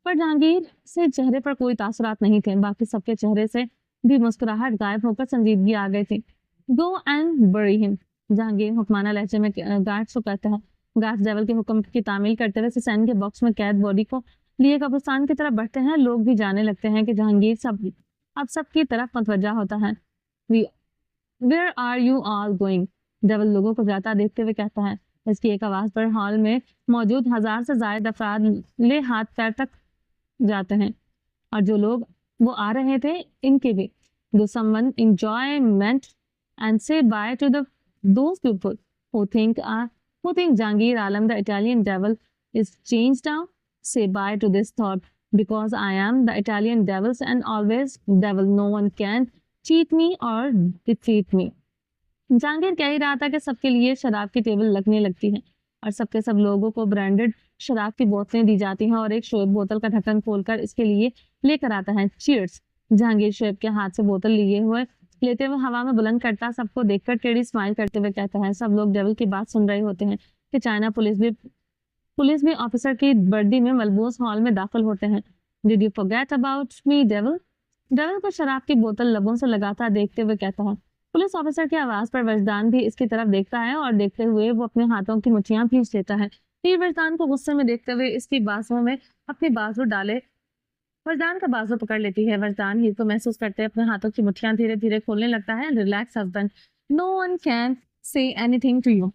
पर जहांगीर से चेहरे पर कोई तासुरात नहीं थे। बाकी सबके चेहरे से भी मुस्कुराहट गायब होकर संजीदगी आ गई थी। गो एंड बरी हिम, जहांगीर हुक्माना लहजे में गार्ड्स को कहता है। गार्ड्स डेविल के हुक्म की तामील करते हुए हुसैन के बॉक्स में कैद बॉडी को लिए कब्रिस्तान की तरफ बढ़ते हैं। लोग भी जाने लगते हैं कि जहांगीर अब सबकी तरफ मतवज्जा होता है। Where are you all going, devil लोगों को जाता देखते हुए कहता है। इसकी एक आवाज पर हॉल में मौजूद 1000 से ज्यादा अफराद ले हाथ पैर तक जाते हैं, और जो लोग वो आ रहे थे इनके भी do someone enjoyment and say bye to those people who think Jahangir Alam the Italian devil is changed now. Say bye to this thought, because I am the Italian devils and always devil. No one can cheat me or defeat me. Jahangir कह ही रहा था कि सबके लिए शराब की table लगने लगती है और सबके सब लोगों को ब्रांडेड शराब की बोतलें दी जाती हैं, और एक शोएब बोतल का ढक्कन खोलकर इसके लिए लेकर आता है। चीयर्स। जहांगीर शोएब के हाथ से बोतल लेते हुए हवा में बुलंद करता, सबको देखकर टेढ़ी स्माइल करते हुए कहता है। सब लोग डेविल की बात सुन रहे होते हैं कि चाइना पुलिस भी ऑफिसर की वर्दी में मलबूस हॉल में दाखिल होते हैं। Did you forget about me devil? Devil को शराब की बोतल लबों से लगातार देखते हुए कहता है। पुलिस ऑफिसर की आवाज पर वजदान भी इसकी तरफ देखता है, और देखते हुए वो अपने हाथों की मुठ्ठियां खींच लेता है। फिर वजदान को गुस्से में देखते हुए इसकी बाजुओं में अपनी बाजू डाले वजदान का बाजू पकड़ लेती है। वजदान हीर को महसूस करते अपने हाथों की मुठ्ठियां धीरे धीरे खोलने लगता है। Relax husband, no one can say anything to you,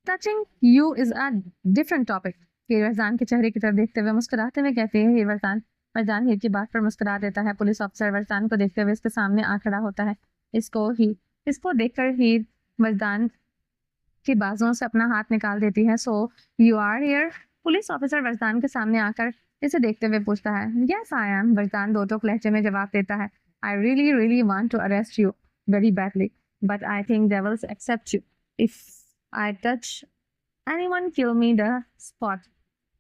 touching you is a different topic. Heer Wajdan के चेहरे की तरफ देखते हुए मुस्कुराते हुए कहते हैं। वजदान हीर की बात पर मुस्कुरा देता है। पुलिस ऑफिसर वजदान को देखते हुए इसके सामने आ खड़ा होता है। इसको देखकर हीर वजदान की बाजुओं से अपना हाथ निकाल देती है। So you are here? Police officer Wajdan के सामने आकर इसे देखते हुए पूछता है। यस आई एम, वजदान दो टोक लहजे में जवाब देता है। I really really want to arrest you very badly, but I think devils accept you. If I touch anyone kill me the spot.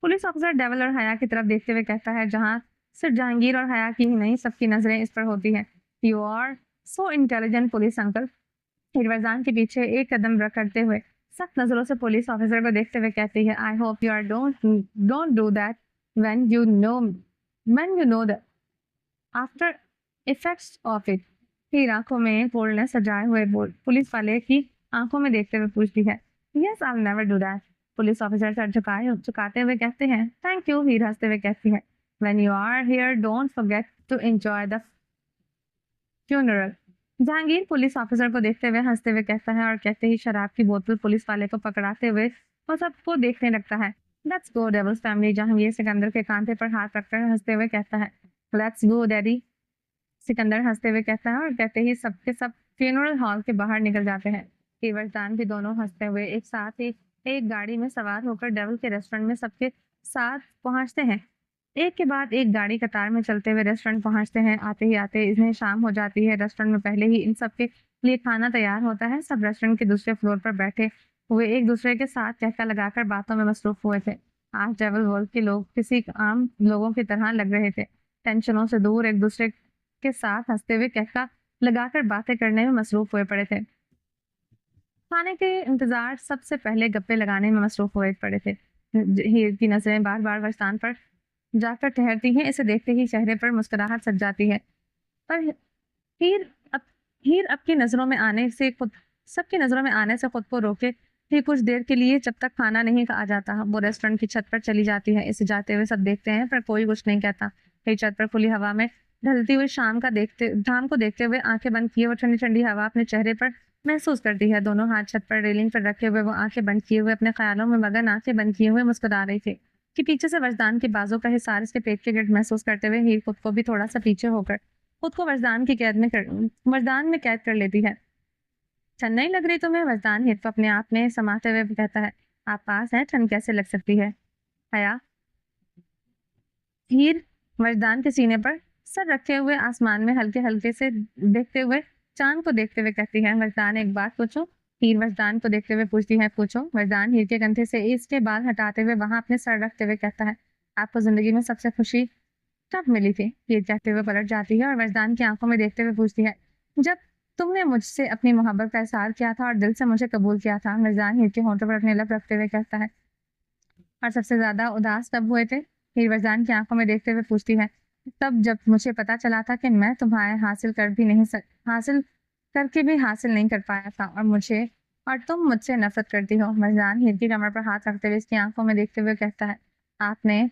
Police officer devil और हया की तरफ देखते हुए कहता है, जहाँ सिर्फ जहांगीर और हया की ही नहीं सबकी नजरें इस पर होती है। You are so intelligent police uncle. Wajdan के पीछे एक कदम रख करते हुए सख्त नजरों से पुलिस ऑफिसर को देखते हुए कहती है। I hope you are don't do that when you know the after effects of it। फिर आंखों में कोल्डनेस सजाए हुए पुलिस वाले की आंखों में देखते हुए पूछती है। Yes I will never do that. Police officer sir झुकाते हुए कहते हैं। Thank you. हीर हंसते हुए कहती है। When you are here don't forget to enjoy the funeral. Jahangir police officer को देखते हुए हंसते हुए कहता है, और कहते ही शराब की बोतल पुलिस वाले को पकड़ाते हुए वो सबको देखने लगता है। Let's go devils family. Jahangir Sikandar के कांधे पर हाथ रखकर हंसते हुए कहता है। Let's Go Daddy. सिकंदर हंसते हुए कहता है, और कहते ही सबके सब फ्यूनरल हॉल के बाहर निकल जाते हैं। वजदान भी दोनों हंसते हुए एक साथ ही एक गाड़ी में सवार होकर डेविल के रेस्टोरेंट में सबके साथ पहुंचते हैं। एक के बाद एक गाड़ी कतार में चलते हुए रेस्टोरेंट पहुंचते हैं। आते ही आते इन्हें शाम हो जाती है। रेस्टोरेंट में पहले ही इन सबके लिए खाना तैयार होता है। सब रेस्टोरेंट के दूसरे फ्लोर पर बैठे हुए एक दूसरे के साथ चहका लगाकर बातों में मसरूफ हुए थे। आज डेविल वर्ल्ड के लोग किसी आम लोगों की तरह लग रहे थे। टेंशनों से दूर एक दूसरे के साथ हंसते हुए चहका लगाकर बातें करने में मसरूफ हुए पड़े थे। खाने के इंतजार सबसे पहले गप्पे लगाने में मसरूफ हुए पड़े थे। हीर की नजरें बार बार वजदान पर जाकर ठहरती हैं। इसे देखते ही चेहरे पर मुस्कुराहट सज जाती है। पर हीर सबकी नजरों में आने से खुद को रोके ही कुछ देर के लिए, जब तक खाना नहीं आ जाता वो रेस्टोरेंट की छत पर चली जाती है। इसे जाते हुए सब देखते हैं, पर कोई कुछ नहीं कहता। फिर छत पर खुली हवा में ढलती हुई शाम को देखते हुए आंखें बंद किए वो ठंडी ठंडी हवा अपने चेहरे पर महसूस करती है। दोनों हाथ छत पर रेलिंग पर रखे हुए वो आंखें बंद किए हुए अपने ख्यालों में मगन आंखें बंद किए हुए मुस्कुरा रही थी कि पीछे से वजदान के बाजू का हिसार इसके पेट के गिर्द महसूस करते हुए हीर खुद को भी थोड़ा सा पीछे होकर खुद को वजदान में कैद कर लेती है। ठंड नहीं लग रही तुम्हें? वजदान हीर को अपने आप में समाते हुए कहता है। आप पास हैं, ठंड कैसे लग सकती है? हया। हीर वजदान के सीने पर सर रखे हुए आसमान में हल्के हल्के से देखते हुए चांद को देखते हुए कहती है। वजदान एक बात पूछूं? हीर वजदान को देखते हुए पूछती है। पूछो। वजदान हीर के कंधे से इसके बाल हटाते हुए वहां अपने सर रखते हुए कहता है। आपको जिंदगी में सबसे खुशी कब मिली थी? ये कहते हुए पलट जाती है और वजदान की आंखों में देखते हुए पूछती है, जब तुमने मुझसे अपनी मोहब्बत का इजहार किया था और दिल से मुझे कबूल किया था। वजदान हीर के होंठों पर अपनी लब रखते हुए कहता है, और सबसे ज्यादा उदास तब हुए थे? हीर वजदान की आंखों में देखते हुए पूछती है, तब जब मुझे पता चला था कि मैं तुम्हारे हासिल करके भी हासिल नहीं कर पाया था और तुम मुझसे नफरत करती हो। वजदान हीर की कमर पर हाथ रखते हुए इसकी आंखों में देखते हुए कहता है, आपने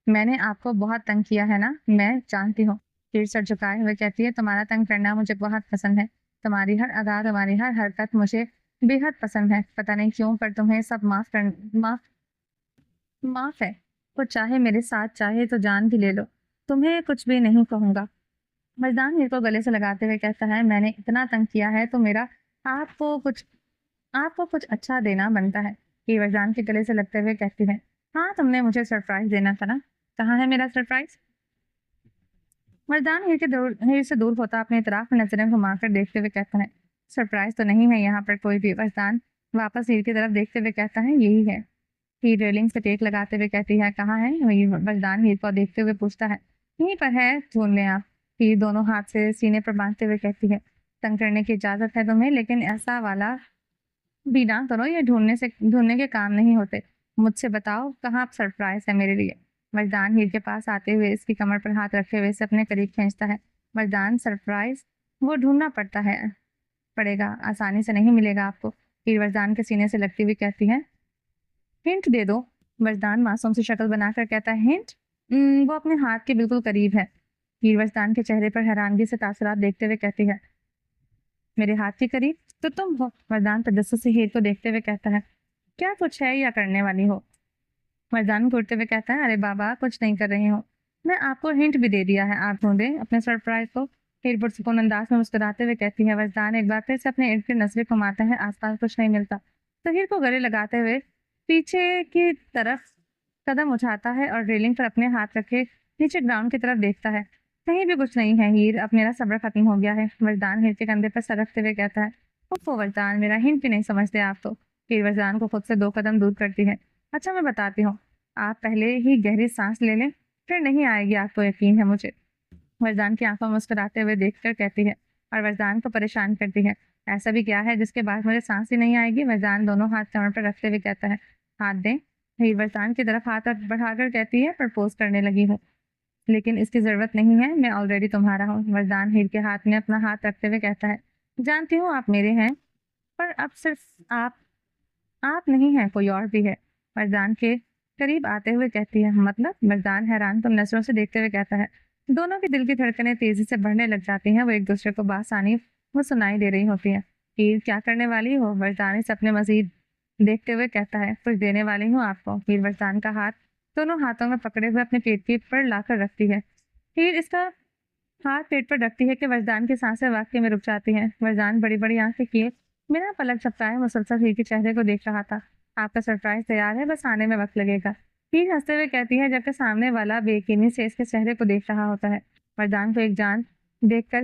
मैंने आपको बहुत तंग किया है ना, मैं जानती हूँ। हीर सर झुकाए हुए कहती है, तुम्हारा तंग करना मुझे बहुत पसंद है। तुम्हारी हर अदा, तुम्हारी हर हरकत मुझे बेहद पसंद है। पता नहीं क्यों, पर तुम्हें सब माफ है। वो चाहे मेरे साथ, चाहे तो जान भी ले लो, तुम्हें कुछ भी नहीं कहूंगा। मर्दान हीर को गले से लगाते हुए कहता है, मैंने इतना तंग किया है तो मेरा आपको कुछ आपको कुछ अच्छा देना बनता है। हीर वरदान के गले से लगते हुए कहती है, हाँ तुमने मुझे सरप्राइज देना था ना, कहाँ है मेरा सरप्राइज? मर्दान हीर से दूर होता अपने इतराफ में नजरें घुमाकर देखते हुए कहता है, सरप्राइज तो नहीं है यहाँ पर कोई भी। मर्दान वापस हीर की तरफ देखते हुए कहता है, यही है। हीर रेलिंग से टेक लगाते हुए कहती है, कहाँ है? हीर वरदान हीर को देखते हुए पूछता है, यहीं पर है, ढूंढ लें आप। हीर दोनों हाथ से सीने पर बांधते हुए कहती है, तंग करने की इजाजत है तुम्हें, लेकिन ऐसा वाला भी ना करो, ये ढूंढने के काम नहीं होते। मुझसे बताओ, कहाँ सरप्राइज है मेरे लिए? मर्दान हीर के पास आते हुए इसकी कमर पर हाथ रखे हुए इसे अपने करीब खींचता है। मर्दान, सरप्राइज वो ढूंढना पड़ेगा, आसानी से नहीं मिलेगा आपको। हीर वरदान के सीने से लगती हुई कहती है, हिंट दे दो। वरदान मासूम सी शक्ल बनाकर कहता है, हिंट? वो अपने हाथ के बिल्कुल करीब है। हीर वरदान के चेहरे पर हैरानगी से तासुरात देखते हुए कहती है, मेरे हाथ के करीब तो तुम हो। वरदान तजस्सुस से हीर को देखते हुए कहता है, क्या कुछ है या करने वाली हो? वरदान घूरते हुए कहता है, अरे बाबा, कुछ नहीं कर रही हूँ, मैं आपको हिंट भी दे दिया है, आप ढूंढे अपने सरप्राइज को। हीर पुरसुकून अंदाज में मुस्कुराते हुए कहती है। वरदान एक बार फिर से अपने इर्द गिर्द नजरें घुमाता है, आसपास कुछ नहीं मिलता तो हीर को गले लगाते हुए पीछे की तरफ कदम उठाता है और रेलिंग पर अपने हाथ रखे नीचे ग्राउंड की तरफ देखता है। कहीं भी कुछ नहीं है। हीर, अब मेरा सब्र खत्म हो गया है। वरदान हीर के कंधे पर सर रखते हुए कहता है, ओफो वरदान, मेरा हिंट भी नहीं समझते आप तो। हीर वरदान को खुद से 2 कदम दूर करती है। अच्छा, मैं बताती हूँ, आप पहले ही गहरी सांस ले लें, फिर नहीं आएगी आपको यकीन है मुझे। वरदान की आंखों में मुस्कुराते हुए देखकर कहती है और वरदान को परेशान करती है, ऐसा भी क्या है जिसके बाद मुझे सांस ही नहीं आएगी? वरदान दोनों हाथ कमर पर रखते हुए कहता है, हाथ दें। हीर वरदान की तरफ हाथ बढ़ाकर कहती है, प्रपोज करने लगी हूँ, लेकिन इसकी जरूरत नहीं है, मैं ऑलरेडी तुम्हारा हूँ। वरदान हीर के हाथ में अपना हाथ रखते हुए कहता है, जानती हूँ आप मेरे हैं, पर अब सिर्फ आप नहीं हैं, कोई और भी है। वरदान के करीब आते हुए कहती है, मतलब? वरदान हैरान तुम नजरों से देखते हुए कहता है, दोनों के दिल की धड़कनें तेजी से बढ़ने लग जाती हैं, वो एक दूसरे को बासानी वो सुनाई दे रही होती है। हीर, क्या करने वाली हो? वरदान इस अपने मजीद देखते हुए कहता है, कुछ देने वाली हूँ आपको। हीर वरदान का हाथ दोनों हाथों में पकड़े हुए अपने पेट की पर लाकर रखती है। हीर इसका हाथ पेट पर रखती है कि वरदान की सांसें वाकई में रुक जाती हैं। वरदान बड़ी बड़ी आंखें किए बिना पलक झपकाए मुसलसल हीर के चेहरे को देख रहा था। आपका सरप्राइज तैयार है, बस आने में वक्त लगेगा। हीर हंसते हुए कहती है, जबकि सामने वाला बेयकीनी से इसके चेहरे को देख रहा होता है। वरदान को एक जान देखकर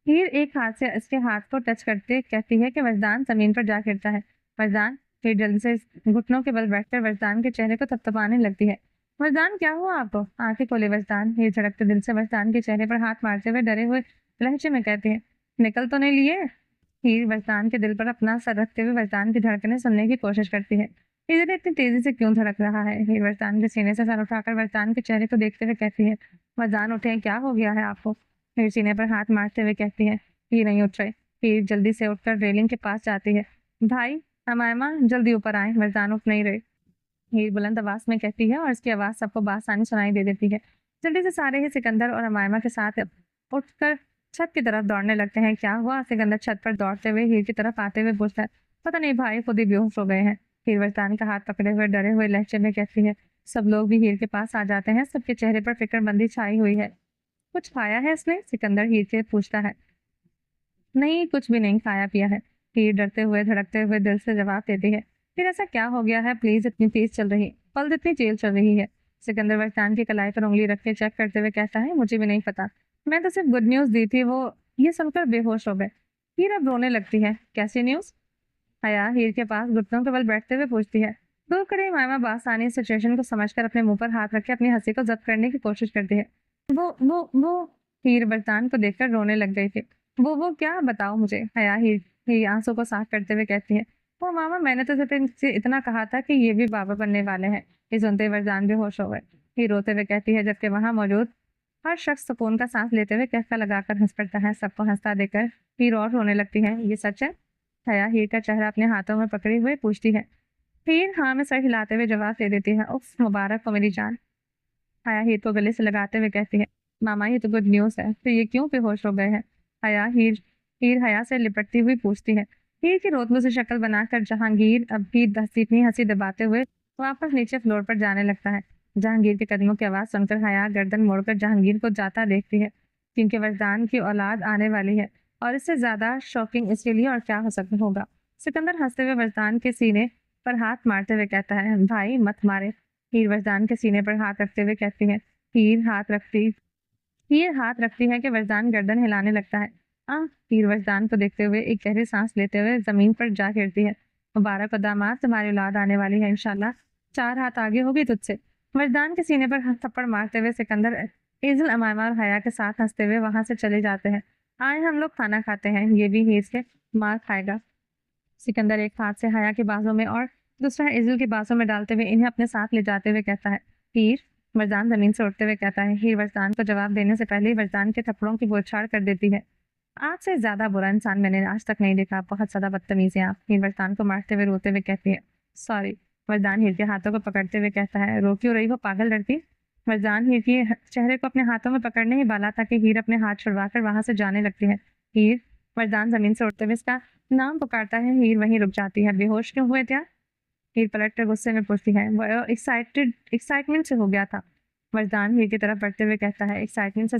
हीर एक हाथ से इसके हाथ को टच करते कहती है कि वरदान जमीन पर जा गिरता है। वरदान, हीर जल्दी से घुटनों के बल बैठकर वरदान के चेहरे को थपथपाने लगती है। वरदान, क्या हुआ आपको? आंखें खोले वरदान। हीर झड़कते दिल से वरदान के चेहरे पर हाथ मारते हुए डरे हुए लहजे में कहती है, निकल तो नहीं लिए? हीर वरदान के दिल पर अपना सर रखते हुए वरदान की धड़कनें सुनने की कोशिश करती है। ये दिल इतनी तेजी से क्यों धड़क रहा है? हीर वरदान के सीने से सर उठाकर वरदान के चेहरे को देखते हुए कहती है, वरदान उठे, क्या हो गया है आपको? हीर सीने पर हाथ मारते हुए कहती है, ये नहीं उठ रहे। हीर जल्दी से उठकर रेलिंग के पास जाती है। भाई, हमायमा, जल्दी ऊपर आए, वरदान उठ नहीं रहे। हीर बुलंद आवाज में कहती है और इसकी आवाज सबको बासानी सुनाई दे देती है। जल्दी से सारे ही सिकंदर और हमायमा के साथ उठकर छत की तरफ दौड़ने लगते हैं। क्या हुआ? सिकंदर छत पर दौड़ते हुए हीर की तरफ आते हुए पूछता है, पता नहीं भाई, खुद ही बेहोश हो गए हैं। हीर वरदान का हाथ पकड़े हुए डरे हुए लहजे में कहती है। सब लोग भी हीर के पास आ जाते हैं। सबके चेहरे पर फिक्रमंदी छाई हुई है। कुछ खाया है इसने? सिकंदर हीर से पूछता है। नहीं, कुछ भी नहीं खाया पिया है। हीर डरते हुए धड़कते हुए दिल से जवाब देती है। फिर ऐसा क्या हो गया है? प्लीज, इतनी तेज चल रही पल्स इतनी तेज चल रही है। सिकंदर वरदान की कलाई पर उंगली रख के चेक करते हुए कहता है, मुझे भी नहीं पता, मैं तो सिर्फ गुड न्यूज दी थी। वो ये सुनकर बेहोश हो गए। हीर अब रोने लगती है। कैसी न्यूज? हया हीर के पास घुटनों के बल बैठते हुए पूछती है। दूर खड़ी मायमा बासानी सिचुएशन को समझकर अपने मुंह पर हाथ रख के अपनी हंसी को जब्त करने की कोशिश करती है। वो हीर बरसान को देखकर रोने लग गई थी। वो क्या, बताओ मुझे। हया हीर हीर आंसू को साफ करते हुए कहती है, वो मामा, मैंने तो सिर्फ इनसे इतना कहा था कि ये भी बाबा बनने वाले हैं। ये सुनते वरदान बेहोश हो गए। हीर रोते हुए कहती है, जबकि वहां मौजूद हर शख्स सुकून का सांस लेते हुए कहका लगाकर हंस पड़ता है। सबको हंसता देखकर हीर और रोने लगती है। ये सच है? हया हीर का चेहरा अपने हाथों में पकड़े हुए पूछती है। हीर हाँ में सर हिलाते हुए जवाब दे देती है। उफ, मुबारक हो मेरी जान। हया हीर को गले से लगाते हुए कहती है, मामा ये तो गुड न्यूज है, तो ये क्यों बेहोश हो गए हैं? हया हीर हीर हया से लिपटती हुई पूछती है। हीर की रोतबू से शक्ल बनाकर जहांगीर अब भी अपनी हंसी दबाते हुए वापस नीचे फ्लोर पर जाने लगता है। जहांगीर के कदमों की आवाज सुनकर हया गर्दन मोड़कर जहांगीर को जाता देखती है, क्योंकि वरदान की औलाद आने वाली है और इससे ज्यादा शॉकिंग इसके लिए और क्या हो सकता होगा। सिकंदर हंसते हुए वरदान के सीने पर हाथ मारते हुए कहता है, भाई मत मारे। हीर वरदान के सीने पर हाथ रखते हुए कहती है। हीर हाथ रखती है कि वरदान गर्दन हिलाने लगता है। आ हीर वरदान को देखते हुए एक गहरी सांस लेते हुए जमीन पर जा गिरती है। मुबारक हो दामाद, तुम्हारी औलाद आने वाली है इंशाल्लाह। 4 हाथ आगे होगी तुझसे। वरदान के सीने पर थप्पड़ मारते हुए सिकंदर एजल, अमायमा और हया के साथ हंसते हुए वहां से चले जाते हैं। आए हम लोग खाना खाते हैं, ये भी हीर से मार खाएगा। सिकंदर एक हाथ से हया के बाजू में और दूसरा इजल के बाजू में डालते हुए इन्हें अपने साथ ले जाते हुए कहता है, हीर। वरदान जमीन से उठते हुए कहता है। हीर वरदान को जवाब देने से पहले ही वरदान के थप्पड़ों की बौछार कर देती है। आपसे ज्यादा बुरा इंसान मैंने आज तक नहीं देखा, बहुत ज्यादा बदतमीज है आप। हीर वरदान को मारते हुए रोते हुए कहती है, सॉरी। वरदान हीर के हाथों को पकड़ते हुए कहता है, रो क्यों रही हो पागल लड़की? वरदान हीर के चेहरे को अपने हाथों में पकड़ने ही वाला था कि हीर अपने हाथ छुड़वाकर वहां से जाने लगती है। हीर। वरदान जमीन से उठते हुए इसका नाम पुकारता है। हीर वहीं रुक जाती है। बेहोश क्यों हुए थे? हीर पलट कर गुस्से में पूछती है। वह एक्साइटमेंट से हो गया था। वरदान हीर की तरफ बढ़ते हुए कहता है, एक्साइटमेंट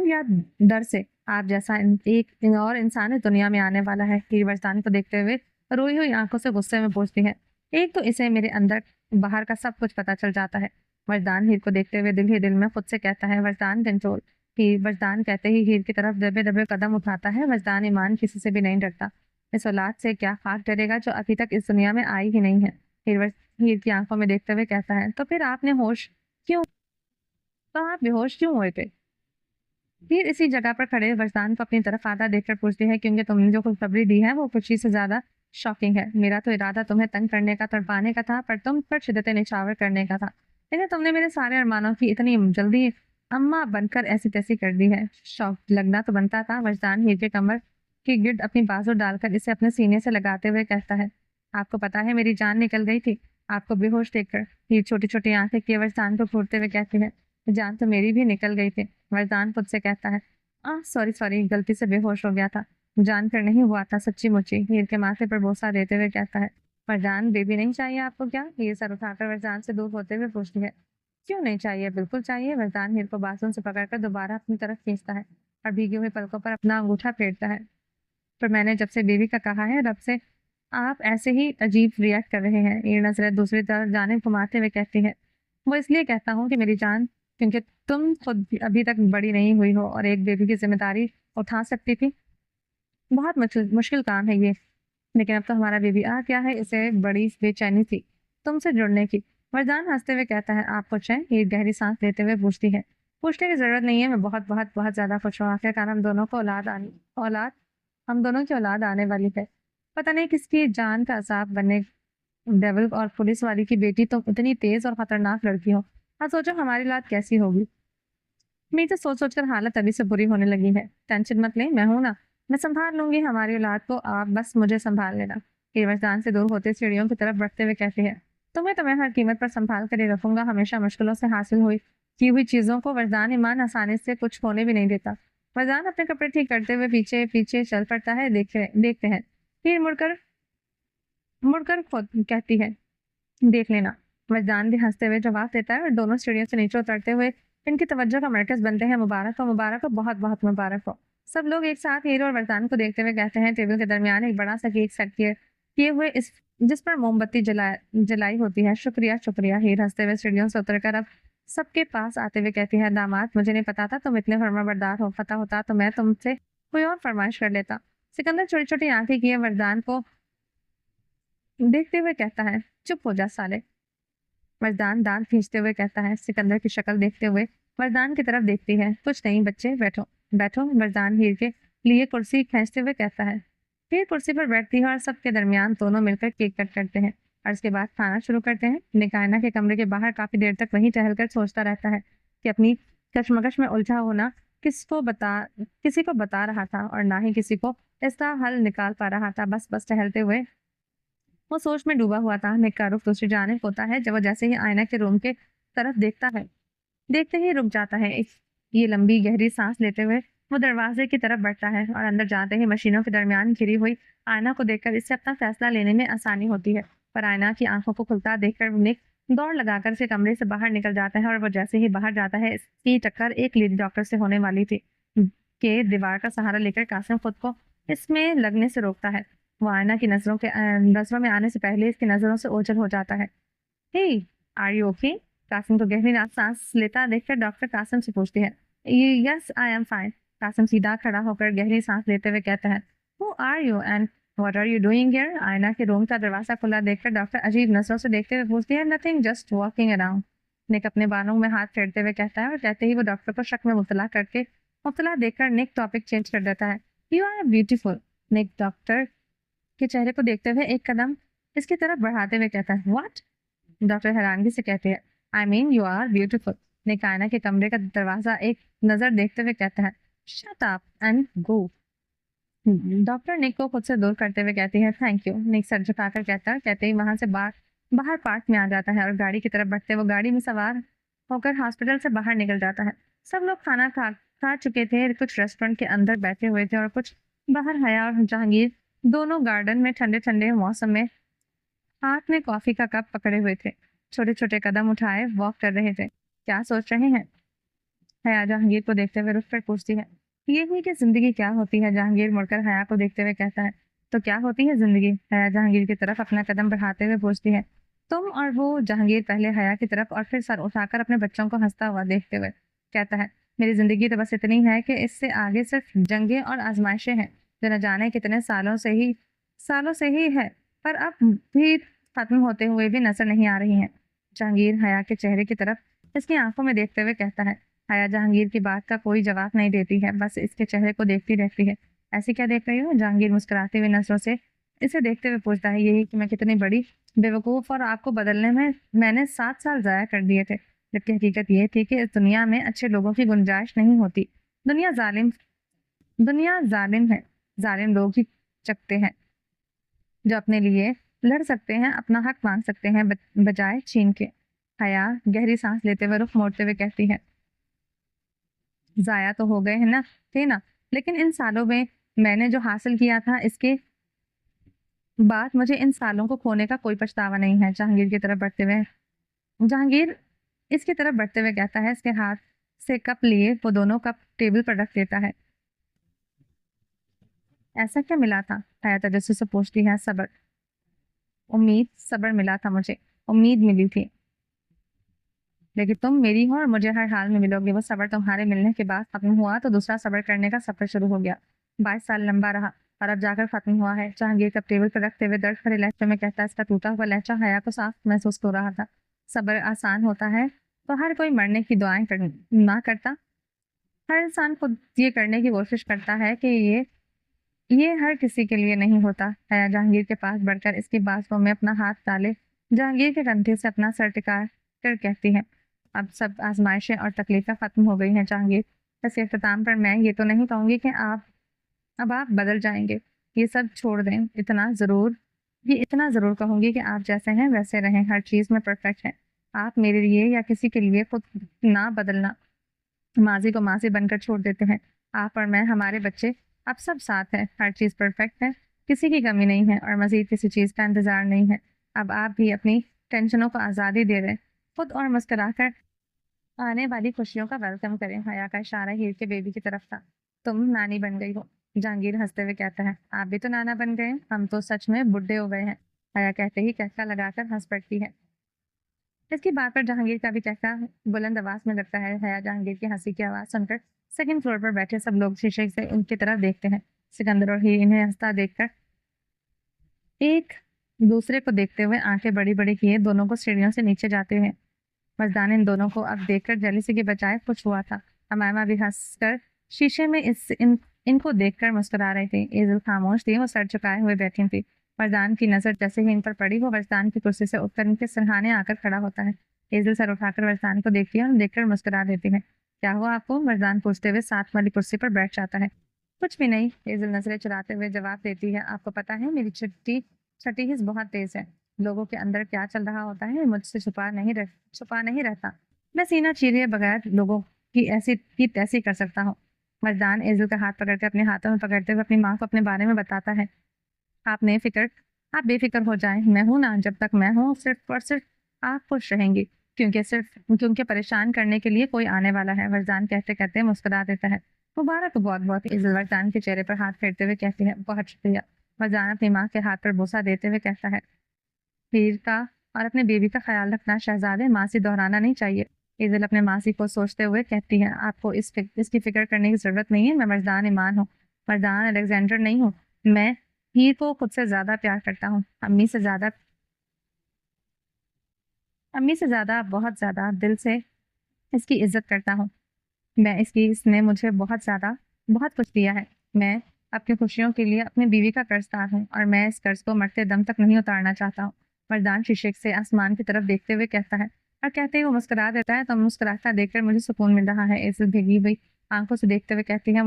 या डर से? आप जैसा एक और इंसान इस दुनिया में आने वाला है। हीर वरदान को देखते हुए रोई हुई आंखों से गुस्से में पूछती है। एक तो इसे मेरे अंदर बाहर का सब कुछ पता चल जाता है। वरदान हीर को देखते हुए दिल ही दिल में खुद से कहता है, वरदान कंट्रोल। हीर वरदान कहते ही हीर की तरफ दबे दबे कदम उठाता है। वरदान ईमान किसी से भी नहीं डरता। इस औलाद से क्या खाक डरेगा जो अभी तक इस दुनिया में आई ही नहीं है। हीर की आंखों में देखते हुए कहता है, तो फिर आपने होश क्यों तो आप बेहोश क्यों हुए थे? फिर इसी जगह पर खड़े वरदान को अपनी तरफ आता देखकर पूछती है, क्योंकि तुमने जो खुशखबरी दी है वो खुशी से ज्यादा शॉकिंग है। मेरा तो इरादा तुम्हें तंग करने का, तड़पाने का था, पर तुम पर शिद्दत निछावर करने का था। लेकिन तुमने मेरे सारे अरमानों की इतनी जल्दी अम्मा बनकर ऐसी तैसी कर दी है। शौक लगना तो बनता था। वरदान हीर के कमर की गिर्द अपनी बाजू डालकर इसे अपने सीने से लगाते हुए कहता है, आपको पता है मेरी जान निकल गई थी आपको बेहोश देखकर। हीर छोटी छोटी आंखें किए वरदान को घूरते हुए कहती है, जान तो मेरी भी निकल गई थी। वरदान खुद से कहता है, सॉरी सॉरी, गलती से बेहोश हो गया था, जानकर नहीं हुआ था सच्ची मुच्ची। हीर के माथे पर बोसा देते हुए कहता है, वरदान बेबी नहीं चाहिए आपको क्या? हीर सर उठाकर वरदान से दूर होते हुए पूछती है, क्यों नहीं चाहिए? बिल्कुल चाहिए। वरदान हीर को बाजू से पकड़कर दोबारा अपनी तरफ खींचता है और भीगी हुई पलकों पर अपना अंगूठा फेरता है। पर मैंने जब से बेबी का कहा है, रब से आप ऐसे ही अजीब रिएक्ट कर रहे हैं। हीर नजरें दूसरी तरफ जाने घुमाते हुए कहती है, वो इसलिए कहता हूँ कि मेरी जान, क्योंकि तुम खुद भी अभी तक बड़ी नहीं हुई हो और एक बेबी की जिम्मेदारी उठा सकती थी। बहुत मुश्किल मुश्किल काम है ये, लेकिन अब तो हमारा बेबी आ गया है। इसे बड़ी बेचैनी थी तुमसे जुड़ने की। वरदान हंसते हुए कहता है, आप खुश हैं? हीर गहरी सांस लेते हुए पूछती है। पूछने की जरूरत नहीं है, मैं बहुत बहुत बहुत ज्यादा खुश हूँ। आखिरकार हम दोनों की औलाद आने वाली है। पता नहीं किसकी जान का अजाब बनने। डेविल और पुलिस वाली की बेटी तो इतनी तेज और खतरनाक लड़की हो। हाँ, सोचो हमारी औलाद कैसी होगी। मेरी तो सोच सोचकर हालत अभी से बुरी होने लगी है। टेंशन मत ले, मैं हूं ना, मैं संभाल लूंगी हमारी औलाद को, आप बस मुझे संभाल लेना। हीर वरदान से दूर होते सीढ़ियों की तरफ बढ़ते हुए कहती है, तुम्हें तो मैं हर कीमत पर संभाल कर ही रखूंगा। हमेशा मुश्किलों से हासिल हुई की हुई चीजों को वरदान ईमान आसानी से कुछ होने भी नहीं देता। वरदान अपने कपड़े ठीक करते हुए पीछे पीछे चल पड़ता है। देखते हैं। हीर मुड़कर मुड़कर खुद कहती है, देख लेना। वरदान भी हंसते हुए जवाब देता है और दोनों सीढ़ियों से नीचे उतरते हुए इनकी तवज्जो का मरकज बनते हैं। मुबारक हो, बहुत बहुत मुबारक हो। सब लोग एक साथ हीरो और वरदान को देखते हुए कहते हैं। टेबल के दरमियान एक बड़ा सा केक सेट किए हुए इस जिस पर मोमबत्ती जलाई होती है। शुक्रिया शुक्रिया। हीर हंसते हुए सीढ़ियों से उतरकर अब सबके पास आते हुए कहती है, दामाद, मुझे नहीं पता था तुम इतने फर्माबरदार हो। पता होता तो मैं तुमसे कोई और फरमाइश कर लेता। सिकंदर छोटी छोटी आंखें किए वरदान को देखते हुए कहता है, चुप हो जा साले। मर्दान दांत खींचते हुए कहता है। सिकंदर की शक्ल देखते हुए मर्दान की तरफ देखती है। कुछ नहीं बच्चे, बैठो बैठो। मर्दान हीर के लिए कुर्सी खींचते हुए कहता है। हीर कुर्सी पर बैठती है और सबके दरमियान दोनों मिलकर केक कट करते हैं और उसके बाद खाना शुरू करते हैं। निक आयना के कमरे के बाहर काफी देर तक वहीं टहलकर सोचता रहता है कि अपनी कश्मकश में उलझा होना किसी को बता रहा था और ना ही किसी को इसका हल निकाल पा रहा था। बस बस टहलते हुए वो सोच में डूबा हुआ था। निक का रुख दूसरी जानिब होता है जब वो जैसे ही आईना के रूम के तरफ देखता है, देखते ही रुक जाता है। ये लंबी गहरी सांस लेते हुए वो दरवाजे की तरफ बढ़ता है और अंदर जाते ही मशीनों के दरमियान घिरी हुई आयना को देखकर इससे अपना फैसला लेने में आसानी होती है। पर आयना की आंखों को खुलता देखकर निक दौड़ लगाकर से कमरे से बाहर निकल जाता है और वो जैसे ही बाहर जाता है इसकी टक्कर एक लेडी डॉक्टर से होने वाली थी के दीवार का सहारा लेकर कासिम खुद को इसमें लगने से रोकता है। वो आयना की नजरों में आने से पहले इसकी नजरों से ओझल हो जाता है। हे, आर यू ओके? कासिम को गहरी सांस लेता देखकर डॉक्टर कासिम से पूछती है। Yes I am fine. Qasim सीधा खड़ा होकर गहरी सांस लेते हुए कहता है। Who are you and what are you doing here? Aayna के रूम का दरवाजा खुला देखकर डॉक्टर अजीब नजरों से देखते हुए पूछती है। Nothing, just walking around. Nick अपने बालों में हाथ फेरते हुए कहता है और कहते ही वो डॉक्टर को शक में मुब्तला देखकर निक टॉपिक चेंज कर देता है। You are beautiful. Nick doctor के चेहरे को देखते हुए एक कदम इसकी तरफ बढ़ाते हुए कहता है। व्हाट? डॉक्टर हैरानगी से कहते हैं। I mean you are beautiful. Nick Ayna के कमरे का दरवाजा एक नजर देखते हुए कहता है। Shut up and go. Doctor Nick को खुद से दूर करते हुए कहती है। Thank you. निक सर झुकाकर कहता है, कहते ही वहां से बाहर पार्क में आ जाता है और गाड़ी की तरफ बढ़ते वो गाड़ी में सवार होकर हॉस्पिटल से बाहर निकल जाता है। सब लोग खाना खा चुके थे। कुछ रेस्टोरेंट के अंदर बैठे हुए थे और कुछ बाहर। हया और जहांगीर दोनों गार्डन में ठंडे ठंडे मौसम में हाथ में कॉफी का कप पकड़े हुए थे। छोटे छोटे कदम उठाए वॉक कर रहे थे। क्या सोच रहे हैं? हया जहांगीर को देखते हुए रुक कर पूछती है। ये हुई कि जिंदगी क्या होती है? जहांगीर मुड़कर हया को देखते हुए कहता है। तो क्या होती है जिंदगी? हया जहांगीर की तरफ अपना कदम बढ़ाते हुए पूछती है। तुम और वो। जहांगीर पहले हया की तरफ और फिर सर उठाकर अपने बच्चों को हंसता हुआ देखते हुए कहता है। मेरी जिंदगी तो बस इतनी है कि इससे आगे सिर्फ जंगें और आजमाइशें हैं जो न जाने कितने सालों से ही है, पर अब भी खत्म होते हुए भी नजर नहीं आ रही हैं। जहांगीर हया के चेहरे की तरफ इसकी आंखों में देखते हुए कहता है। हया जहांगीर की बात का कोई जवाब नहीं देती है, बस इसके चेहरे को देखती रहती है। ऐसी क्या देख रही हो? जहांगीर मुस्कुराते हुए नजरों से इसे देखते हुए पूछता है। यही कि मैं कितनी बड़ी बेवकूफ और आपको बदलने में मैंने 7 साल जाया कर दिए थे, जबकि हकीकत यह थी कि इस दुनिया में अच्छे लोगों की गुंजाइश नहीं होती। दुनिया जालिम दुनिया जालिम है। जालिम लोग ही चकते हैं जो अपने लिए लड़ सकते हैं, अपना हक मांग सकते हैं बजाय छीन के। हया गहरी सांस लेते हुए रुख मोड़ते हुए कहती है। जाया तो हो गए हैं ना, थे ना, लेकिन इन सालों में मैंने जो हासिल किया था इसके बाद मुझे इन सालों को खोने का कोई पछतावा नहीं है। जहांगीर इसकी तरफ बढ़ते हुए कहता है। इसके हाथ से कप लिए वो दोनों कप टेबल पर रख देता है। ऐसा क्या मिला था? हया तजस्सुस से पूछती है। सब्र। उम्मीद। सब्र मिला था मुझे। उम्मीद मिली थी, लेकिन तुम मेरी हो और मुझे हर हाल में मिलोगे। वो सब्र तुम्हारे मिलने के बाद खत्म हुआ तो दूसरा सब्र करने का सफर शुरू हो गया। 22 साल लंबा रहा और अब जाकर खत्म हुआ है। जहांगीर कप टेबल पर रखते हुए दर्द भरे लहजे में कहता है। इसका टूटा हुआ लहजा हया को साफ महसूस हो रहा था। सब्र आसान होता है तो हर कोई मरने की दुआएं ना करता। हर इंसान खुद ये करने की कोशिश करता है कि ये हर किसी के लिए नहीं होता। हया जहांगीर के पास बढ़कर इसकी बाजुओं में अपना हाथ डाले जहांगीर के कंधे से अपना सर टिका कर कहती है। अब सब आजमाइशें और तकलीफें खत्म हो गई हैं जहांगीर। इसके अख्ताम पर मैं ये तो नहीं कहूंगी कि आप बदल जाएंगे। ये सब छोड़ दें। इतना जरूर कहूंगी कि आप जैसे हैं वैसे रहें। हर चीज में परफेक्ट हैं। आप मेरे लिए या किसी के लिए खुद ना बदलना, माजी को माजी बनकर छोड़ देते हैं। आप और मैं, हमारे बच्चे, अब सब साथ हैं। हर चीज परफेक्ट है, किसी की कमी नहीं है और मजीद किसी चीज का इंतजार नहीं है। अब आप भी अपनी टेंशनों को आज़ादी दे रहे, खुद और मुस्कुराकर आने वाली खुशियों का वेलकम करें। हया का इशारा हीर के बेबी की तरफ था। तुम नानी बन गई हो। जहांगीर हंसते हुए कहता है। आप भी तो नाना बन गए। हम तो सच में बुढ़े हो गए हैं। हया कहते ही कहका लगाकर हंस पड़ती है। इसकी बात पर जहांगीर का भी कहका बुलंद आवाज में लगता है। हया जहांगीर की हंसी की आवाज सुनकर सेकंड फ्लोर पर बैठे सब लोग शीशे से उनकी तरफ देखते हैं। सिकंदर और हीर इन्हें हंसता देखकर एक दूसरे को देखते हुए आंखें बड़ी बड़ी किए दोनों को सीढ़ियों से नीचे जाते हुए। मर्दान इन दोनों को अब देखकर जेलिसी के बजाय खुश हुआ था। अमायमा भी हंसकर शीशे में इनको देखकर मुस्कुरा रही थी। एजल खामोश थी, वो सर झुकाए हुए बैठी थी। मर्दान की नजर जैसे ही इन पर पड़ी, वो मर्दान की कुर्सी से उठकर इनके सिरहाने आकर खड़ा होता है। एजल सर उठाकर मर्दान को देखती है और देखकर मुस्कुरा देती है। क्या हुआ आपको? मर्दान पूछते हुए साथ वाली कुर्सी पर बैठ जाता है। कुछ भी नहीं, एजल नजरें चुराते हुए जवाब देती है। आपको पता है मेरी छठी छठी हिस्स बहुत तेज है। लोगों के अंदर क्या चल रहा होता है मुझसे छुपा नहीं रहता। मैं सीना चीरे बगैर लोगों की ऐसी की तैसी कर सकता हूँ। मर्दान एजल का हाथ पकड़कर अपने हाथों में पकड़ते हुए अपनी माँ को अपने बारे में बताता है। आप बेफिक्र हो जाएं, मैं हूं ना। जब तक मैं हूं सिर्फ और सिर्फ आप खुश रहेंगी, क्योंकि परेशान करने के लिए कोई आने वाला है। मर्दान कहते कहते मुस्कुरा देता है। मुबारक हो बहुत बहुत। एजल मर्दान के चेहरे पर हाथ फेरते हुए कहती है, बहुत शुक्रिया। मर्दान अपनी माँ के हाथ पर बोसा देते हुए कहता है, हीर का और अपने बेबी का ख्याल रखना शहजादे, मासी दोहराना नहीं चाहिए। एजल अपने मासी को सोचते हुए कहती है, आपको इसकी फिक्र करने की जरूरत नहीं है। मैं मर्दान ईमान हूँ, मर्दान अलेक्जेंडर नहीं हूँ। मैं हीर को खुद से ज्यादा प्यार करता हूँ, अम्मी से ज्यादा, बहुत ज्यादा दिल से इसकी इज्जत करता हूँ। इसने मुझे बहुत कुछ दिया है। मैं अपनी खुशियों के लिए अपनी बीवी का कर्जदार हूँ और मैं इस कर्ज को मरते दम तक नहीं उतारना चाहता हूँ। मर्दान शीशे से आसमान की तरफ देखते हुए कहता है, और कहते ही वो मुस्कुरा देता है। तो मुस्कुराता देखकर मुझे सुकून मिल रहा है। ऐसे भीगी हुई आंखों से देखते हुए कहती है,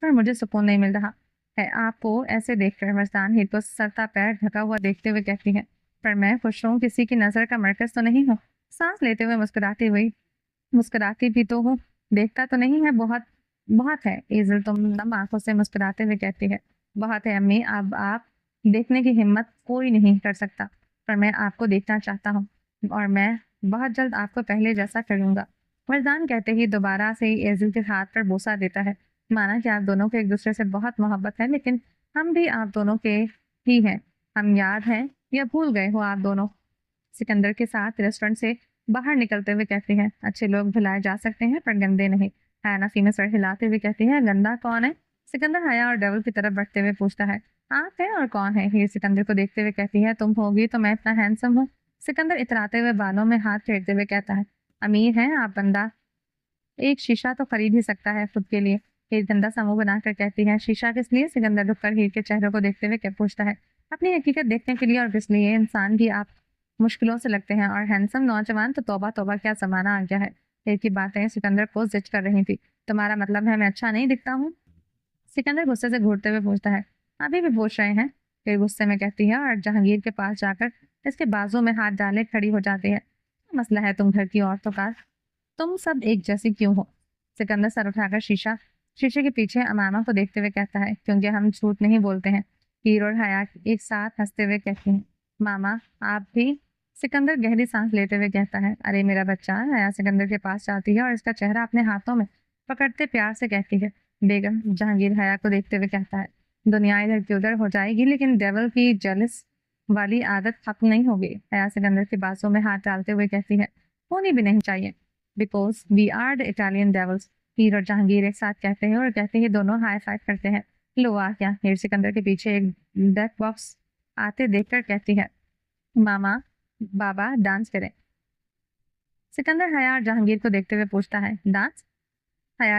पर मुझे सुकून नहीं मिल रहा है आपको ऐसे देखकर। मर्दान हीर को सरता पैर ढका हुआ देखते हुए कहती है, पर मैं खुश हूँ, किसी की नजर का मरकज तो नहीं हूँ। सांस लेते हुए मुस्कुराती भी तो हूँ, देखता तो नहीं है। बहुत बहुत है। एजल तुम नम आंखों से मुस्कुराते हुए कहती है, बहुत है अम्मी। अब आप देखने की हिम्मत कोई नहीं कर सकता, पर मैं आपको देखना चाहता हूँ और मैं बहुत जल्द आपको पहले जैसा करूंगा। मर्दान कहते ही दोबारा से ही एजल के हाथ पर बोसा देता है। माना कि आप दोनों को एक दूसरे से बहुत मोहब्बत है, लेकिन हम भी आप दोनों के ही हैं। हम याद हैं या भूल गए हो आप दोनों? सिकंदर के साथ रेस्टोरेंट से बाहर निकलते हुए कहती है, अच्छे लोग भुलाए जा सकते हैं पर गंदे नहीं। हया नफी में सर हिलाते हुए कहती है, गंदा कौन है? सिकंदर हया और डेविल की तरफ बढ़ते हुए पूछता है, आप है और कौन है? हीर सिकंदर को देखते हुए कहती है, तुम होगी तो मैं इतना हैंडसम हूँ? सिकंदर इतराते हुए बालों में हाथ फेरते हुए कहता है, अमीर है आप बंदा, एक शीशा तो खरीद ही सकता है खुद के लिए। हीर गंदा सा मुंह बनाकर कहती है, शीशा किस लिए? सिकंदर रुककर हीर के चेहरे को देखते हुए क्या पूछता है, अपनी हकीकत देखने के लिए। और किस लिए? इंसान भी आप मुश्किलों से लगते हैं और हैंडसम नौजवान तो तौबा तौबा क्या जमाना आ गया है। हीर की बातें सिकंदर को जिच कर रही थी। तुम्हारा मतलब है मैं अच्छा नहीं दिखता हूँ? सिकंदर गुस्से से घूरते हुए पूछता है, अभी भी पूछ रहे हैं? फिर गुस्से में कहती है और जहांगीर के पास जाकर इसके बाजू में हाथ डाले खड़ी हो जाती है। क्या मसला है तुम घर की औरतों का? तुम सब एक जैसी क्यों हो? सिकंदर सर उठाकर शीशे के पीछे अमामा को देखते हुए कहता है, क्योंकि हम झूठ नहीं बोलते हैं। हीर और हया एक साथ हंसते हुए कहती हैं, मामा आप भी? सिकंदर गहरी सांस लेते हुए कहता है, अरे मेरा बच्चा। हया सिकंदर के पास जाती है और इसका चेहरा अपने हाथों में पकड़ते प्यार से कहती है, बेगम। जहांगीर हया को देखते हुए कहता है, दुनिया इधर की उधर हो जाएगी लेकिन डेविल की जेलस वाली आदत खत्म नहीं होगी। हया सिकंदर के बाजू में हाथ डालते हुए कहती है, होनी भी नहीं चाहिए, because we are the Italian devils. Heer और जहांगीर एक साथ कहते हैं और कहते ही दोनों हाई फाइव करते हैं। लो आ क्या? हीर सिकंदर के पीछे एक डेक बॉक्स आते देखकर कहती है, मामा बाबा डांस करें। सिकंदर हया और जहांगीर को देखते हुए पूछता है, डांस? हया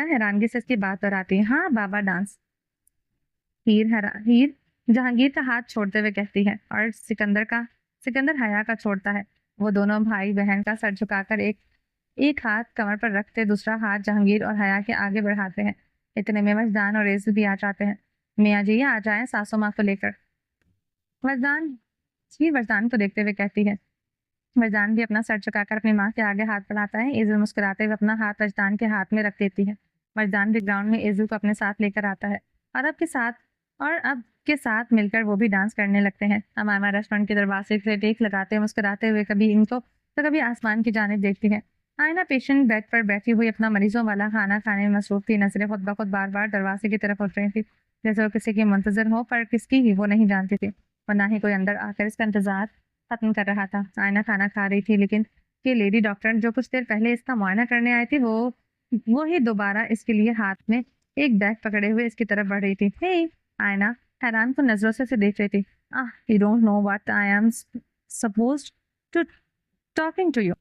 हैरानगी से इसकी बात दोहराती है, हाँ बाबा डांस। हीर जहांगीर का हाथ छोड़ते हुए कहती है और सिकंदर हया का छोड़ता है। वो दोनों भाई बहन का सर झुकाकर एक हाथ कमर पर रखते दूसरा हाथ जहांगीर और हया के आगे बढ़ाते हैं। इतने में मजदान और रेजू भी आ जाते हैं। मियाँ जी आ जाएं सासू माँ को लेकर। मजदान मजदान को देखते हुए कहती है। मजदान भी अपना सर झुकाकर अपनी माँ के आगे हाथ बढ़ाता है। एजुल मुस्कुराते हुए अपना हाथ मजदान के हाथ में रख देती है। मजदान भी ग्राउंड में एजुल को अपने साथ लेकर आता है और अब के साथ मिलकर वो भी डांस करने लगते हैं। अमामा रेस्टोरेंट के दरवाजे से टेक लगाते हुए मुस्कुराते हुए कभी इनको तो कभी आसमान की जानिब देखती है। आयना पेशेंट बेड पर बैठी हुई अपना मरीजों वाला खाना खाने में मसरूफ थी। नजरें खुद ब खुद बार बार दरवाजे की तरफ उठ रही थी, जैसे वो किसी की मुंतजर हो, पर किसकी ही वो नहीं जानती थी और ना ही कोई अंदर आकर इसका इंतजार खत्म कर रहा था। आयना खाना खा रही थी, लेकिन ये लेडी डॉक्टर जो कुछ देर पहले इसका मुआयना करने आई थी वो ही दोबारा इसके लिए हाथ में एक बैग पकड़े हुए इसकी तरफ बढ़ रही थी। हे आयना, हैरान को नजरों से उसे देख रही थी। You don't know what I am supposed to talking to you.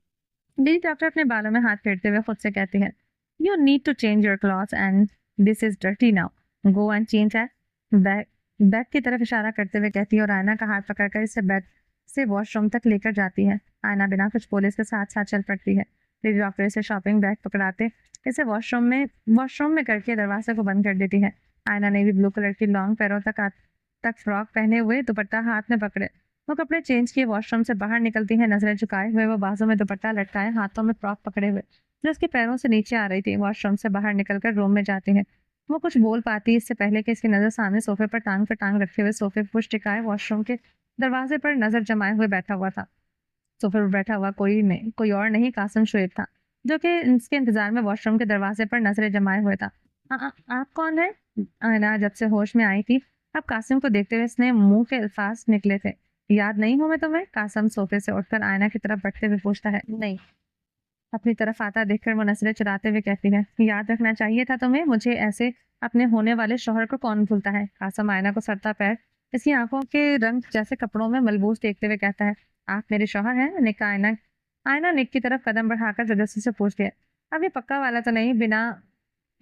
Lady doctor अपने बालों में हाथ फेरते हुए खुद से कहती है, you need to change your clothes and this is dirty now, go and change है। बैग बैग की तरफ इशारा करते हुए कहती है और आयना का हाथ पकड़कर इसे बेड से वॉशरूम तक लेकर जाती है। आयना बिना कुछ बोले इसके साथ साथ चल पड़ती है। लेडी डॉक्टर इसे शॉपिंग बैग पकड़ाते इसे वॉशरूम में करके दरवाजे को बंद कर देती है। आयना ने भी ब्लू कलर की लॉन्ग पैरों तक फ्रॉक पहने हुए दुपट्टा हाथ में पकड़े वो कपड़े चेंज किए वॉशरूम से बाहर निकलती है। नजरें झुकाए हुए वो बाजू में दुपट्टा लटकाए हाथों में फ्रॉक पकड़े हुए जो उसके पैरों से नीचे आ रही थी वॉशरूम से बाहर निकलकर रूम में जाती है। वो कुछ बोल पाती इससे पहले कि इसकी नजर सामने सोफे पर टांग रखे हुए सोफे पर पुश टिकाए वॉशरूम के दरवाजे पर नजर जमाए हुए बैठा हुआ था। सोफे पर बैठा हुआ कोई और नहीं कासिम शुएब था जो कि इसके इंतजार में वॉशरूम के दरवाजे पर नजरें जमाए हुए था। आप कौन है? आयना जब से होश में आई थी अब कासिम को देखते हुए इसने मुंह के अल्फाज निकले थे। याद नहीं हूं मैं तुम्हें? कासिम सोफे से उठकर आयना की तरफ बढ़ते हुए पूछता है। नहीं। अपनी तरफ आता देखकर वो नजरें चुराते हुए कहती है, याद रखना चाहिए था तुम्हें, मुझे ऐसे अपने होने वाले शौहर को कौन भूलता है। कासिम आयना को सरता पैर इसकी आंखों के रंग जैसे कपड़ों में मलबूस देखते हुए कहता है, आप मेरे शौहर हैं? निक आयना आयना निक की तरफ कदम बढ़ाकर जबरदस्ती से पूछ लिया। अभी पक्का वाला तो नहीं बिना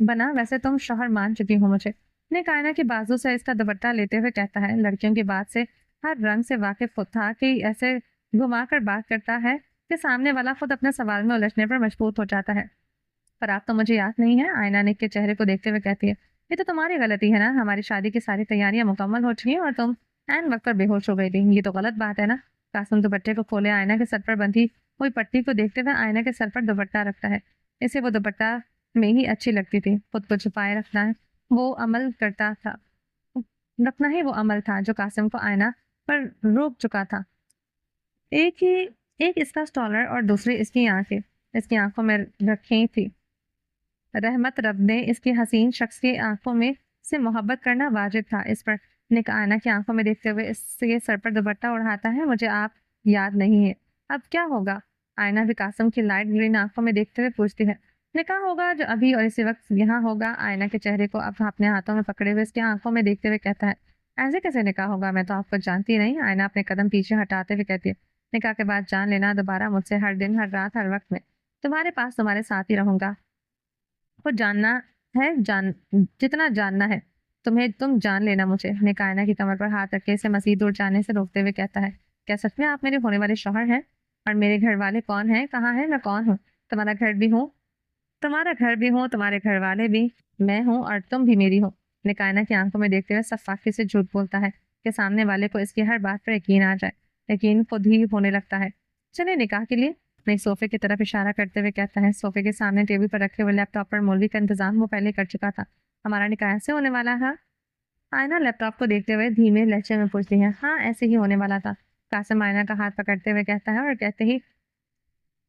बना, वैसे तुम शौहर मान चुकी हो मुझे। निक आयना की बाजू से इसका दुपट्टा लेते हुए कहता है। लड़कियों की बात से हर रंग से वाकिफ था कि ऐसे घुमाकर बात करता है कि सामने वाला खुद अपने सवाल में उलझने पर मजबूर हो जाता है। पर आप तो मुझे याद नहीं है। आयना निक के चेहरे को देखते हुए कहती है, ये तो तुम्हारी गलती है ना, हमारी शादी की सारी तैयारियां मुकम्मल हो चुकी हैं और तुम ऐन वक्त पर बेहोश हो गई थी, ये तो गलत बात है ना। कासिम दुपट्टे को खोले आयना के सर पर बंधी हुई पट्टी को देखते हुए आयना के सर पर दुपट्टा रखता है। इसे वो दुपट्टा में ही अच्छी लगती थी। खुद को छुपाए वो अमल करता था रखना ही वो अमल था जो कासिम को आयना पर रोक चुका था। एक इसका स्टॉलर और दूसरी इसकी आंखों में रखी थी। रहमत रब ने इसकी हसीन शख्स की आंखों में से मोहब्बत करना वाजिब था। इस पर निक आयना की आंखों में देखते हुए इसके सर पर दुपट्टा उड़ाता है। मुझे आप याद नहीं है, अब क्या होगा? आयना भी कासिम की लाइट ग्रीन आंखों में देखते हुए पूछती है। निकाह होगा जो अभी और इसी वक्त यहाँ होगा। आयना के चेहरे को अब अपने हाथों में पकड़े हुए इसकी आंखों में देखते हुए कहता है, ऐसे कैसे निकाह होगा? मैं तो आपको जानती नहीं। आयना अपने कदम पीछे हटाते हुए कहती है, निकाह के बाद जान लेना दोबारा मुझसे, हर दिन हर रात हर वक्त में तुम्हारे पास तुम्हारे साथ ही रहूंगा। को जानना है जान जितना जानना है तुम जान लेना मुझे। निक आयना की कमर पर हाथ रखे इसे मजीद दूर जाने से रोकते हुए कहता है, क्या सच में आप मेरे होने वाले शौहर हैं? और मेरे घर वाले कौन हैं? कहाँ हैं? मैं कौन हूँ? तुम्हारा घर भी हूँ तुम्हारे घर वाले भी मैं हूँ और तुम भी मेरी हो। निक आयना की आंखों में देखते हुए सफाकी से झूठ बोलता है कि सामने वाले को इसकी हर बात पर यकीन आ जाए। यकीन खुद ही होने लगता है। चले निकाह के लिए। एक सोफे की तरफ इशारा करते हुए कहता है। सोफे के सामने टेबल पर रखे हुए लैपटॉप पर मौलवी का इंतजाम वो पहले कर चुका था। हमारा निकाह ऐसे होने वाला है? आयना लैपटॉप को देखते हुए धीमे लहजे में पूछती है। हाँ, ऐसे ही होने वाला था। कासिम आयना का हाथ पकड़ते हुए कहता है और कहते ही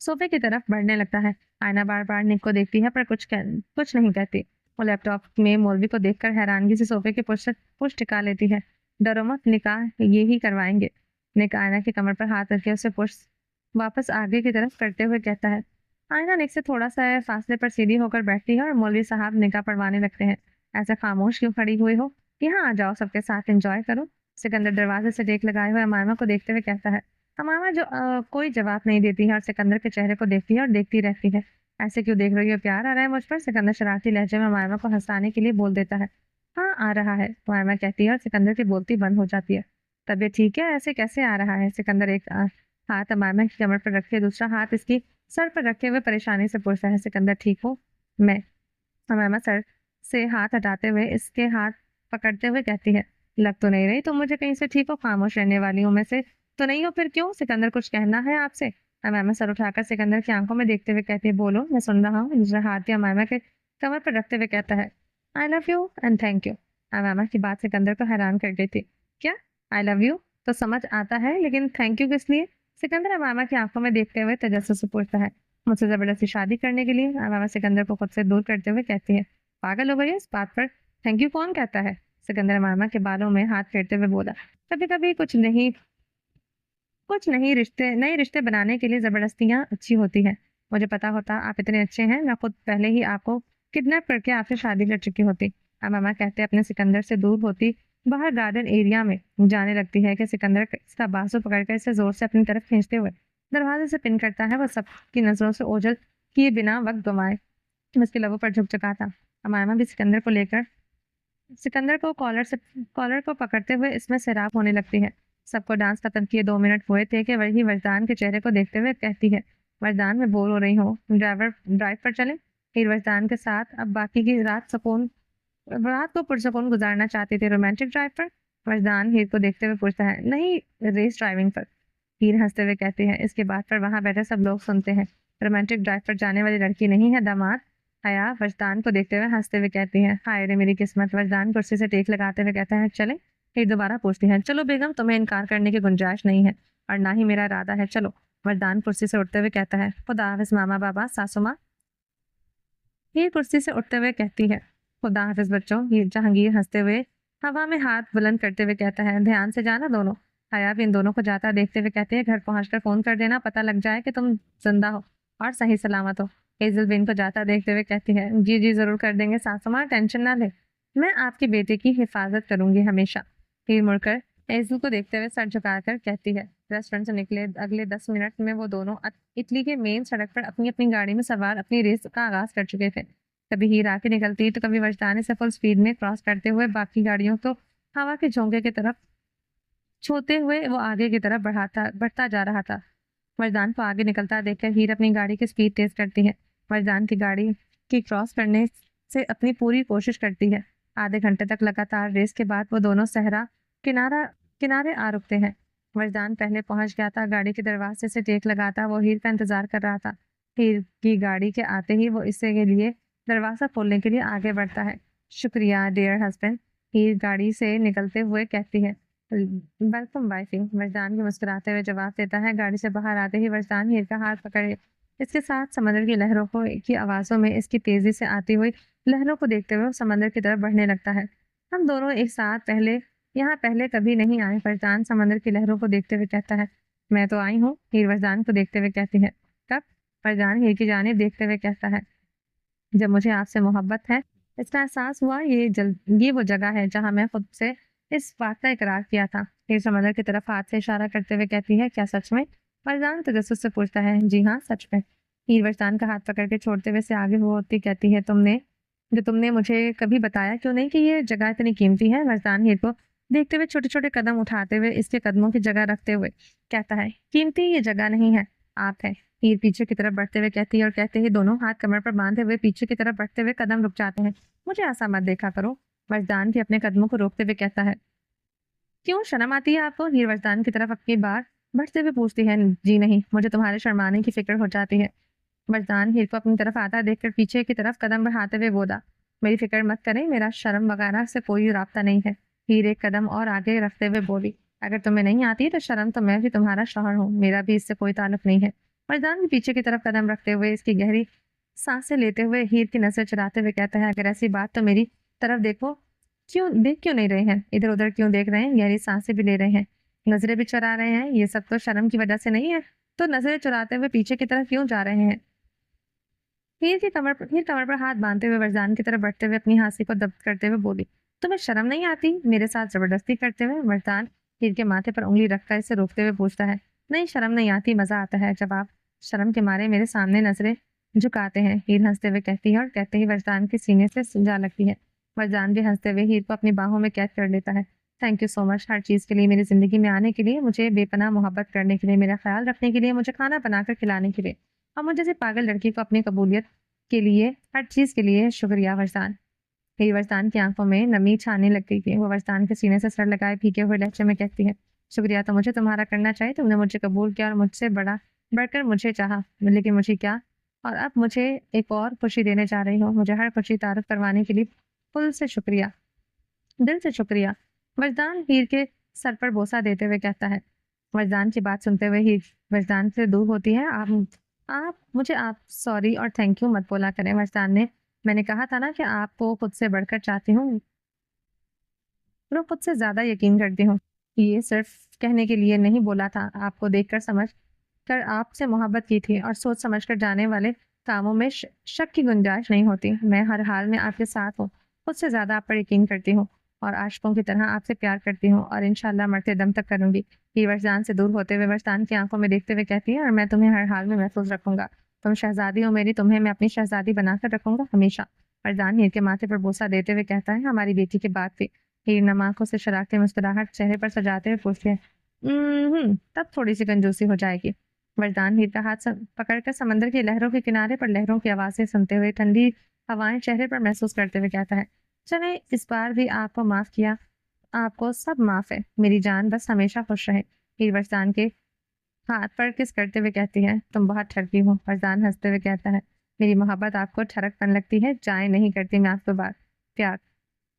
सोफे की तरफ बढ़ने लगता है। आयना बार बार निक को देखती है पर कुछ नहीं कहती। वो लैपटॉप में मौलवी को देखकर हैरानगी से सोफे के पुश टिका लेती है। डरो मत, निकाह ये ही करवाएंगे। निक आयना की कमर पर हाथ रखे उसे पुश वापस आगे की तरफ करते हुए कहता है। आयना निक से थोड़ा सा फासले पर सीधी होकर बैठती है और मौलवी साहब निकाह पढ़वाने लगते हैं। ऐसे खामोश क्यों खड़ी हुई हो? यहाँ आ जाओ, सबके साथ एंजॉय करो। सिकंदर दरवाजे से देख लगाए हुए अमामा को देखते हुए कहता है। अमामा कोई जवाब नहीं देती है और सिकंदर के चेहरे को देखती है और देखती रहती है। ऐसे क्यों देख रही हो? प्यार आ रहा है मुझ पर? सिकंदर शरारती लहजे में अमामा को हंसाने के लिए बोल देता है। हाँ, आ रहा है, अमामा कहती है और सिकंदर की बोलती बंद हो जाती है। तबीयत ठीक है? ऐसे कैसे आ रहा है? सिकंदर एक हाथ अमामा की कमर पर रखे दूसरा हाथ इसकी सर पर रखे हुए परेशानी से पूछता है। सिकंदर ठीक हो? मैं। अमामा सर से हाथ हटाते हुए इसके हाथ पकड़ते हुए कहती है, लग तो नहीं रही तुम मुझे कहीं से ठीक हो, खामोश रहने वाली हूँ मैं से तो नहीं हो, फिर क्यों? सिकंदर कुछ कहना है आपसे? अमामा सर उठाकर सिकंदर की आंखों में देखते हुए कहती है, बोलो, मैं सुन रहा हूँ। दूसरा हाथ भी अमामा के कमर पर रखते हुए कहता है, I love you and thank you. Amama की बात सिकंदर को हैरान कर गई थी। क्या आई लव यू तो समझ आता है, लेकिन थैंक यू किस लिए? सिकंदर अमामा की आंखों में देखते हुए तजस्सुस से पूछता है। मुझसे जबरदस्ती शादी करने के लिए? अमामा सिकंदर को खुद से दूर करते हुए कहती है, पागल हो गई है इस बात पर? थैंक यू कौन कहता है? सिकंदर अमामा के बालों में हाथ फेरते हुए बोला, कभी कभी कुछ नहीं नए रिश्ते बनाने के लिए जबरदस्तियां अच्छी होती है। मुझे पता होता आप इतने अच्छे हैं, मैं खुद पहले ही आपको किडनैप करके आपसे शादी कर चुकी होती। अमामा कहते अपने सिकंदर से दूर होती बाहर गार्डन एरिया में जाने लगती है कि सिकंदर इसका बाजू पकड़कर इसे जोर से अपनी तरफ खींचते हुए दरवाजे से पिन करता है। वह सबकी नजरों से ओझल किए बिना वक्त गंवाए उसके लबों पर झुक चुका था। अमायमा भी सिकंदर को कॉलर को पकड़ते हुए इसमें सैराब होने लगती है। सबको डांस खत्म किए 2 मिनट हुए थे कि वही वजदान के चेहरे को देखते हुए कहती है, वजदान मैं बोर हो रही हूँ, ड्राइव पर चले। फिर वजदान के साथ अब बाकी की रात को पुरसुकून गुजारना चाहते थे। रोमांटिक ड्राइव पर? वजदान हीर को देखते हुए पूछता है। नहीं, रेस ड्राइविंग पर। हीर हंसते हुए कहती है। इसके बाद पर वहां बैठे सब लोग सुनते हैं। रोमांटिक ड्राइव पर जाने वाली लड़की नहीं है दामाद। हया वजदान को देखते हुए हंसते हुए कहती है। हाय रे मेरी किस्मत। वजदान कुर्सी से टेक लगाते हुए कहता है, चले। हीर दोबारा पूछती है, चलो बेगम, तुम्हें इनकार करने की गुंजाइश नहीं है और ना ही मेरा इरादा है, चलो। वजदान कुर्सी से उठते हुए कहता है, खुदा हाफिज मामा बाबा सासू माँ। हीर कुर्सी से उठते हुए कहती है, खुदा हाफिज बच्चों। जहांगीर हंसते हुए हवा में हाथ बुलंद करते हुए कहता है, ध्यान से जाना दोनों। हया भी इन दोनों को जाता देखते हुए कहते हैं, घर पहुंचकर फोन कर देना, पता लग जाए कि तुम जिंदा हो और सही सलामत हो। हेजल बिन को जाता देखते हुए कहती है, जी जी जरूर कर देंगे सासू माँ, टेंशन ना ले, मैं आपके बेटे की हिफाजत करूंगी हमेशा। हीर मुड़कर हेजल को देखते हुए सर झुकाकर कहती है। रेस्टोरेंट से निकले अगले 10 मिनट में वो दोनों इटली के मेन सड़क पर अपनी अपनी गाड़ी में सवार अपनी रेस का आगाज कर चुके थे। कभी हीर आके निकलती तो कभी वजदान से फुल स्पीड में क्रॉस करते हुए बाकी गाड़ियों को हवा के झोंके की तरफ छूते हुए वो आगे की तरफ बढ़ता जा रहा था। वजदान को आगे निकलता देखकर हीर अपनी गाड़ी की स्पीड तेज करती है। वजदान की गाड़ी की क्रॉस करने से अपनी पूरी कोशिश करती है। आधे घंटे तक लगातार रेस के बाद वो दोनों सहरा किनारे आ रुकते हैं। वजदान पहले पहुंच गया था। गाड़ी के दरवाजे से टेक लगाता वो हीर का इंतजार कर रहा था। हीर की गाड़ी के आते ही वो इससे के लिए दरवाजा खोलने के लिए आगे बढ़ता है। शुक्रिया डियर हस्बैंड। हीर गाड़ी से निकलते हुए कहती है, वेलकम वाइफी। वजदान भी मुस्कुराते हुए जवाब देता है। गाड़ी से बाहर आते ही वजदान हीर का हाथ पकड़े इसके साथ समंदर की लहरों को की आवाज़ों में इसकी तेजी से आती हुई लहरों को देखते हुए समंदर की तरफ बढ़ने लगता है। हम दोनों एक साथ पहले कभी नहीं आए। वजदान समंदर की लहरों को देखते हुए कहता है, मैं तो आई हूँ। हीर वजदान को देखते हुए कहती है, कब? वजदान हीर की जानिब देखते हुए कहता है, जब मुझे आपसे मोहब्बत है इसका एहसास हुआ। ये वो जगह है जहाँ मैं खुद से इस बात का इकरार किया था। हीर समंदर की तरफ हाथ से इशारा करते हुए कहती है, क्या सच में? वजदान तजस्सुस से पूछता है, जी हाँ सच में। हीर वजदान का हाथ पकड़ के छोड़ते हुए से आगे होती कहती है, तुमने मुझे कभी बताया क्यों नहीं कि ये जगह इतनी कीमती है? वजदान हीर को देखते हुए छोटे छोटे कदम उठाते हुए इसके कदमों की जगह रखते हुए कहता है, कीमती ये जगह नहीं है, आप है। हीर पीछे की तरफ बढ़ते हुए कहती है और कहते ही दोनों हाथ कमर पर बांधे हुए पीछे की तरफ बढ़ते हुए कदम रुक जाते हैं। मुझे ऐसा मत देखा करो। वजदान भी अपने कदमों को रोकते हुए कहता है, क्यों शर्म आती है आपको? हीर वजदान की तरफ अपनी बार बढ़ते हुए पूछती है। जी नहीं, मुझे तुम्हारे शर्माने की फिक्र हो जाती है। वजदान हीर को अपनी तरफ आता देखकर पीछे की तरफ कदम बढ़ाते हुए बोला, मेरी फिक्र मत करें, मेरा शर्म वगैरह से कोई राब्ता नहीं है। हीर एक कदम और आगे रखते हुए बोली, अगर तुम्हें नहीं आती तो शर्म तो मैं भी तुम्हारा शौहर हूँ, मेरा भी इससे कोई ताल्लुक नहीं है। वजदान भी पीछे की तरफ कदम रखते हुए इसकी गहरी सांसें लेते हुए हीर की नजर चुराते हुए कहता है, अगर ऐसी बात तो मेरी तरफ देखो। क्यों नहीं रहे हैं? इधर उधर क्यों देख रहे हैं? गहरी सांसें भी ले रहे हैं, नजरें भी चुरा रहे हैं। ये सब तो शर्म की वजह से नहीं है, तो नजरें चुराते हुए पीछे की तरफ क्यों जा रहे हैं? हीर कमर पर हाथ बांधते हुए वरदान की तरफ बढ़ते हुए अपनी हंसी को दब्त करते हुए बोली, तुम्हें शर्म नहीं आती? मेरे साथ जबरदस्ती करते हुए वरदान हीर के माथे पर उंगली रखकर इसे रोकते हुए पूछता है, नहीं शर्म नहीं आती, मजा आता है जब आप शर्म के मारे मेरे सामने नजरें झुकाते हैं। हीर हंसते हुए कहती है और कहते ही वरदान के सीने से जा लगती है। वरदान भी हंसते हुए हीर को अपनी बाहों में कैद कर लेता है। थैंक यू सो मच हर चीज़ के लिए, मेरी ज़िंदगी में आने के लिए, मुझे बेपनाह मोहब्बत करने के लिए, मेरा ख्याल रखने के लिए, मुझे खाना बनाकर खिलाने के लिए और मुझे जैसे पागल लड़की को अपनी कबूलियत के लिए, हर चीज़ के लिए शुक्रिया वरदान। हीर वरदान की आंखों में नमी छाने लग गई थी। वो वरदान के सीने से सर लगाए फीके हुए लहजे में कहती है, शुक्रिया तो मुझे तुम्हारा करना चाहिए, तुमने मुझे कबूल किया और मुझसे बढ़कर मुझे चाहा, लेकिन मुझे क्या? और अब मुझे एक और खुशी देने जा रही हो। मुझे हर खुशी तारुफ करवाने के लिए दिल से शुक्रिया। वरदान हीर के सर पर बोसा देते हुए कहता है। वरदान की बात सुनते हुए हीर वरदान से दूर होती है। आप सॉरी और थैंक यू मत बोला करें वरदान ने, मैंने कहा था ना कि आपको खुद से बढ़कर चाहती हूँ और खुद से ज्यादा यकीन करती हूँ। ये सिर्फ कहने के लिए नहीं बोला था, आपको देखकर समझ कर आपसे मोहब्बत की थी और सोच समझ कर जाने वाले कामों में शक की गुंजाइश नहीं होती। मैं हर हाल में आपके साथ हूँ, खुद से ज्यादा आप पर यकीन करती हूँ। और आशिकों की तरह आपसे प्यार करती हूँ और इंशाल्लाह मरते दम तक करूंगी। हीर वजदान से दूर होते हुए वजदान की आंखों में देखते हुए कहती है, और मैं तुम्हें हर हाल में महफूज रखूंगा। तुम शहजादी हो मेरी, तुम्हें मैं अपनी शहजादी बनाकर रखूंगा हमेशा। वजदान हीर के माथे पर बोसा देते हुए कहता है, हमारी बेटी की बात थी। हीर नम आंखों से शरारती मुस्कुराहट चेहरे पर सजाते हुए पूछती है, तब थोड़ी सी कंजूसी हो जाएगी। वरदान हीर का हाथ पकड़कर समंदर की लहरों के किनारे पर लहरों की आवाजें सुनते हुए ठंडी हवाएं चेहरे पर महसूस करते हुए कहता है, चले इस बार भी आपको माफ किया, आपको सब माफ है मेरी जान, बस हमेशा खुश रहे। हीर वरदान के हाथ पर किस करते हुए कहती है, तुम बहुत ठरकी हो। वरदान हंसते हुए कहता है, मेरी मोहब्बत आपको ठरकपन लगती है, जाए नहीं करती मैं आपको बात प्यार।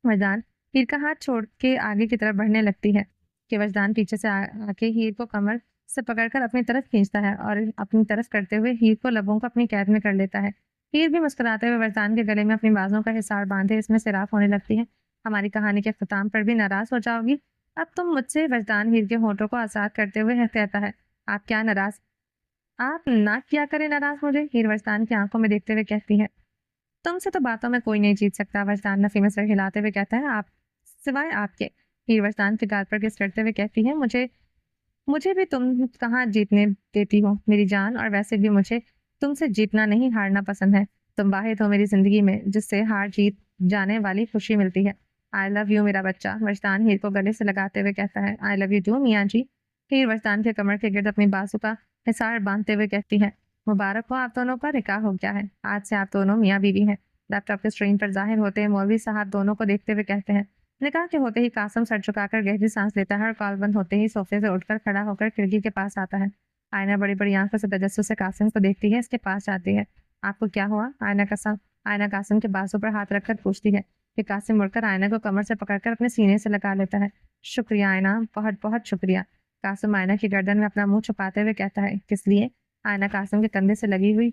वरदान हीर का हाथ छोड़ के आगे की तरफ बढ़ने लगती है कि वरदान पीछे से आके हीर को कमर से पकड़कर अपनी तरफ खींचता है और अपनी तरफ करते हुए हीर को लबों को अपनी कैद में कर लेता है। हीर भी मुस्कुराते हुए वरदान के गले में अपनी बाजों का हिसार बांधे इसमें सिराफ होने लगती है। हमारी कहानी के अख्ताम पर भी नाराज हो जाओगी अब तुम मुझसे। वरदान हीर के होठों को आजाद करते हुए कहता है, आप क्या नाराज, आप ना क्या करें नाराज मुझे। हीर वरदान की आंखों में देखते हुए कहती है, तुमसे तो बातों में कोई नहीं जीत सकता। वरदान नफी में सर हिलाते हुए कहता है, आप सिवाय आपके। हीर वरदान के गाल पर किस करते हुए कहती है, मुझे मुझे भी तुम कहाँ जीतने देती हो मेरी जान, और वैसे भी मुझे तुमसे जीतना नहीं हारना पसंद है। तुम वाहिद हो मेरी जिंदगी में जिससे हार जीत जाने वाली खुशी मिलती है। आई लव यू मेरा बच्चा। वरदान हीर को गले से लगाते हुए कहता है, आई लव यू टू मियाँ जी। हीर वरदान के कमर के गिर्द अपनी बाजू का हिसार बांधते हुए कहती है, मुबारक हो आप दोनों का निकाह हो गया है, आज से आप दोनों मियाँ बीवी हैं। लैपटॉप के स्क्रीन पर जाहिर होते हैं मौलवी साहब दोनों को देखते हुए कहते हैं। निकाह के होते ही कासिम सर झुकाकर गहरी सांस लेता है और कॉल बंद होते ही सोफे से उठकर खड़ा होकर खिड़की के पास आता है। आयना बड़ी बड़ी आंखों से तजस्सुस से कासिम को देखती है, इसके पास जाती है। आपको क्या हुआ? आयना कासिम के बाजू पर हाथ रखकर पूछती है। फिर कासिम मुड़कर आयना को कमर से पकड़कर अपने सीने से लगा लेता है। शुक्रिया आयना, बहुत बहुत शुक्रिया। कासिम आयना की गर्दन में अपना मुंह छुपाते हुए कहता है, किस लिए? आयना कासिम के कंधे से लगी हुई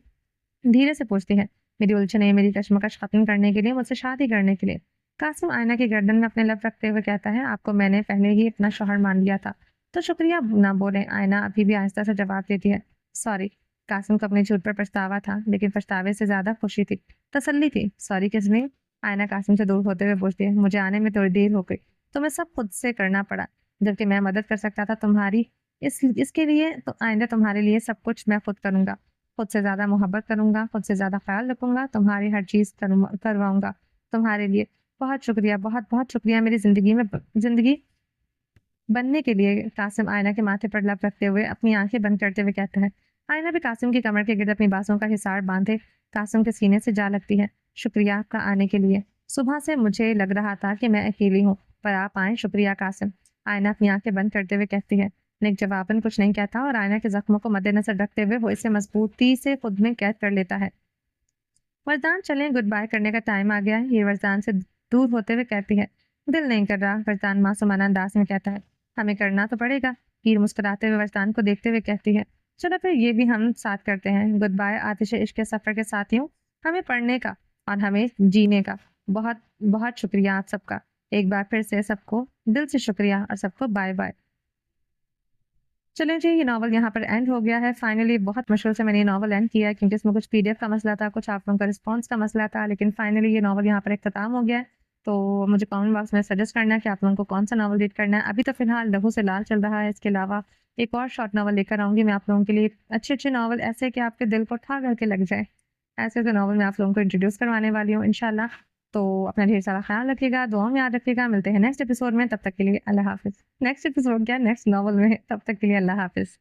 धीरे से पूछती है, मेरी उलझने मेरी कश्मकश खत्म करने के लिए, मुझसे शादी करने के लिए। कासिम आयना की गर्दन में अपने लब रखते हुए कहता है, आपको मैंने पहले ही अपना शौहर मान लिया था, तो शुक्रिया ना बोले। आयना अभी भी आहिस्ता से जवाब देती है, सॉरी। कासिम को अपने झूठ पर पछतावा था, लेकिन पछतावे से ज्यादा खुशी थी, तसल्ली थी। सॉरी किस लिए? आयना कासिम से दूर होते हुए पूछती है, मुझे आने में थोड़ी देर हो गई, तुम्हें सब खुद से करना पड़ा, जबकि मैं मदद कर सकता था तुम्हारी। इसके लिए तो आइंदा तुम्हारे लिए सब कुछ मैं खुद करूंगा, खुद से ज्यादा मोहब्बत करूंगा, खुद से ज्यादा ख्याल रखूंगा, तुम्हारी हर चीज करवाऊंगा तुम्हारे लिए। बहुत शुक्रिया, बहुत बहुत शुक्रिया मेरी जिंदगी बनने के लिए। कासिम आयना के माथे पर लब रखते हुए अपनी आंखें बंद करते हुए कहता है। आयना भी कासिम की कमर के गिर्द अपनी बाजों का हिसार बांधे कासिम के सीने से जा लगती है। शुक्रिया आपका आने के लिए, सुबह से मुझे लग रहा था कि मैं अकेली हूँ, पर आप आए, शुक्रिया कासिम। आयना अपनी आंखें बंद करते हुए कहती है। निक जवाबन कुछ नहीं कहता और आयना के जख्मों को मद्देनजर रखते हुए वो इसे मजबूती से खुद में कैद कर लेता है। वरदान चलें, गुड बाय करने का टाइम आ गया है। ये वरदान से दूर होते हुए कहती है, दिल नहीं कर रहा। वरदान मासूमाना अंदाज में कहता है, हमें करना तो पड़ेगा। हीर मुस्कुराते हुए वरदान को देखते हुए कहती है, चलो फिर ये भी हम साथ करते हैं। गुड बाय आतिश इश्क के सफर के साथियों, हमें पढ़ने का और हमें जीने का बहुत बहुत शुक्रिया आप सबका। एक बार फिर से सबको दिल से शुक्रिया और सबको बाय बाय। चलें जी, ये नॉवल यहाँ पर एंड हो गया है। फाइनली बहुत मुश्किल से मैंने ये नॉवल एंड किया है, क्योंकि इसमें कुछ पीडीएफ का मसला था, कुछ आप लोगों का रिस्पॉन्स का मसला था, लेकिन फाइनली ये नॉवल यहाँ पर इख्तिताम हो गया है। तो मुझे कमेंट बॉक्स में सजेस्ट करना है कि आप लोगों को कौन सा नॉवल रीड करना है। अभी तो फिलहाल लहू से लाल चल रहा है, इसके अलावा एक और शॉर्ट नॉवल लेकर आऊंगी मैं आप लोगों के लिए। अच्छे अच्छे नॉवल ऐसे कि आपके दिल को ठा करके लग जाए, ऐसे ऐसे नॉवल मैं आप लोगों को इंट्रोड्यूस करवाने वाली हूँ इंशाल्लाह। तो अपना ढेर सारा ख्याल रखिएगा, दुआ में याद रखिएगा। मिलते हैं नेक्स्ट एपिसोड में, तब तक के लिए अल्लाह हाफिज। नेक्स्ट एपिसोड क्या, नेक्स्ट नॉवल में, तब तक के लिए अल्लाह हाफिज।